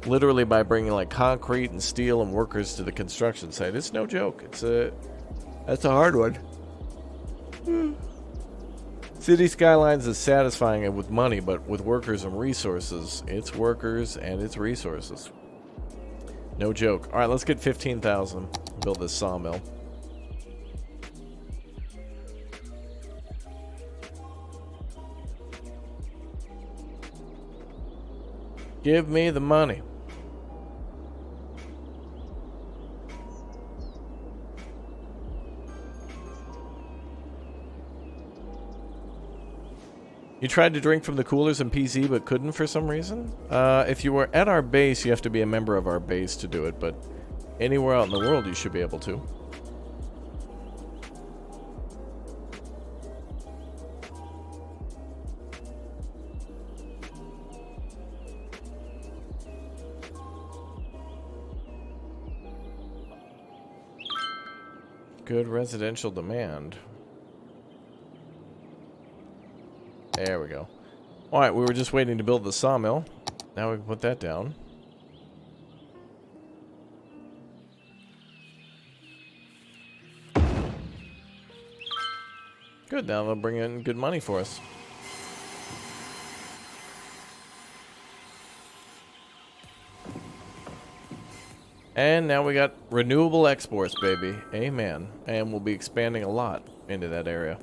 literally by bringing like concrete and steel and workers to the construction site. It's no joke. That's a hard one. City Skylines is satisfying with money, but with workers and resources, it's workers and it's resources. No joke. Alright, let's get 15,000. Build this sawmill. Give me the money. You tried to drink from the coolers in PC but couldn't for some reason? If you were at our base, you have to be a member of our base to do it, but anywhere out in the world you should be able to. Good residential demand. There we go. Alright, we were just waiting to build the sawmill. Now we can put that down. Good, now they'll bring in good money for us. And now we got renewable exports, baby. Amen. And we'll be expanding a lot into that area.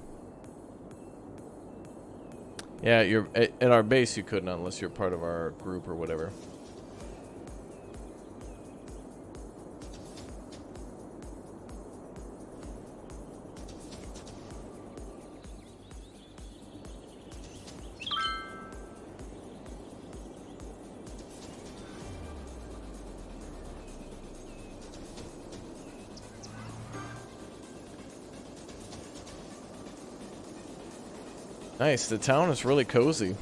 Yeah, you're at our base you couldn't unless you're part of our group or whatever. Nice, the town is really cozy.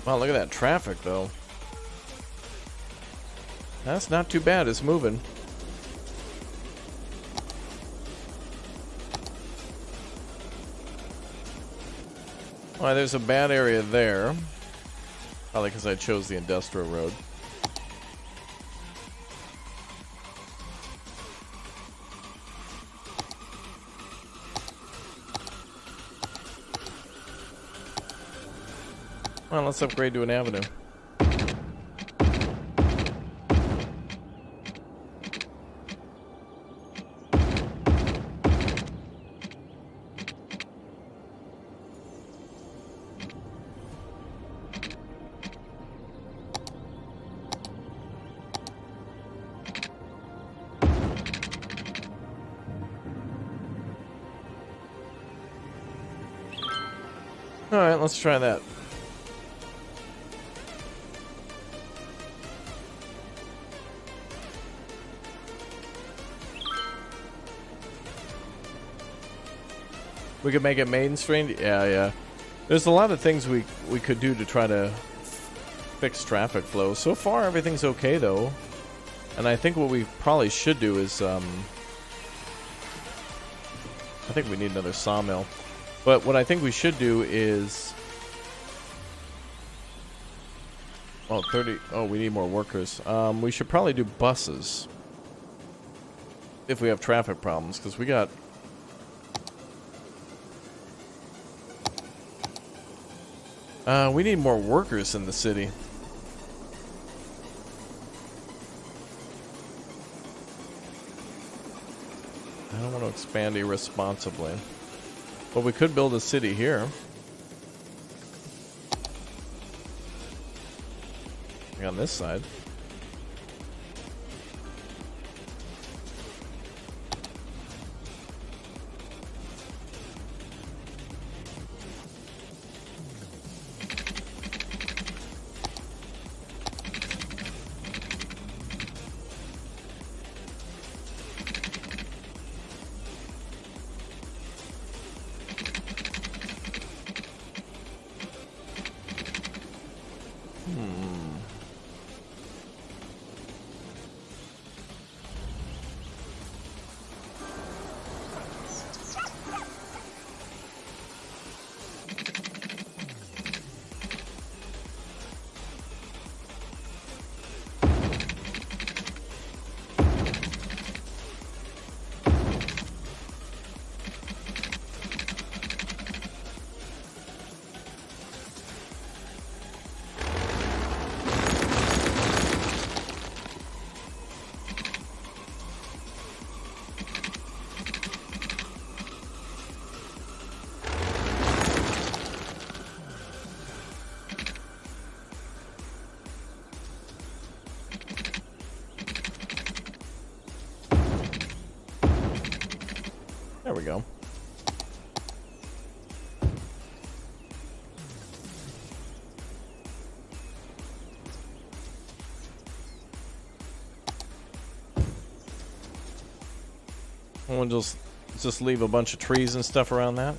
Wow, look at that traffic, though. That's not too bad. It's moving. Well, there's a bad area there. Probably because I chose the industrial road. Well, let's upgrade to an avenue. Alright, let's try that. We could make it main strain? Yeah. There's a lot of things we could do to try to fix traffic flow. So far, everything's okay, though. And I think what we probably should do is, I think we need another sawmill. But what I think we should do is... Oh, 30... Oh, we need more workers. We should probably do buses. If we have traffic problems, because we got... we need more workers in the city. I don't want to expand irresponsibly. But we could build a city here. On this side. There we go. We'll just leave a bunch of trees and stuff around that.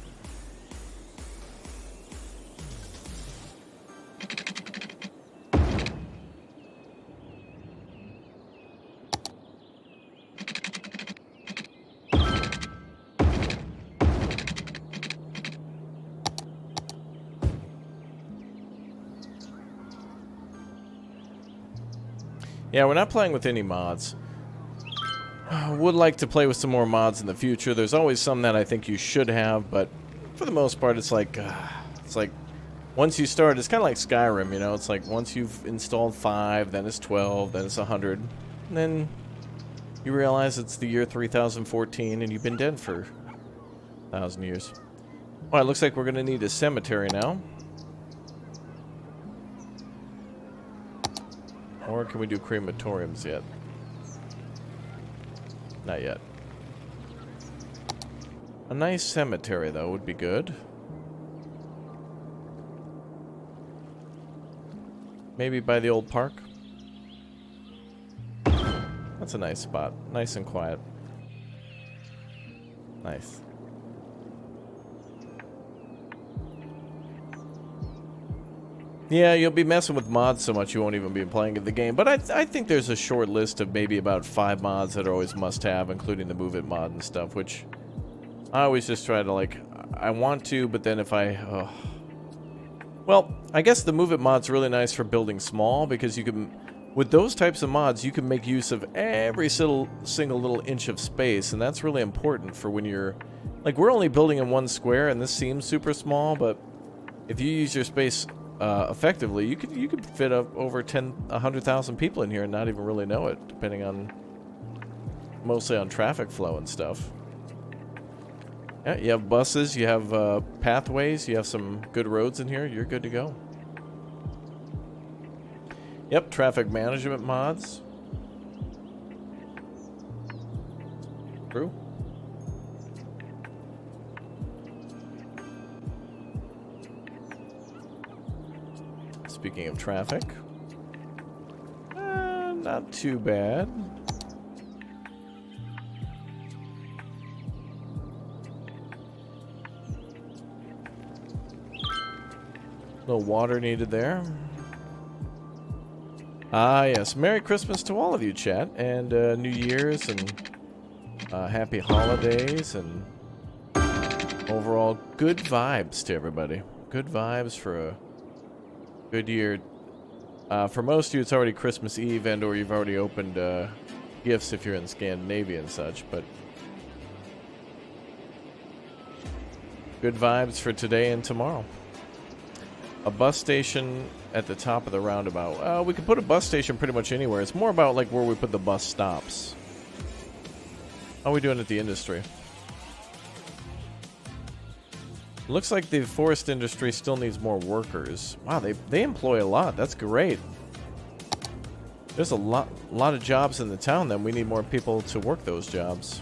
Yeah, we're not playing with any mods. Would like to play with some more mods in the future. There's always some that I think you should have, but for the most part, it's like once you start, it's kind of like Skyrim, you know? It's like once you've installed 5, then it's 12, then it's 100, and then you realize it's the year 3014 and you've been dead for 1,000 years. Well, it looks like we're going to need a cemetery now. Or can we do crematoriums yet? Not yet. A nice cemetery, though, would be good. Maybe by the old park. That's a nice spot. Nice and quiet. Nice. Yeah, you'll be messing with mods so much you won't even be playing the game. But I think there's a short list of maybe about 5 mods that are always must-have, including the Move It mod and stuff, which I always just try to, like, I want to, but then if I... Well, I guess the Move It mod's really nice for building small, because you can... With those types of mods, you can make use of every single little inch of space, and that's really important for when you're... Like, we're only building in 1 square, and this seems super small, but if you use your space... effectively, you could fit up over 100,000 people in here and not even really know it, depending on mostly on traffic flow and stuff. Yeah, you have buses, you have pathways, you have some good roads in here. You're good to go. Yep, traffic management mods. True. Speaking of traffic, not too bad. No water needed there. Ah, yes. Merry Christmas to all of you, chat, and New Year's, and happy holidays, and overall good vibes to everybody. Good vibes for a good year. For most of you, it's already Christmas Eve, and or you've already opened gifts if you're in Scandinavia and such, but good vibes for today and tomorrow. A bus station at the top of the roundabout. We could put a bus station pretty much anywhere. It's more about like where we put the bus stops. How are we doing at the industry? Looks like the forest industry still needs more workers. Wow, they employ a lot. That's great. There's a lot of jobs in the town, then we need more people to work those jobs.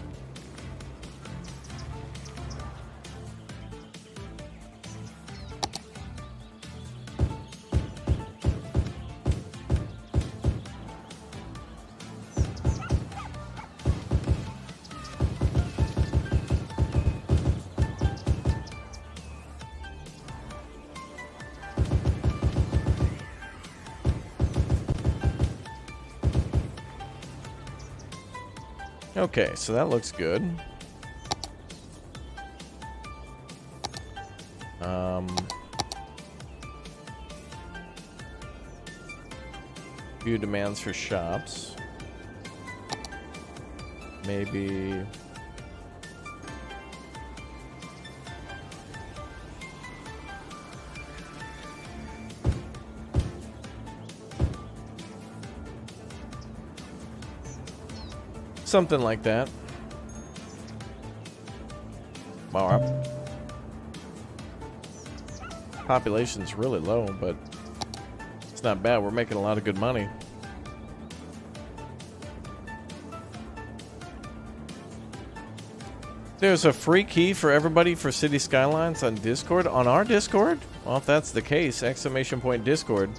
Okay, so that looks good. Few demands for shops. Maybe something like that. Wow, our population's really low, but it's not bad. We're making a lot of good money. There's a free key for everybody for City Skylines on Discord. On our Discord? Well, if that's the case, exclamation point Discord.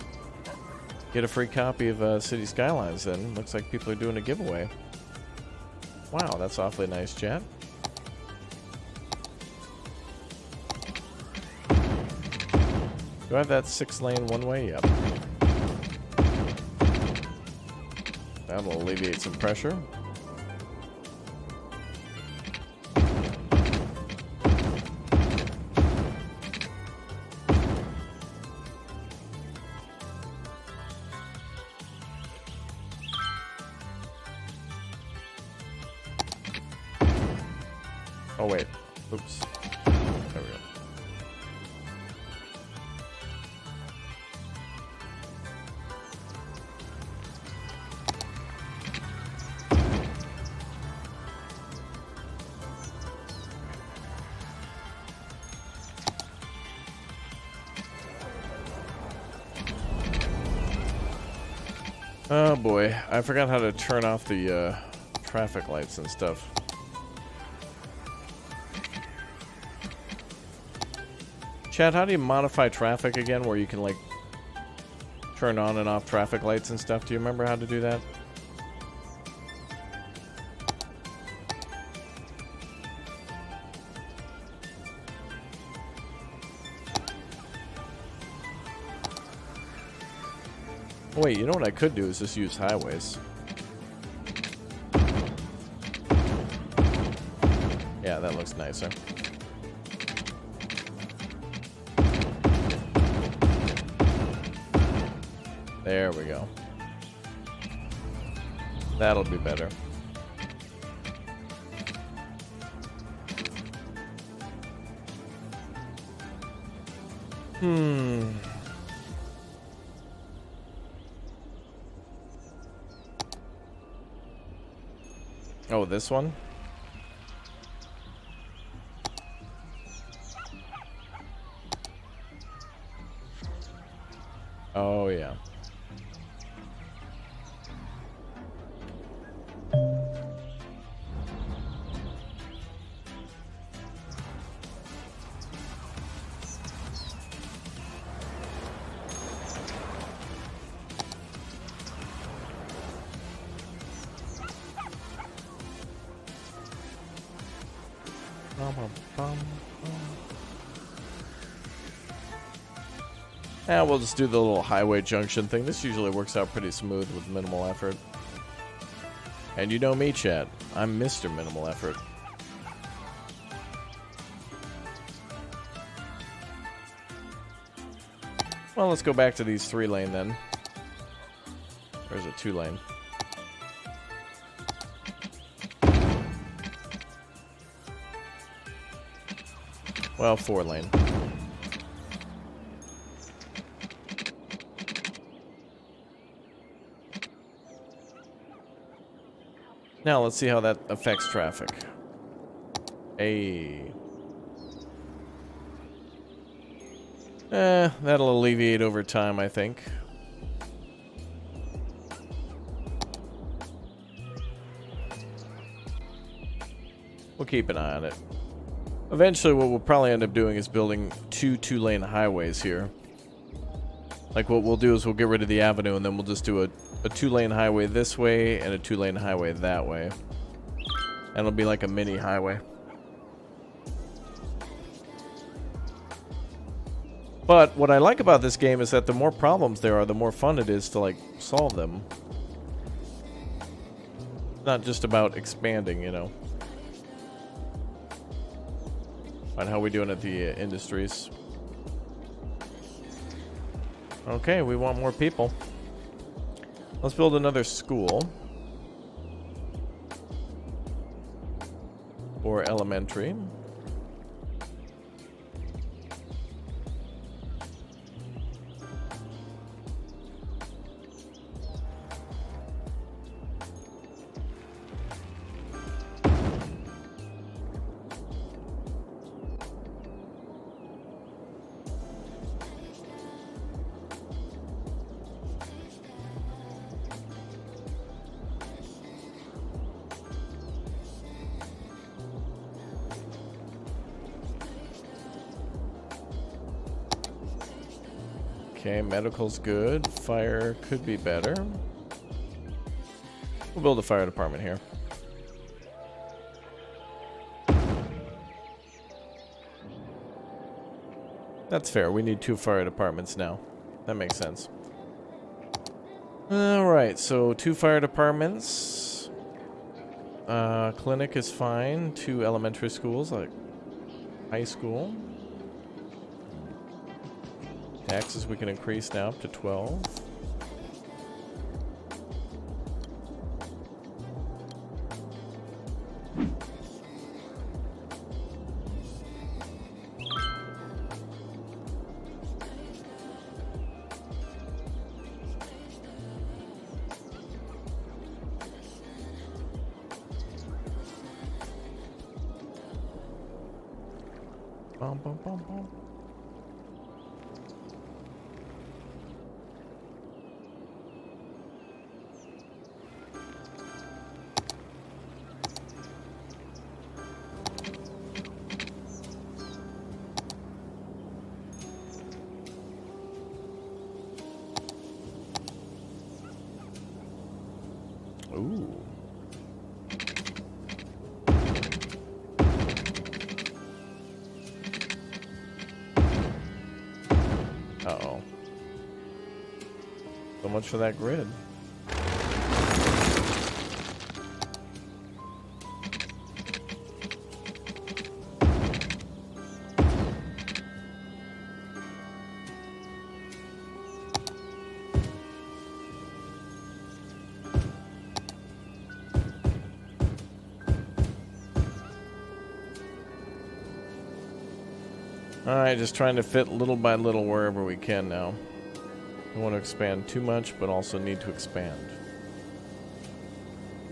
Get a free copy of City Skylines then. Looks like people are doing a giveaway. Wow, that's awfully nice, chat. Do I have that 6-lane one-way? Yep. That'll alleviate some pressure. Oh, wait. Oops. There we go. Oh, boy. I forgot how to turn off the traffic lights and stuff. Chad, how do you modify traffic again where you can, like, turn on and off traffic lights and stuff? Do you remember how to do that? Oh, wait, you know what I could do is just use highways. Yeah, that looks nicer. There we go. That'll be better. Oh, this one? Oh, yeah. Bum, bum, bum, bum. Yeah, we'll just do the little highway junction thing. This usually works out pretty smooth with minimal effort. And you know me, chat. I'm Mr. Minimal Effort. Well, let's go back to these 3-lane then. There's a 2-lane. Well, 4-lane. Now, let's see how that affects traffic. That'll alleviate over time, I think. We'll keep an eye on it. Eventually, what we'll probably end up doing is building 2-lane highways here. Like, what we'll do is we'll get rid of the avenue, and then we'll just do a 2-lane highway this way and a 2-lane highway that way. And it'll be like a mini highway. But what I like about this game is that the more problems there are, the more fun it is to, like, solve them. Not just about expanding, you know. And how we doing at the industries. Okay, we want more people. Let's build another school. Or elementary. Okay, medical's good. Fire could be better. We'll build a fire department here. That's fair. We need 2 fire departments now. That makes sense. Alright, so 2 fire departments. Clinic is fine. 2 elementary schools, like high school. Taxes we can increase now up to 12. Bum, bum, bum, bum. Ooh. Uh-oh. So much for that grid. Alright, just trying to fit little by little wherever we can now. Don't want to expand too much, but also need to expand.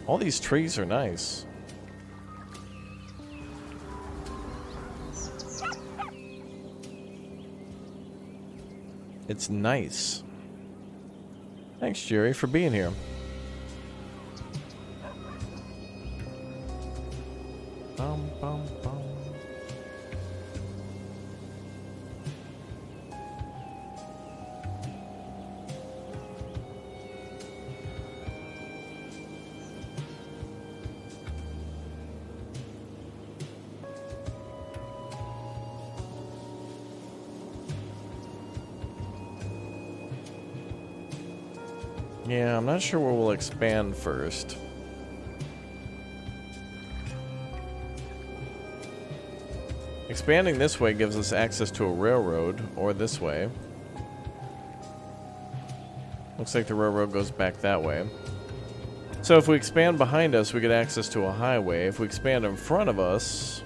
All these trees are nice. It's nice. Thanks, Jerry, for being here. Bum, bum, bum. Yeah, I'm not sure where we'll expand first. Expanding this way gives us access to a railroad, or this way. Looks like the railroad goes back that way. So if we expand behind us, we get access to a highway. If we expand in front of us,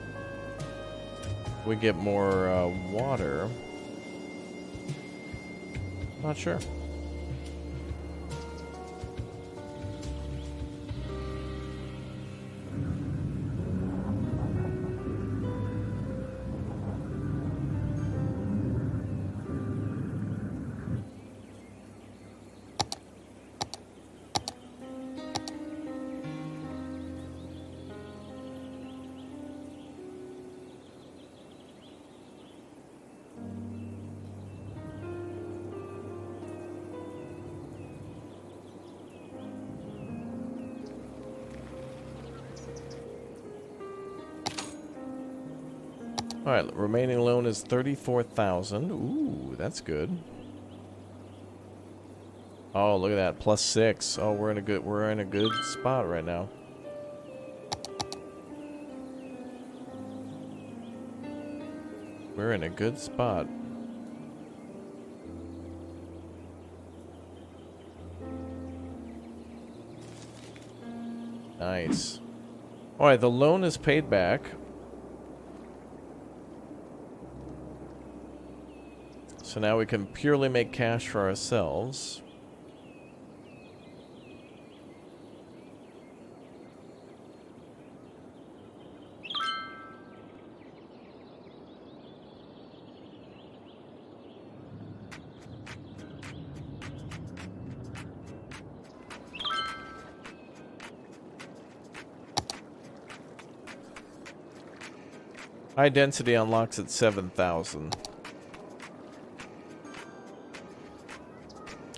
we get more water. Not sure. Alright, remaining loan is 34,000. Ooh, that's good. Oh, look at that. +6. Oh, we're in a good spot right now. We're in a good spot. Nice. Alright, the loan is paid back. So now we can purely make cash for ourselves. High density unlocks at 7,000.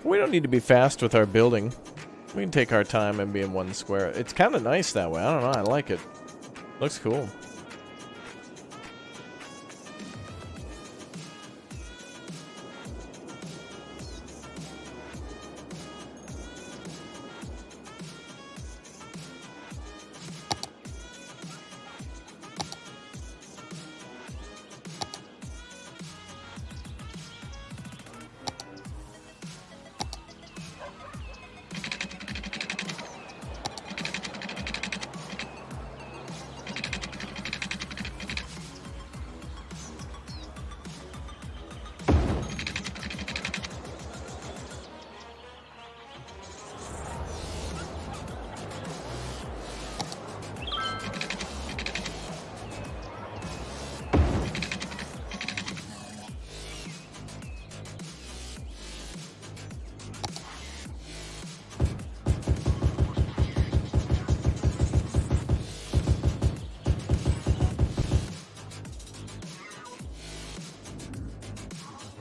We don't need to be fast with our building. We can take our time and be in one square. It's kind of nice that way. I don't know. I like it. Looks cool.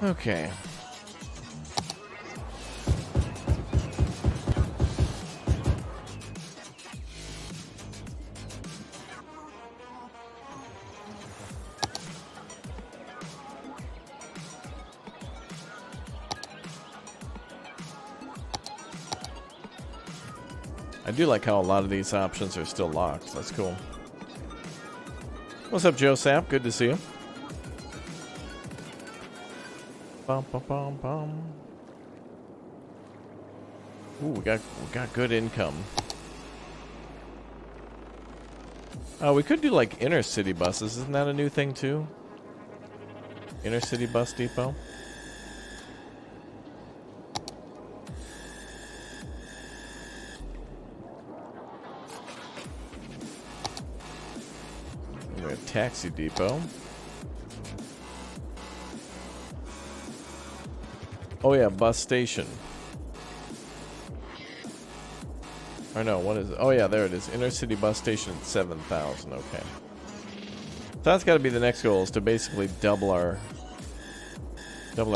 Okay. I do like how a lot of these options are still locked. That's cool. What's up, Joe Sapp? Good to see you. Bum, bum, bum, bum. Ooh, we got good income. We could do like inner city buses. Isn't that a new thing too? Inner city bus depot. We got a taxi depot. Oh yeah, bus station. Or no, what is it? Oh yeah, there it is. Inner city bus station at 7,000. Okay. So that's got to be the next goal, is to basically double our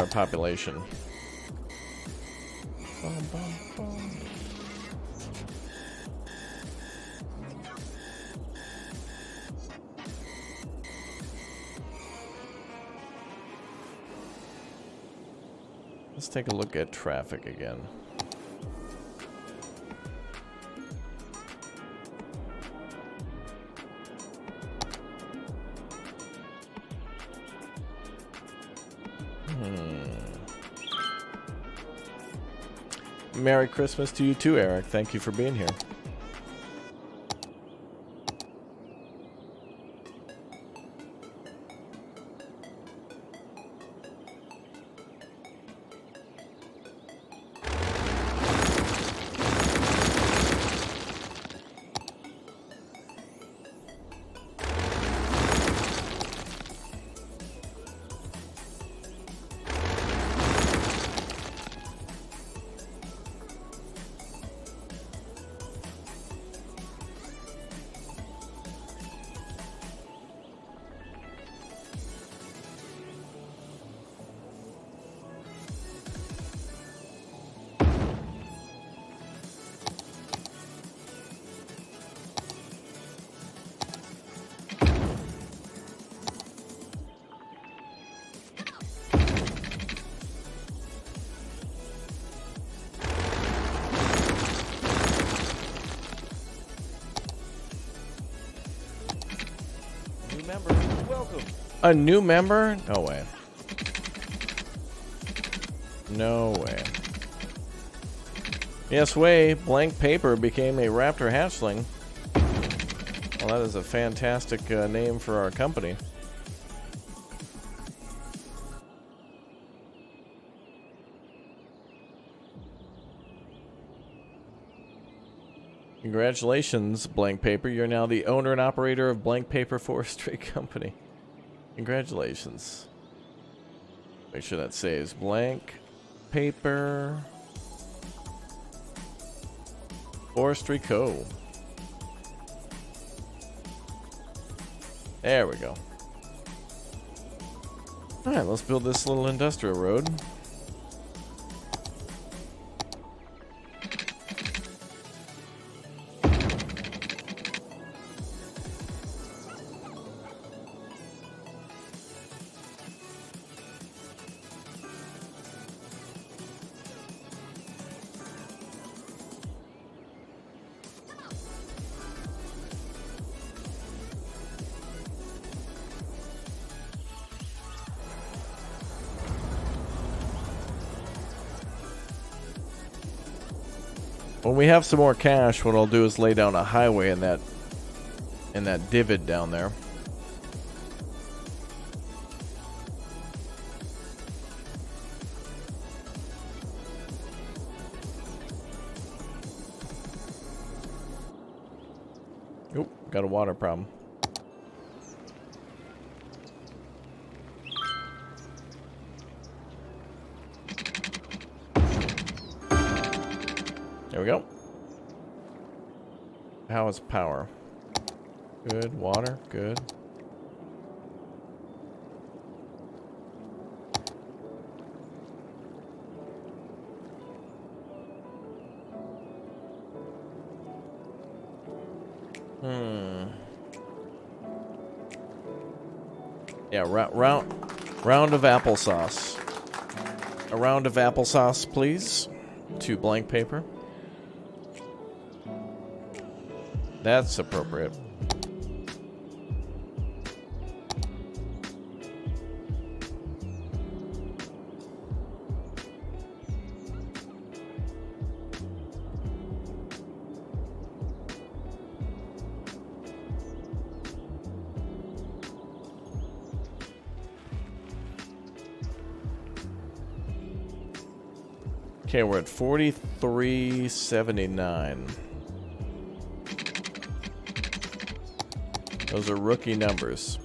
population. Bum, bum, bum. Let's take a look at traffic again. Merry Christmas to you too, Eric. Thank you for being here. New member, welcome. A new member? No way. No way. Yes way, Blank Paper became a Raptor hatchling. Well, that is a fantastic name for our company. Congratulations, Blank Paper. You're now the owner and operator of Blank Paper Forestry Company. Congratulations. Make sure that saves. Blank Paper Forestry Co. There we go. Alright, let's build this little industrial road. When we have some more cash, what I'll do is lay down a highway in that divot down there. Oop, got a water problem. There we go. How is power? Good. Water? Good. Yeah, round of applesauce. A round of applesauce, please. To Blank Paper. That's appropriate. Okay, we're at 43.79. Those are rookie numbers.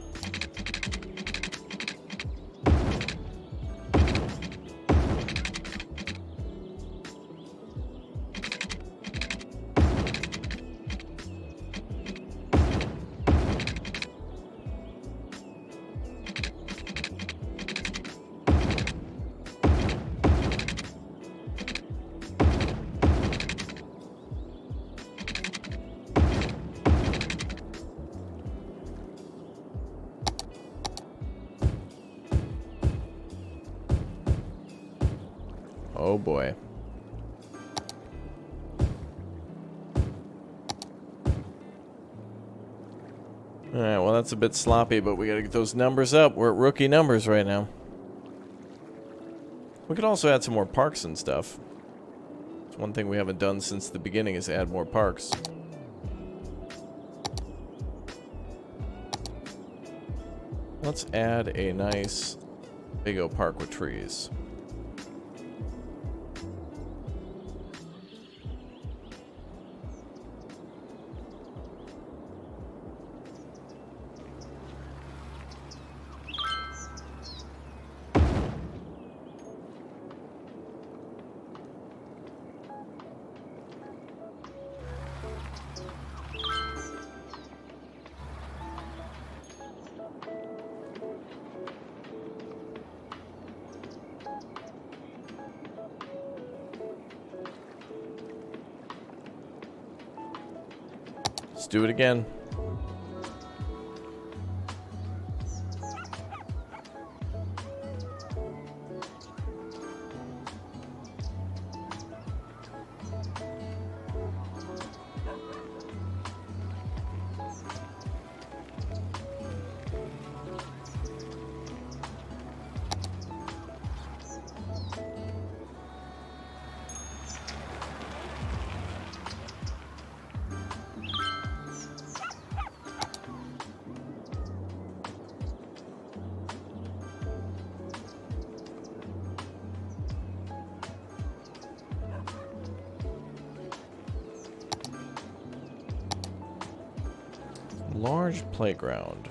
Oh boy. Alright, well that's a bit sloppy, but we gotta get those numbers up. We're at rookie numbers right now. We could also add some more parks and stuff. It's one thing we haven't done since the beginning is add more parks. Let's add a nice big old park with trees. Let's do it again. Large playground.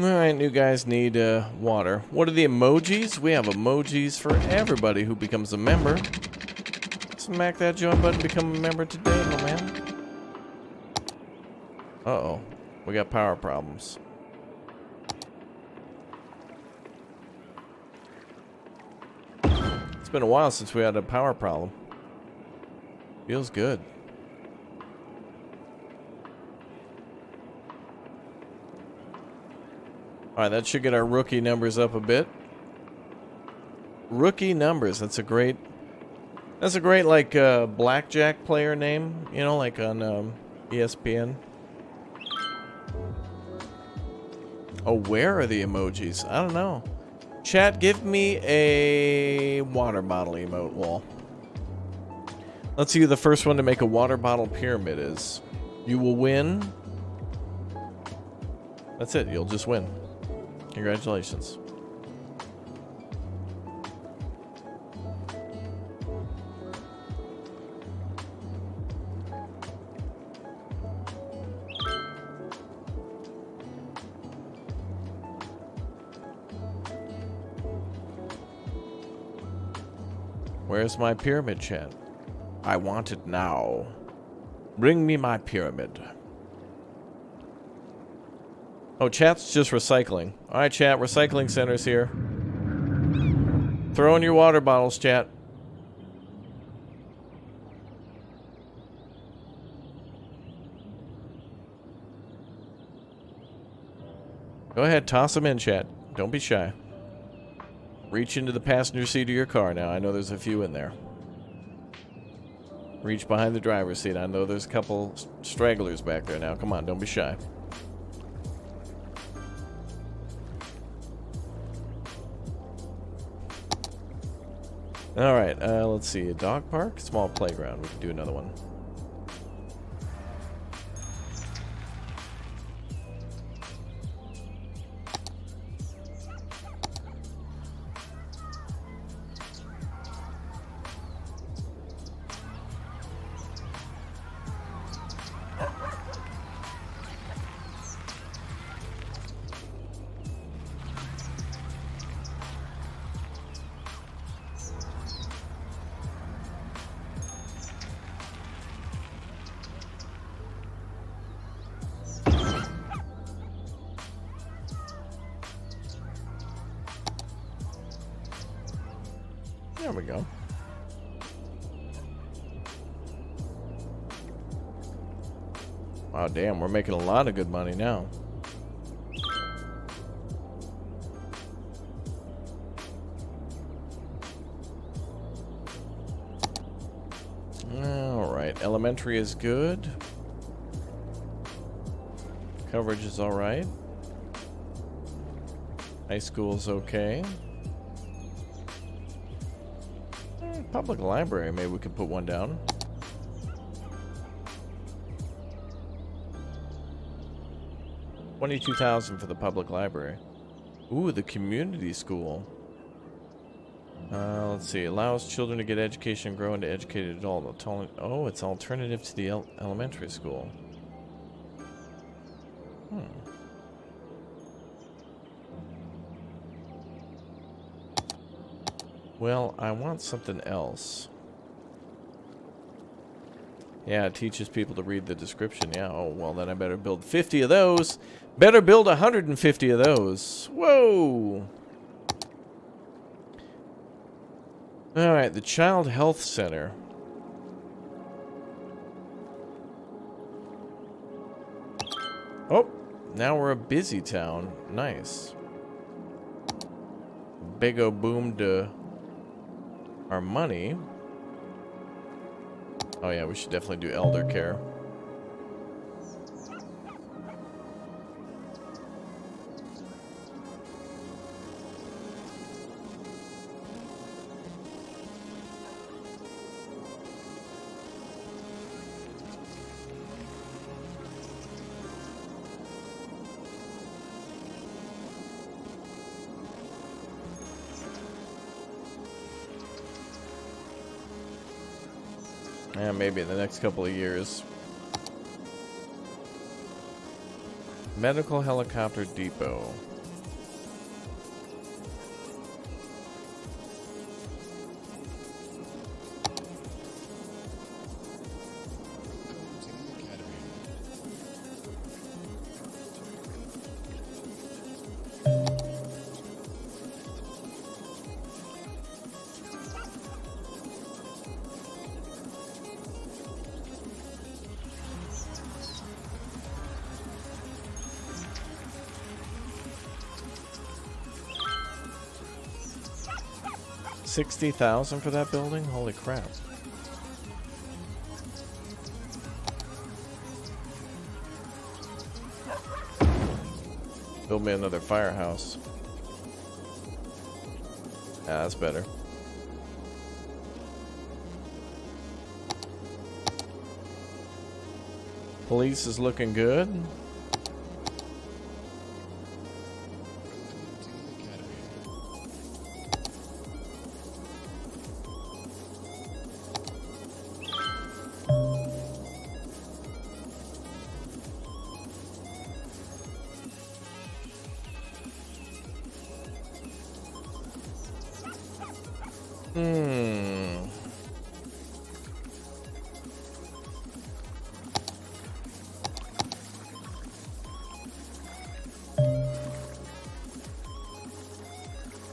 Alright, new guys need water. What are the emojis? We have emojis for everybody who becomes a member. Smack that join button, become a member today, my man. Uh-oh. We got power problems. It's been a while since we had a power problem. Feels good. Alright, that should get our rookie numbers up a bit. Rookie numbers, that's a great like blackjack player name, you know, like on ESPN. Oh, where are the emojis? I don't know. Chat, give me a water bottle emote wall. Let's see who the first one to make a water bottle pyramid is. You will win. That's it, you'll just win. Congratulations. Where's my pyramid, chat? I want it now. Bring me my pyramid. Oh, chat's just recycling. Alright, chat, recycling center's here. Throw in your water bottles, chat. Go ahead, toss them in, chat. Don't be shy. Reach into the passenger seat of your car now. I know there's a few in there. Reach behind the driver's seat. I know there's a couple stragglers back there now. Come on, don't be shy. Alright, let's see. A dog park? Small playground. We can do another one. There we go. Wow, damn, we're making a lot of good money now. Alright, elementary is good. Coverage is alright. High school is okay. Public library, maybe we could put one down. $22,000 for the public library. Ooh, the community school. Let's see. Allows children to get education and grow into educated adult. Oh, it's alternative to the elementary school. Well, I want something else. Yeah, it teaches people to read the description. Yeah, oh, well, then I better build 50 of those. Better build 150 of those. Whoa! Alright, the Child Health Center. Oh, now we're a busy town. Nice. Big O boom to our money. Oh yeah, we should definitely do elder care. Yeah, maybe in the next couple of years. Medical helicopter depot. $60,000 for that building? Holy crap. Build me another firehouse. Yeah, that's better. Police is looking good.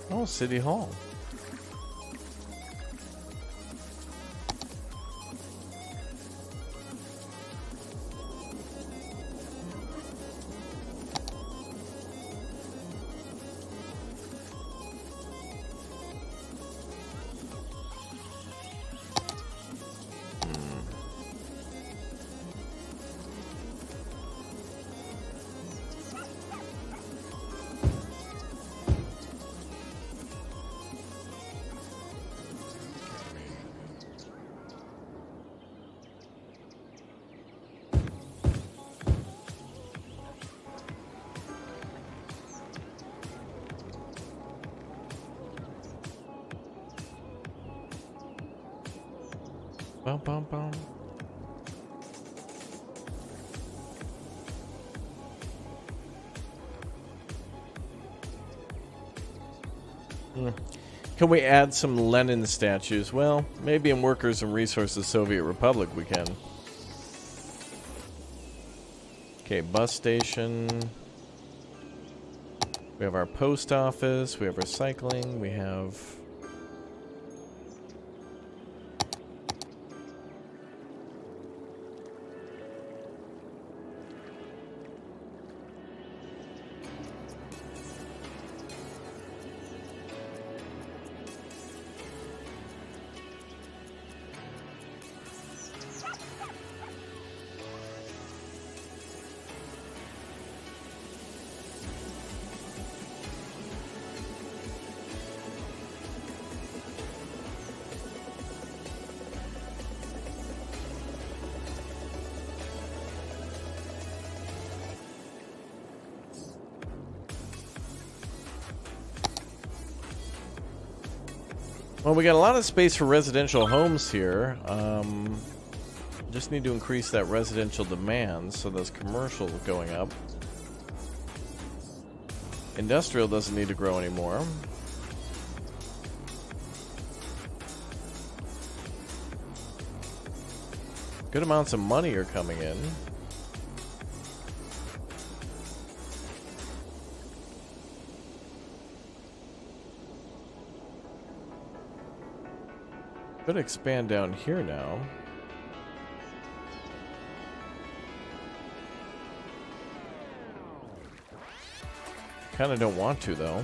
Oh, City Hall. Bum, bum, bum. Can we add some Lenin statues? Well, maybe in Workers and Resources Soviet Republic we can. Okay, bus station. We have our post office. We have recycling. We have... Well, we got a lot of space for residential homes here. Just need to increase that residential demand so those commercials going up. Industrial doesn't need to grow anymore. Good amounts of money are coming in. Could expand down here now. Kind of don't want to, though.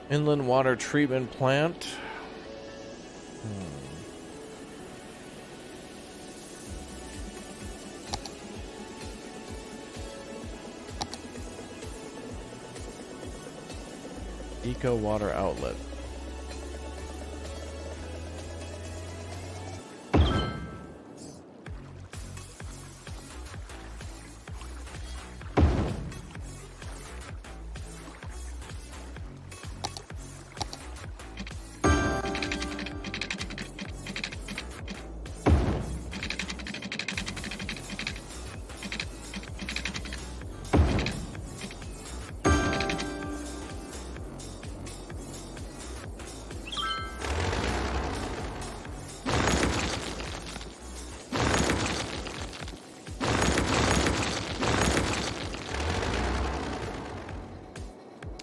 Inland water treatment plant. Eco water outlet.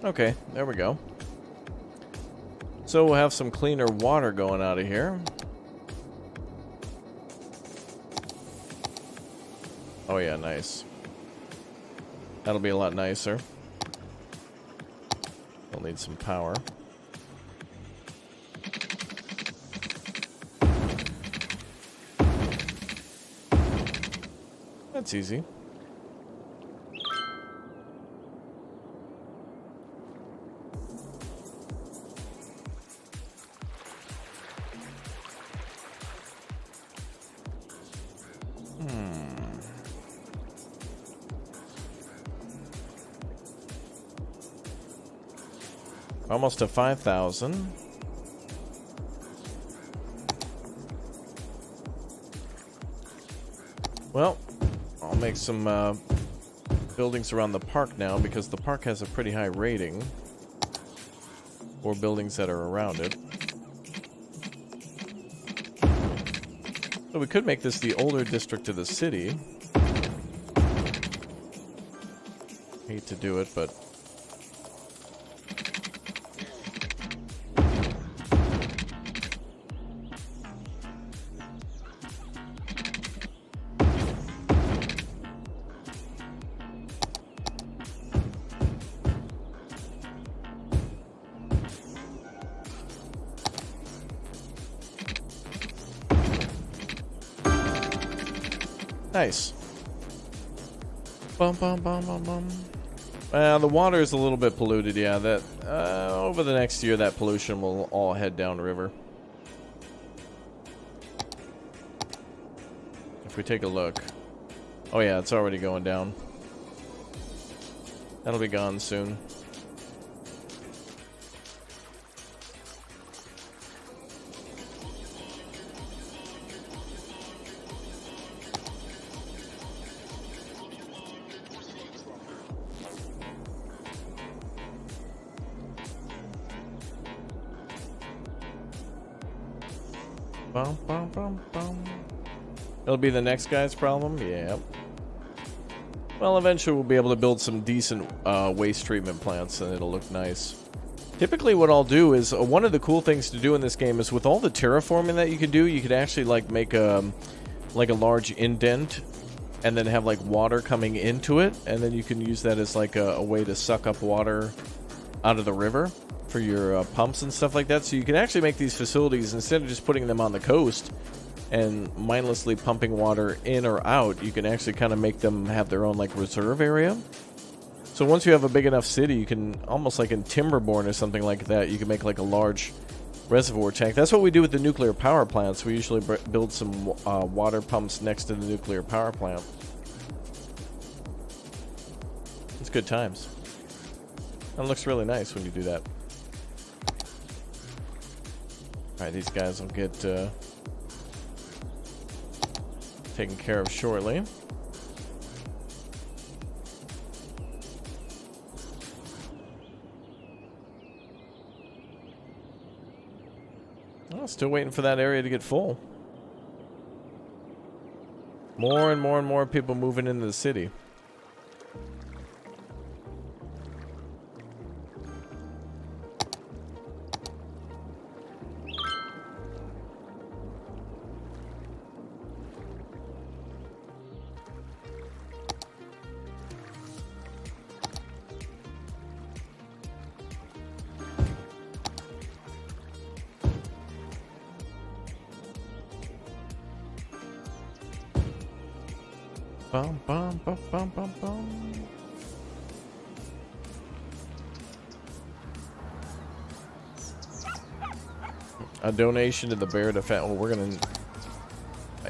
Okay, there we go. So we'll have some cleaner water going out of here. Oh yeah, nice. That'll be a lot nicer. We'll need some power. That's easy. Almost to 5,000. Well, I'll make some buildings around the park now because the park has a pretty high rating for buildings that are around it. So we could make this the older district of the city. Hate to do it, but nice. Bum bum bum bum bum. The water is a little bit polluted, yeah. That over the next year, that pollution will all head downriver. If we take a look, oh yeah, it's already going down. That'll be gone soon. Bum, bum, bum, bum. It'll be the next guy's problem? Yeah. Well, eventually we'll be able to build some decent waste treatment plants and it'll look nice. Typically what I'll do is, one of the cool things to do in this game is with all the terraforming that you can do, you could actually like make a large indent and then have like water coming into it, and then you can use that as like a way to suck up water out of the river for your pumps and stuff like that. So you can actually make these facilities, instead of just putting them on the coast and mindlessly pumping water in or out, you can actually kind of make them have their own like reserve area. So once you have a big enough city, you can, almost like in Timberborn or something like that, you can make like a large reservoir tank. That's what we do with the nuclear power plants. We usually build some water pumps next to the nuclear power plant. It's good times. That looks really nice when you do that. Alright, these guys will get taken care of shortly. Oh, still waiting for that area to get full. More and more and more people moving into the city. Bum, bum, bum, bum, bum, bum. A donation to the bear defense. Well, we're gonna.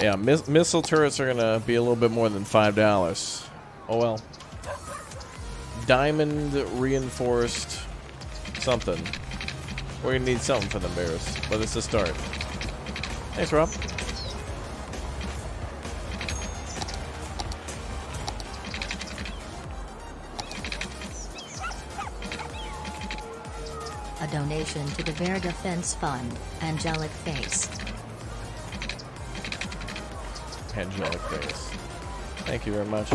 Yeah, missile turrets are gonna be a little bit more than $5. Oh well. Diamond reinforced something. We're gonna need something for them bears, but it's a start. Thanks, Rob. A donation to the Bear Defense Fund, Angelic Face. Angelic face. Thank you very much.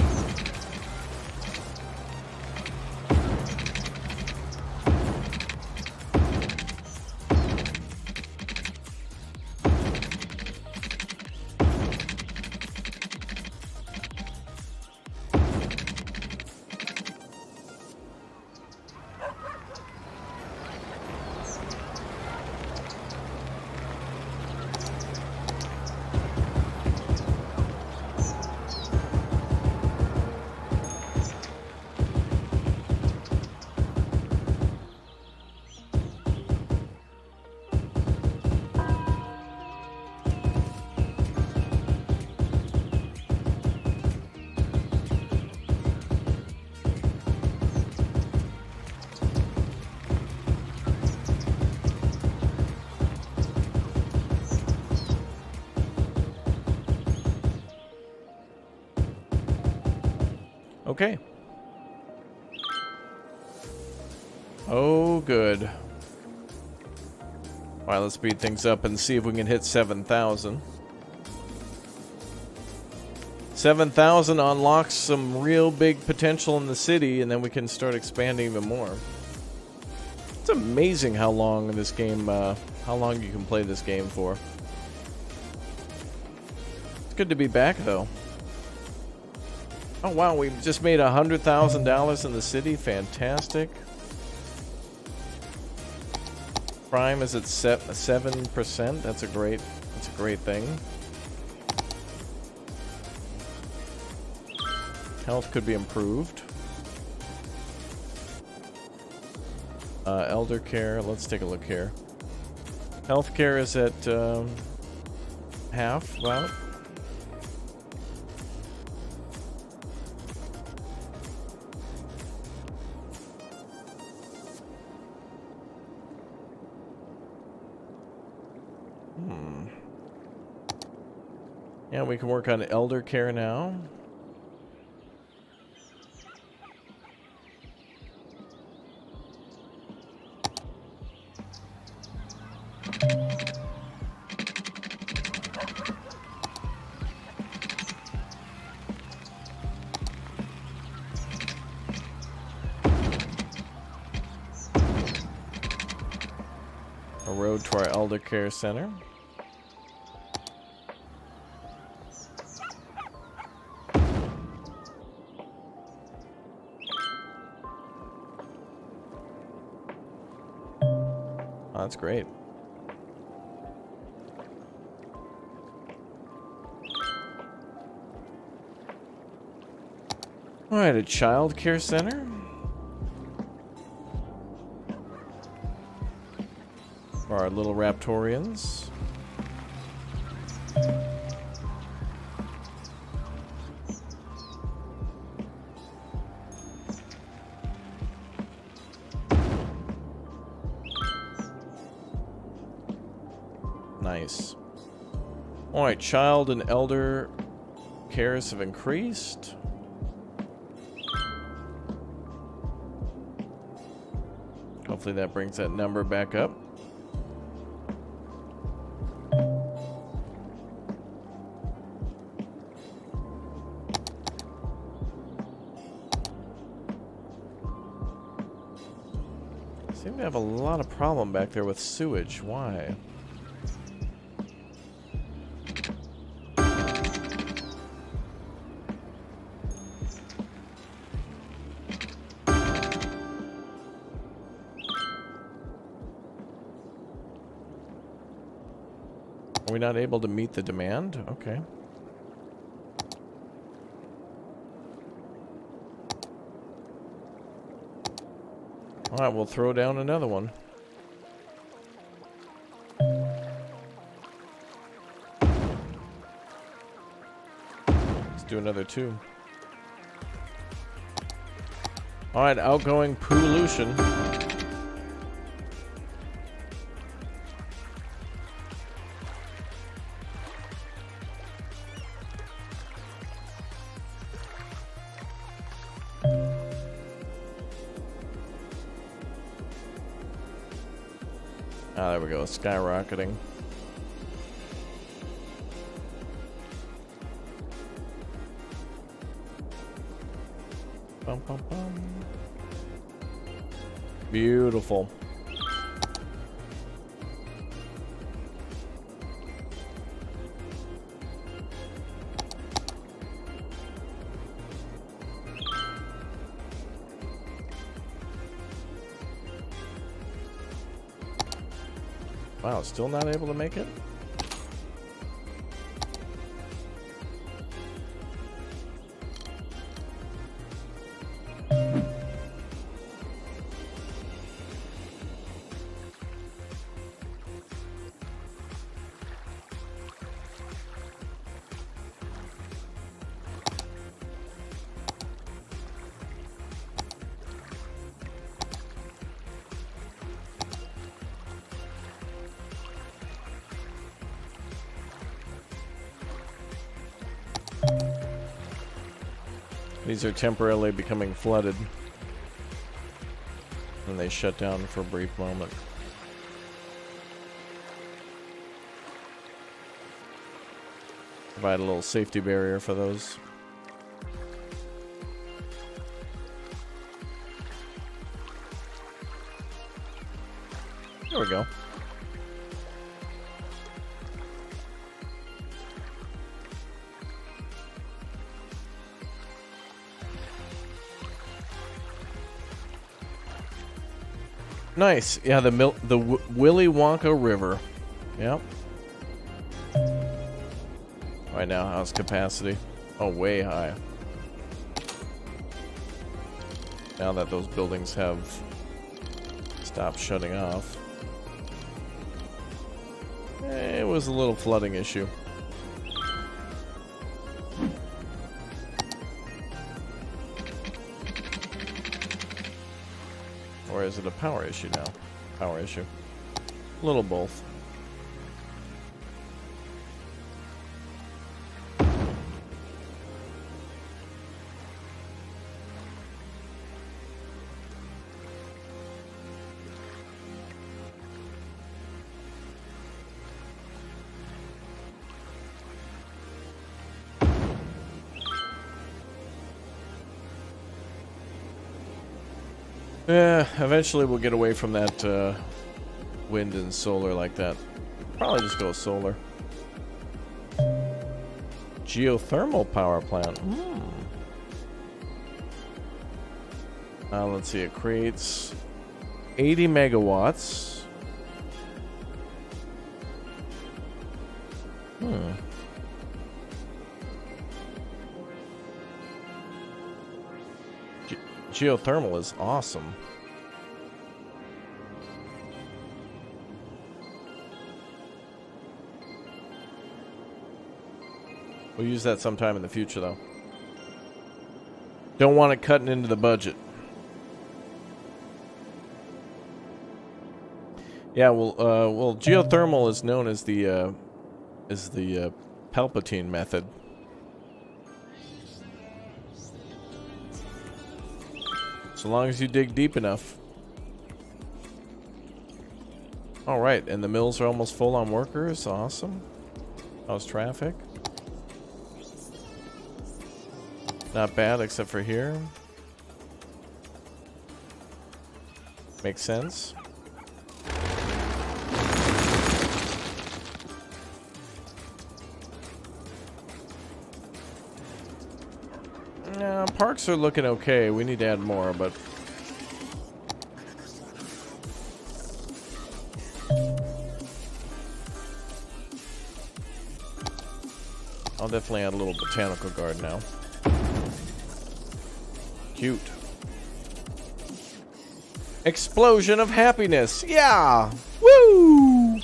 Okay. Oh, good. Alright, let's speed things up and see if we can hit 7,000. 7,000 unlocks some real big potential in the city, and then we can start expanding even more. It's amazing how long this game, how long you can play this game for. It's good to be back, though. Oh wow, we just made $100,000 in the city. Fantastic. Crime is at 7%. That's a great thing. Health could be improved. Elder care. Let's take a look here. Healthcare is at half. Wow. Yeah, we can work on elder care now. A road to our elder care center. That's great. All right, a child care center. for our little Raptorians. Nice. Alright, child and elder cares have increased. Hopefully that brings that number back up. Seem to have a lot of problem back there with sewage. Why? Are we not able to meet the demand? Okay. Alright, we'll throw down another one. Let's do another 2. Alright, outgoing pollution. Ah, there we go, skyrocketing. Bum, bum, bum. Beautiful. Wow, still not able to make it? These are temporarily becoming flooded. And they shut down for a brief moment. Provide a little safety barrier for those. There we go. Nice. Yeah, the Willy Wonka River. Yep. Right now, how's capacity? Oh, way high. Now that those buildings have stopped shutting off. It was a little flooding issue. Or is it a power issue now? Power issue. A little both. Yeah, eventually we'll get away from that wind and solar like that. Probably just go solar. Geothermal power plant. Let's see, it creates 80 megawatts. Geothermal is awesome. We'll use that sometime in the future, though. Don't want it cutting into the budget. Yeah, well, geothermal is known as the Palpatine method. So long as you dig deep enough. All right, and the mills are almost full on workers. Awesome. How's traffic? Not bad, except for here. Makes sense. Parks are looking okay. We need to add more, but... I'll definitely add a little botanical garden now. Cute. Explosion of happiness. Yeah! Woo!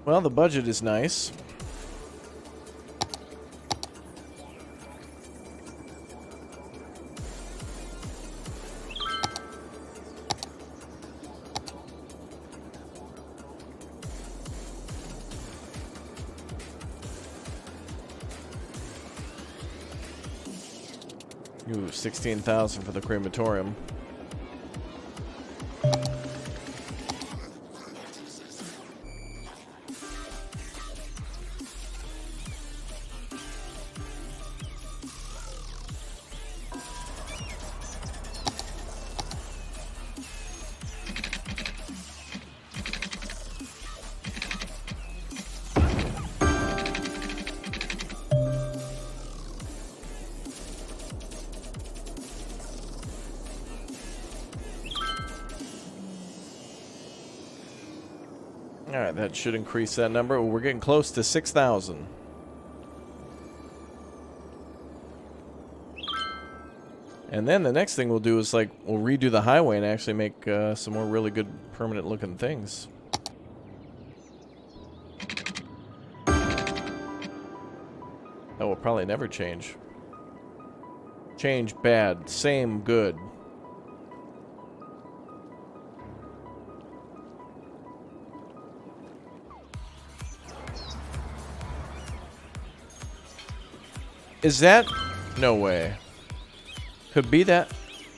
Well, the budget is nice. Ooh, 16,000 for the crematorium. Alright, that should increase that number. We're getting close to 6,000. And then the next thing we'll do is, like, we'll redo the highway and actually make some more really good permanent looking things. That will probably never change. Change, bad. Same, good. Is that? No way. Could be that.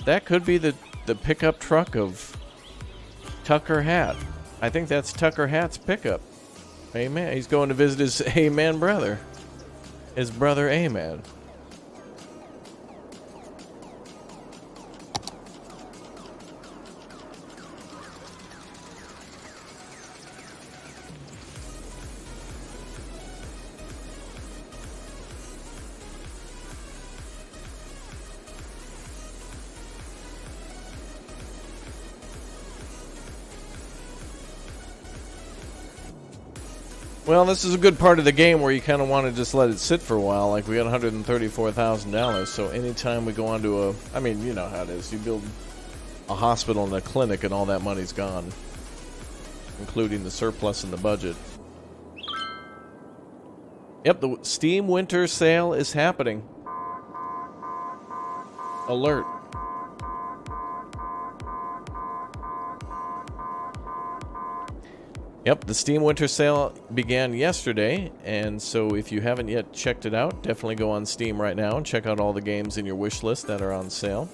That could be the pickup truck of Tucker Hat. I think that's Tucker Hat's pickup. Amen. He's going to visit his Amen brother. His brother Amen. Well, this is a good part of the game where you kind of want to just let it sit for a while. Like, we got $134,000, so anytime we go on to a... I mean, you know how it is. You build a hospital and a clinic and all that money's gone. Including the surplus in the budget. Yep, the Steam Winter Sale is happening. Alert. Yep, the Steam Winter Sale began yesterday, and so if you haven't yet checked it out, definitely go on Steam right now and check out all the games in your wish list that are on sale.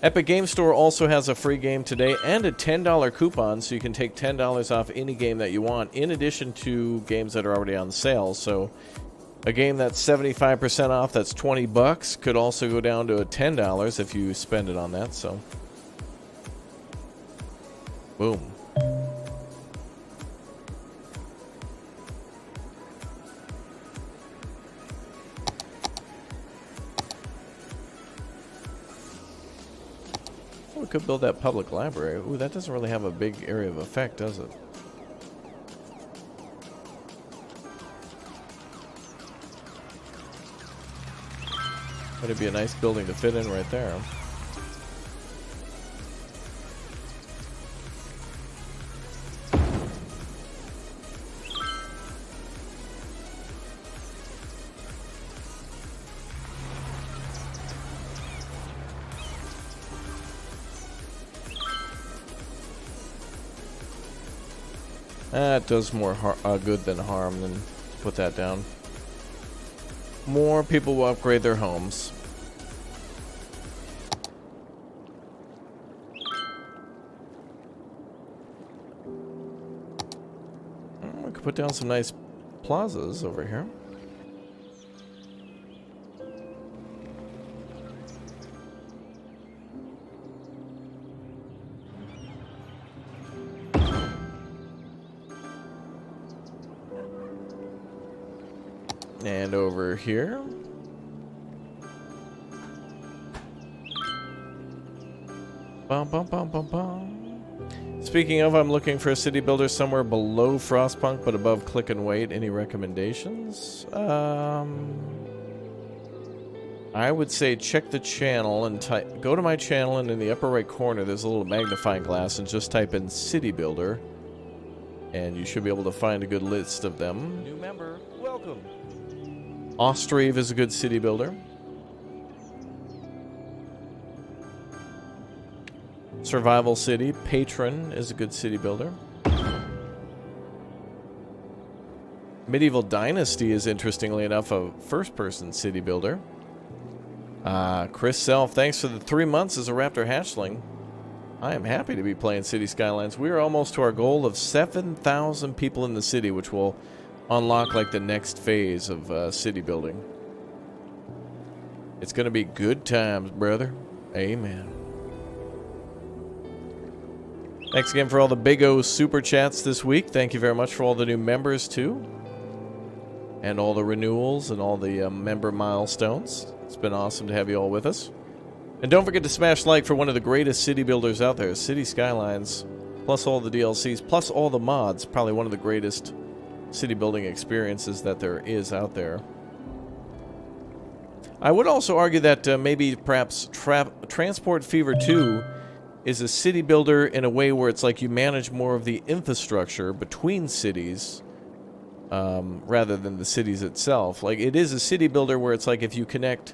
Epic Game Store also has a free game today and a $10 coupon, so you can take $10 off any game that you want, in addition to games that are already on sale. So a game that's 75% off, that's $20, could also go down to a $10 if you spend it on that, so... Boom. We could build that public library. Ooh, that doesn't really have a big area of effect, does it? Would it be a nice building to fit in right there? That does more good than harm. Then put that down. More people will upgrade their homes. We could put down some nice plazas over here. And over here. Bum, bum, bum, bum, bum. Speaking of, I'm looking for a city builder somewhere below Frostpunk but above Click and Wait. Any recommendations? I would say check the channel and go to my channel, and in the upper right corner there's a little magnifying glass, and just type in city builder and you should be able to find a good list of them. New member, welcome. Ostrave is a good city builder. Survival City, Patron is a good city builder. Medieval Dynasty is, interestingly enough, a first-person city builder. Chris Self, thanks for the 3 months as a Raptor hatchling. I am happy to be playing City Skylines. We are almost to our goal of 7,000 people in the city, which will unlock like the next phase of city building. It's gonna be good times, brother. Amen. Thanks again for all the Big O super chats this week. Thank you very much for all the new members too, and all the renewals and all the member milestones. It's been awesome to have you all with us. And don't forget to smash like for one of the greatest city builders out there, City Skylines, plus all the DLCs, plus all the mods. Probably one of the greatest city building experiences that there is out there. I would also argue that maybe perhaps Transport Fever 2 is a city builder in a way where it's like you manage more of the infrastructure between cities rather than the cities itself. Like, it is a city builder where it's like if you connect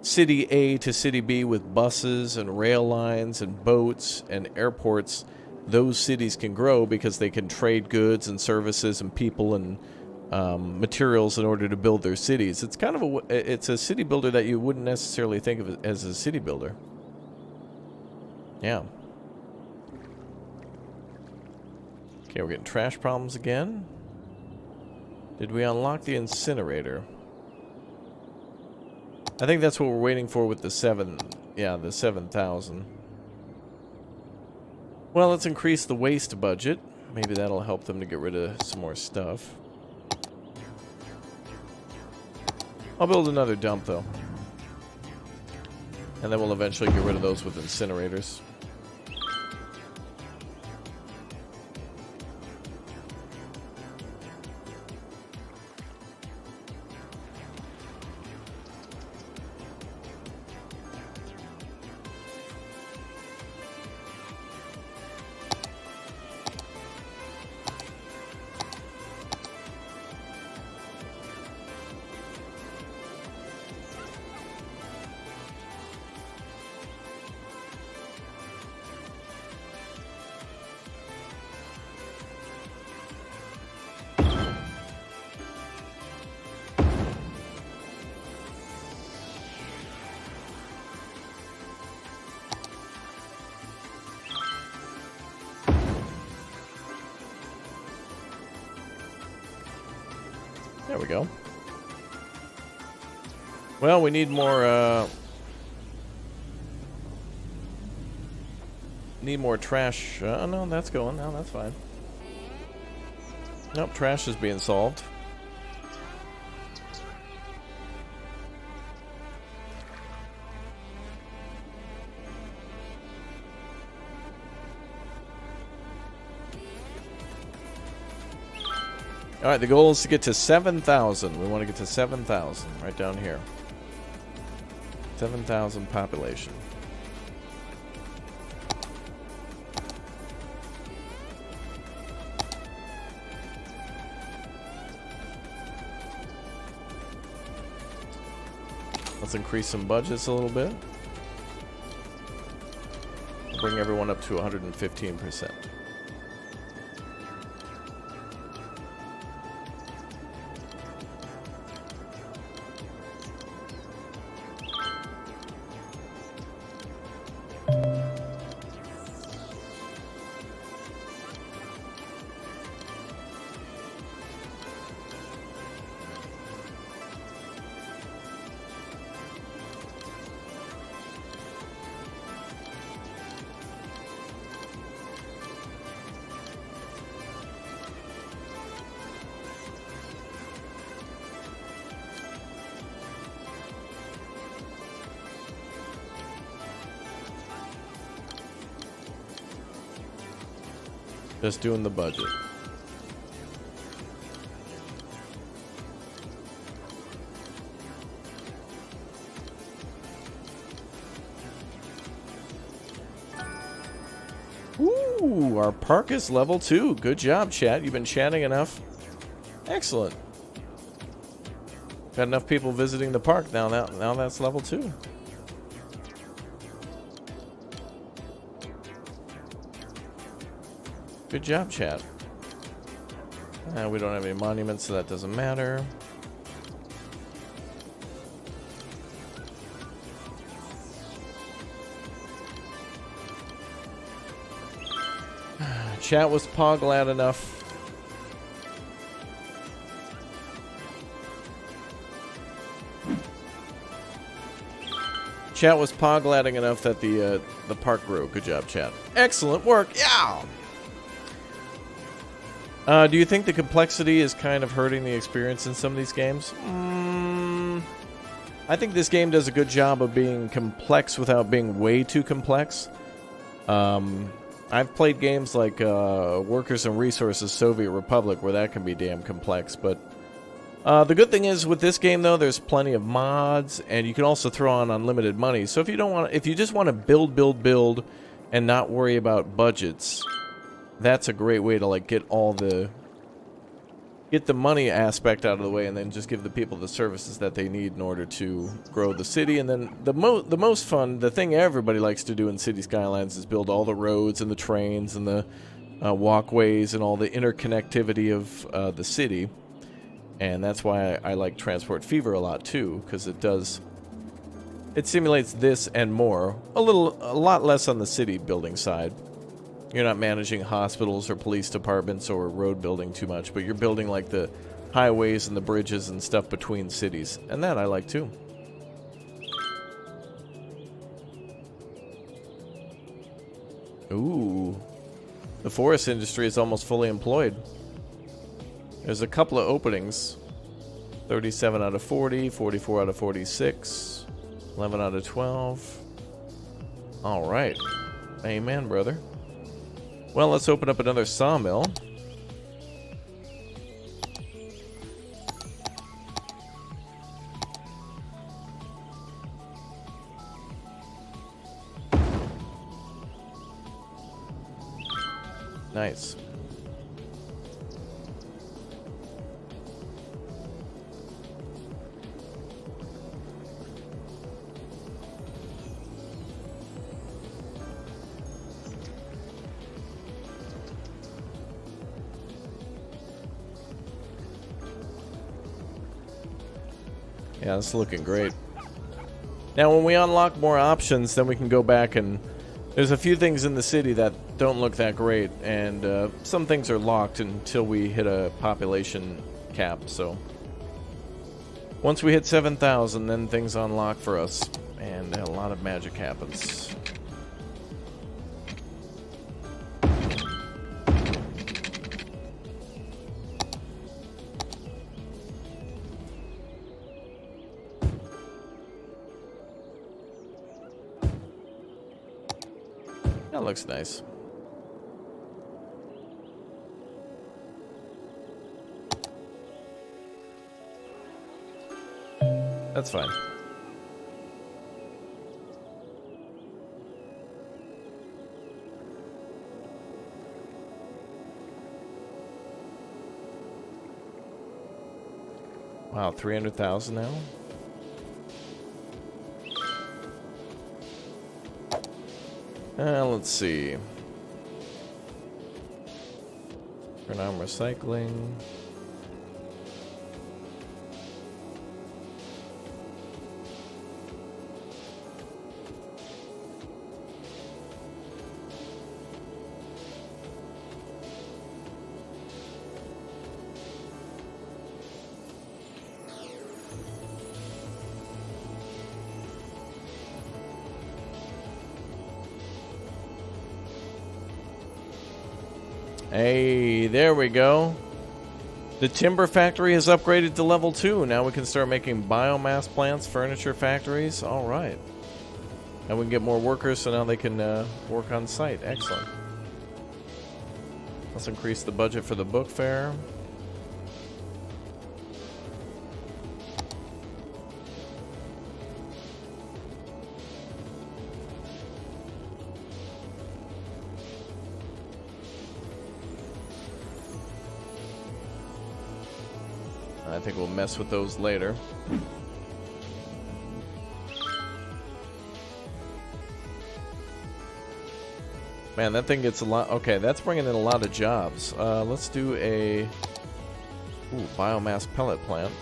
City A to City B with buses and rail lines and boats and airports, those cities can grow because they can trade goods and services and people and materials in order to build their cities. It's kind of it's a city builder that you wouldn't necessarily think of as a city builder. Yeah. Okay, we're getting trash problems again. Did we unlock the incinerator? I think that's what we're waiting for with the 7,000. Well, let's increase the waste budget. Maybe that'll help them to get rid of some more stuff. I'll build another dump, though. And then we'll eventually get rid of those with incinerators. There we go. Well, we need more trash. No, that's going. No, that's fine. Nope, trash is being solved. All right, the goal is to get to 7,000. We want to get to 7,000 right down here. 7,000 population. Let's increase some budgets a little bit. Bring everyone up to 115%. Just doing the budget. Ooh, our park is level 2. Good job, chat. You've been chatting enough. Excellent. Got enough people visiting the park now. Now that's level 2. Good job, chat. We don't have any monuments, so that doesn't matter. Chat was paw glad enough. Chat was paw gladding enough that the park grew. Good job, chat. Excellent work. Yeah. Do you think the complexity is kind of hurting the experience in some of these games? I think this game does a good job of being complex without being way too complex. I've played games like Workers and Resources Soviet Republic, where that can be damn complex. But the good thing is with this game, though, there's plenty of mods, and you can also throw on unlimited money. So if you just want to build, and not worry about budgets, that's a great way to like get the money aspect out of the way, and then just give the people the services that they need in order to grow the city. And then the most fun, the thing everybody likes to do in City Skylines is build all the roads and the trains and the walkways and all the interconnectivity of the city. And that's why I like Transport Fever a lot too, because it simulates this and more. A lot less on the city building side. You're not managing hospitals or police departments or road building too much, but you're building like the highways and the bridges and stuff between cities. And that I like too. Ooh. The forest industry is almost fully employed. There's a couple of openings. 37 out of 40, 44 out of 46, 11 out of 12. All right. Amen, brother. Well, let's open up another sawmill. Nice. Yeah, it's looking great. Now, when we unlock more options, then we can go back and... There's a few things in the city that don't look that great, and some things are locked until we hit a population cap, so... Once we hit 7,000, then things unlock for us, and a lot of magic happens. That looks nice. That's fine. Wow, 300,000 now? Let's see. Turn on recycling. Hey, there we go. The timber factory has upgraded to level 2. Now we can start making biomass plants, furniture factories. All right. And we can get more workers so now they can work on site. Excellent. Let's increase the budget for the book fair. I think we'll mess with those later. Man, that thing gets a lot. Okay, that's bringing in a lot of jobs. Let's do a biomass pellet plant.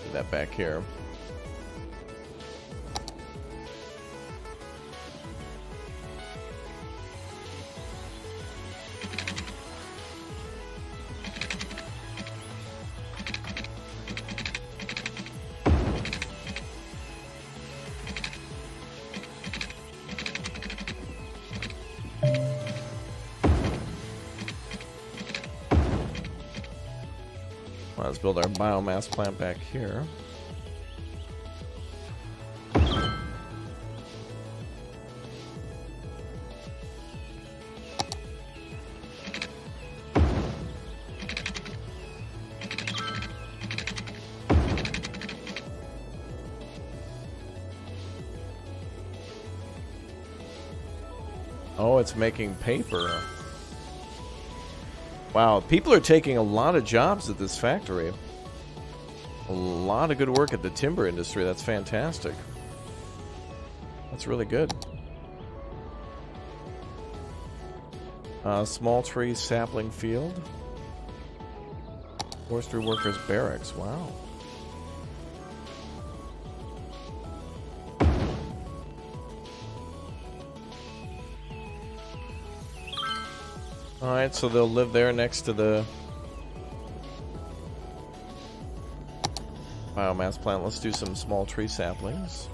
Get that back here. Let's build our biomass plant back here. Oh, it's making paper. Wow, people are taking a lot of jobs at this factory. A lot of good work at the timber industry. That's fantastic. That's really good. Small tree sapling field. Forestry workers barracks. Wow. Alright, so they'll live there next to the biomass plant. Let's do some small tree saplings.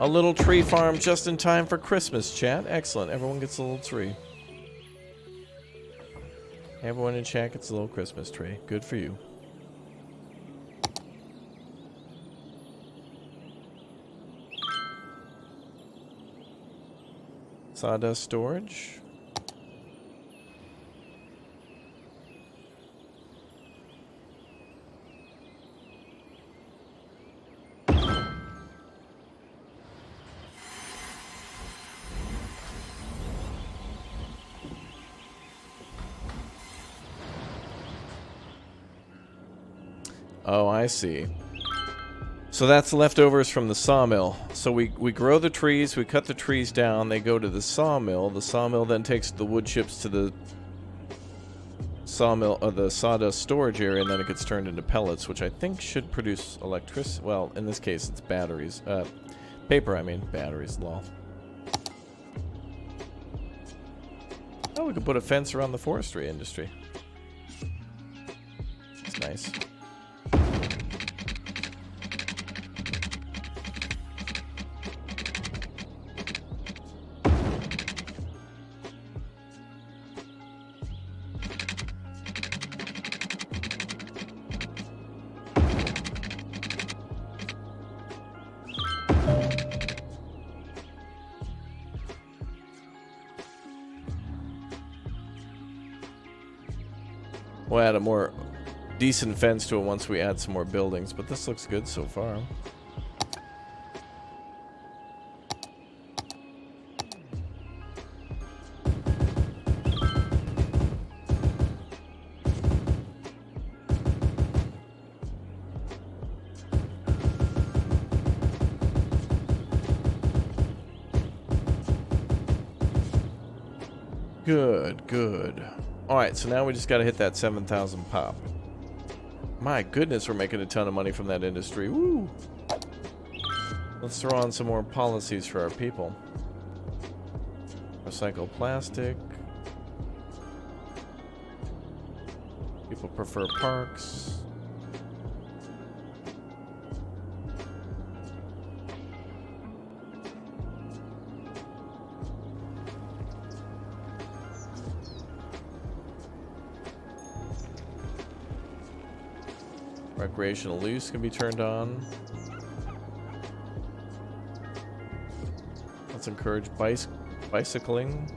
A little tree farm just in time for Christmas, chat. Excellent. Everyone gets a little tree. Everyone in chat gets a little Christmas tree. Good for you. Sawdust storage. Oh, I see. So that's leftovers from the sawmill. So we grow the trees, we cut the trees down, they go to the sawmill. The sawmill then takes the wood chips to the sawmill, the sawdust storage area, and then it gets turned into pellets, which I think should produce electricity. Well, in this case, it's batteries. Paper, I mean. Batteries, lol. Oh, we could put a fence around the forestry industry. It's nice. add a more decent fence to it once we add some more buildings, but this looks good so far. Good, good. Alright, so now we just gotta hit that 7,000 pop. My goodness, we're making a ton of money from that industry. Woo! Let's throw on some more policies for our people. Recycle plastic. People prefer parks. Recreational use can be turned on. Let's encourage bicycling.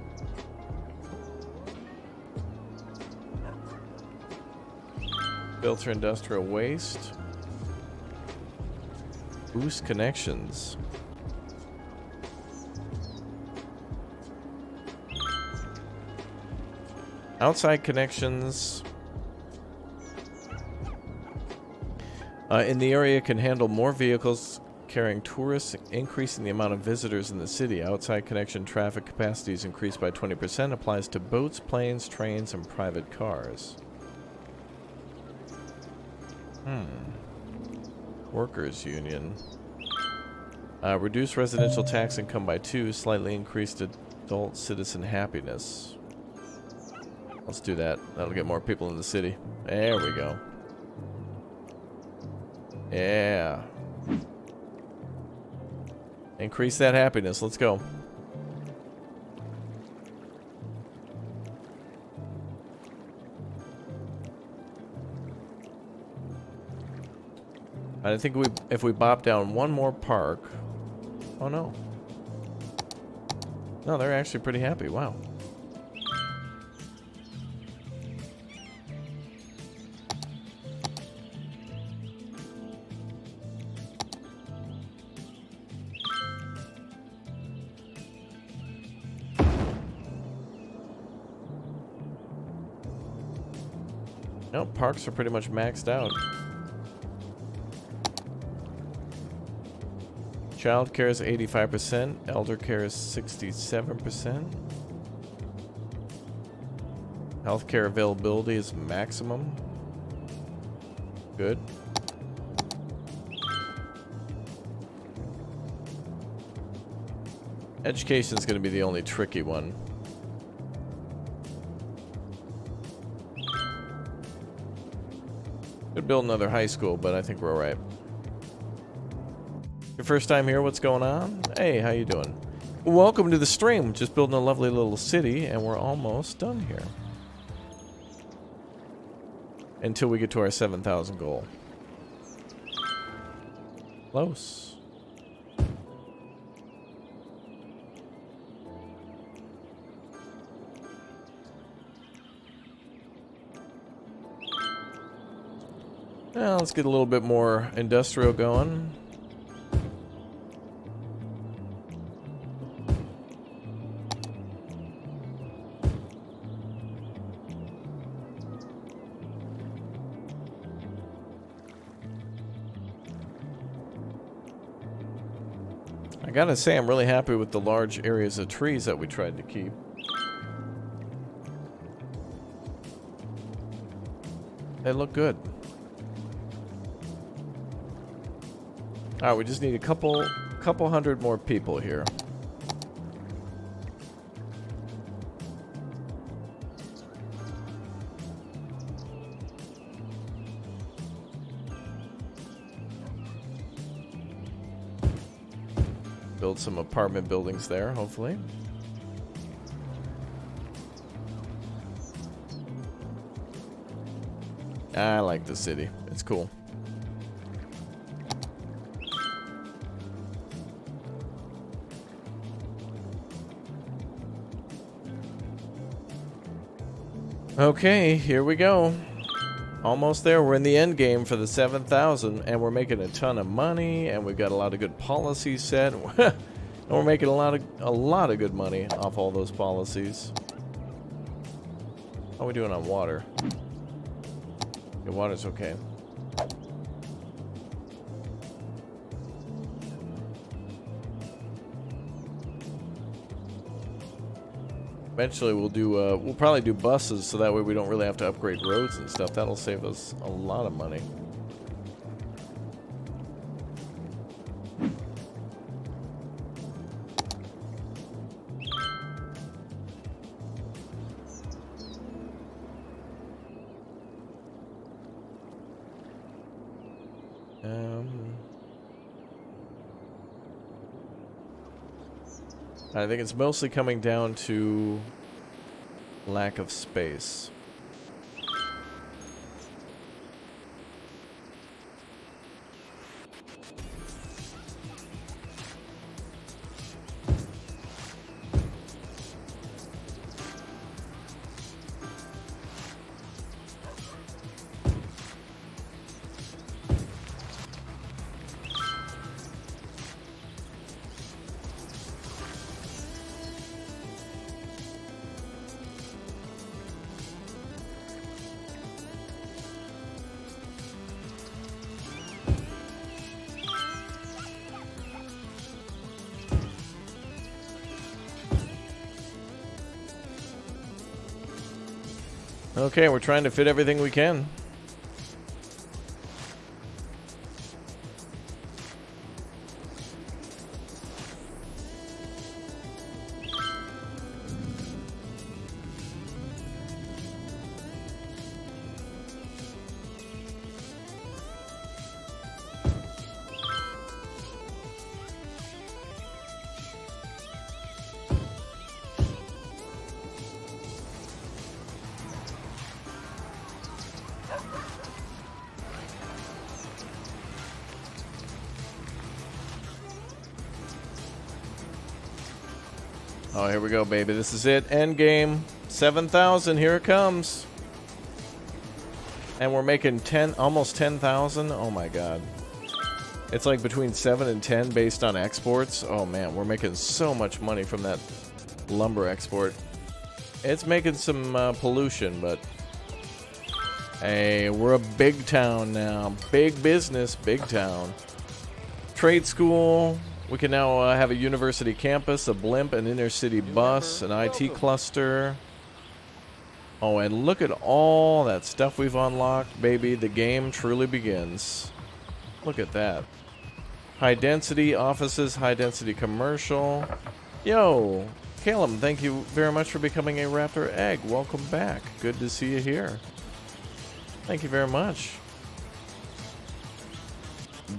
Filter industrial waste. Boost connections. Outside connections in the area can handle more vehicles carrying tourists, increasing the amount of visitors in the city. Outside connection traffic capacity is increased by 20%. Applies to boats, planes, trains, and private cars. Workers union. Reduce residential tax income by 2. Slightly increased adult citizen happiness. Let's do that. That'll get more people in the city. There we go. Yeah. Increase that happiness. Let's go. I think if we bop down one more park. Oh no. No, they're actually pretty happy. Wow. Nope, parks are pretty much maxed out. Child care is 85%, elder care is 67%. Healthcare availability is maximum. Good. Education is going to be the only tricky one. Could build another high school, but I think we're alright. Your first time here, what's going on? Hey, how you doing? Welcome to the stream. Just building a lovely little city, and we're almost done here. Until we get to our 7,000 goal. Close. Now let's get a little bit more industrial going. I gotta say, I'm really happy with the large areas of trees that we tried to keep. They look good. Alright, we just need a couple hundred more people here. Build some apartment buildings there, hopefully. I like the city. It's cool. Okay, here we go. Almost there. We're in the end game for the 7,000, and we're making a ton of money, and we've got a lot of good policies set. And we're making a lot of good money off all those policies. How are we doing on water? Yeah, water's okay. Eventually we'll probably do buses, so that way we don't really have to upgrade roads and stuff. That'll save us a lot of money. I think it's mostly coming down to lack of space. Okay, we're trying to fit everything we can. Oh, here we go, baby. This is it. End game. 7,000. Here it comes. And we're making almost 10,000. Oh my god. It's like between 7 and 10 based on exports. Oh man, we're making so much money from that lumber export. It's making some pollution, but hey, we're a big town now. Big business, big town. Trade school. We can now have a university campus, a blimp, an inner city bus, an IT cluster. Oh, and look at all that stuff we've unlocked, baby. The game truly begins. Look at that. High density offices, high density commercial. Yo, Caleb, thank you very much for becoming a Raptor Egg. Welcome back. Good to see you here. Thank you very much.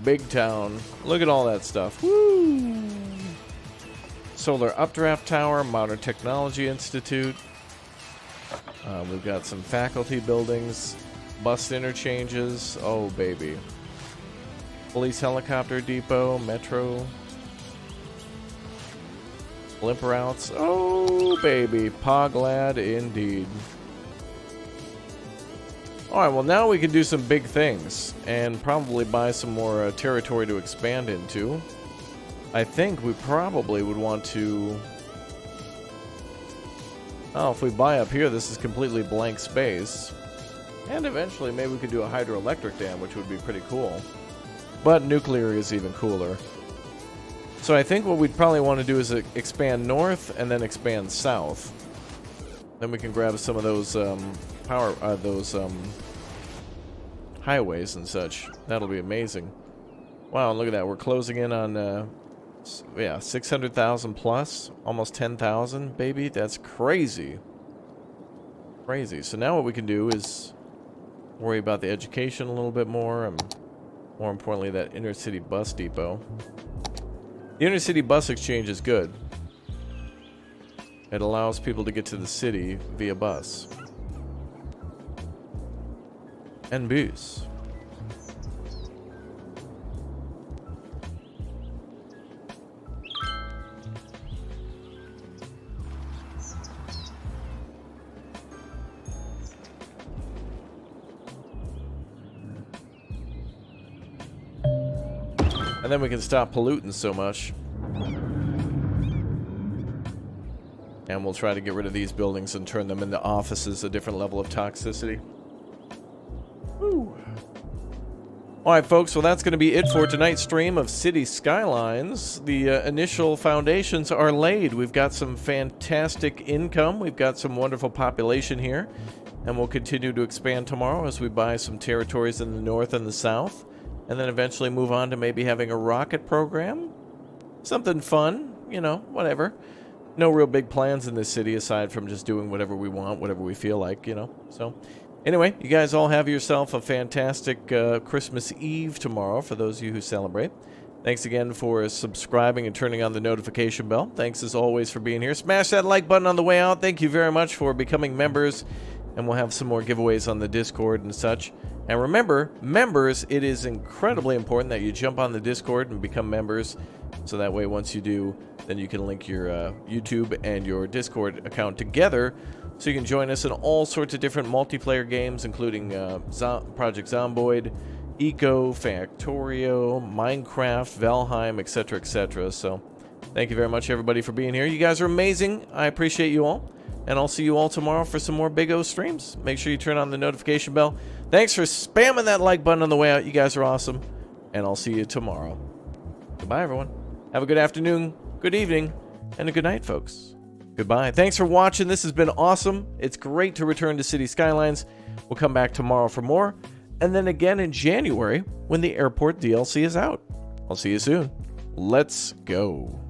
Big town. Look at all that stuff. Woo! Solar Updraft Tower, Modern Technology Institute. We've got some faculty buildings, bus interchanges. Oh, baby. Police helicopter depot, metro. Blimp routes. Oh, baby. Poglad indeed. Alright, well now we can do some big things and probably buy some more territory to expand into. I think we probably would want to... Oh, if we buy up here, this is completely blank space. And eventually maybe we could do a hydroelectric dam, which would be pretty cool. But nuclear is even cooler. So I think what we'd probably want to do is expand north and then expand south. Then we can grab some of those highways and such. That'll be amazing. Wow, look at that. We're closing in on, yeah, 600,000 plus. Almost 10,000, baby. That's crazy. Crazy. So now what we can do is worry about the education a little bit more, and more importantly, that inner city bus depot. The inner city bus exchange is good. It allows people to get to the city via bus. And bus. And then we can stop polluting so much. And we'll try to get rid of these buildings and turn them into offices, a different level of toxicity. Woo. Alright folks, well that's going to be it for tonight's stream of City Skylines. The initial foundations are laid. We've got some fantastic income. We've got some wonderful population here. And we'll continue to expand tomorrow as we buy some territories in the north and the south. And then eventually move on to maybe having a rocket program. Something fun, you know, whatever. No real big plans in this city aside from just doing whatever we want, whatever we feel like, you know. So, anyway, you guys all have yourself a fantastic Christmas Eve tomorrow for those of you who celebrate. Thanks again for subscribing and turning on the notification bell. Thanks as always for being here. Smash that like button on the way out. Thank you very much for becoming members. And we'll have some more giveaways on the Discord and such. And remember, members, it is incredibly important that you jump on the Discord and become members. So that way, once you do, then you can link your YouTube and your Discord account together. So you can join us in all sorts of different multiplayer games, including Project Zomboid, Eco, Factorio, Minecraft, Valheim, etc., etc. So thank you very much, everybody, for being here. You guys are amazing. I appreciate you all. And I'll see you all tomorrow for some more Big O streams. Make sure you turn on the notification bell. Thanks for spamming that like button on the way out. You guys are awesome. And I'll see you tomorrow. Goodbye, everyone. Have a good afternoon, good evening, and a good night, folks. Goodbye. Thanks for watching. This has been awesome. It's great to return to City Skylines. We'll come back tomorrow for more. And then again in January when the airport DLC is out. I'll see you soon. Let's go.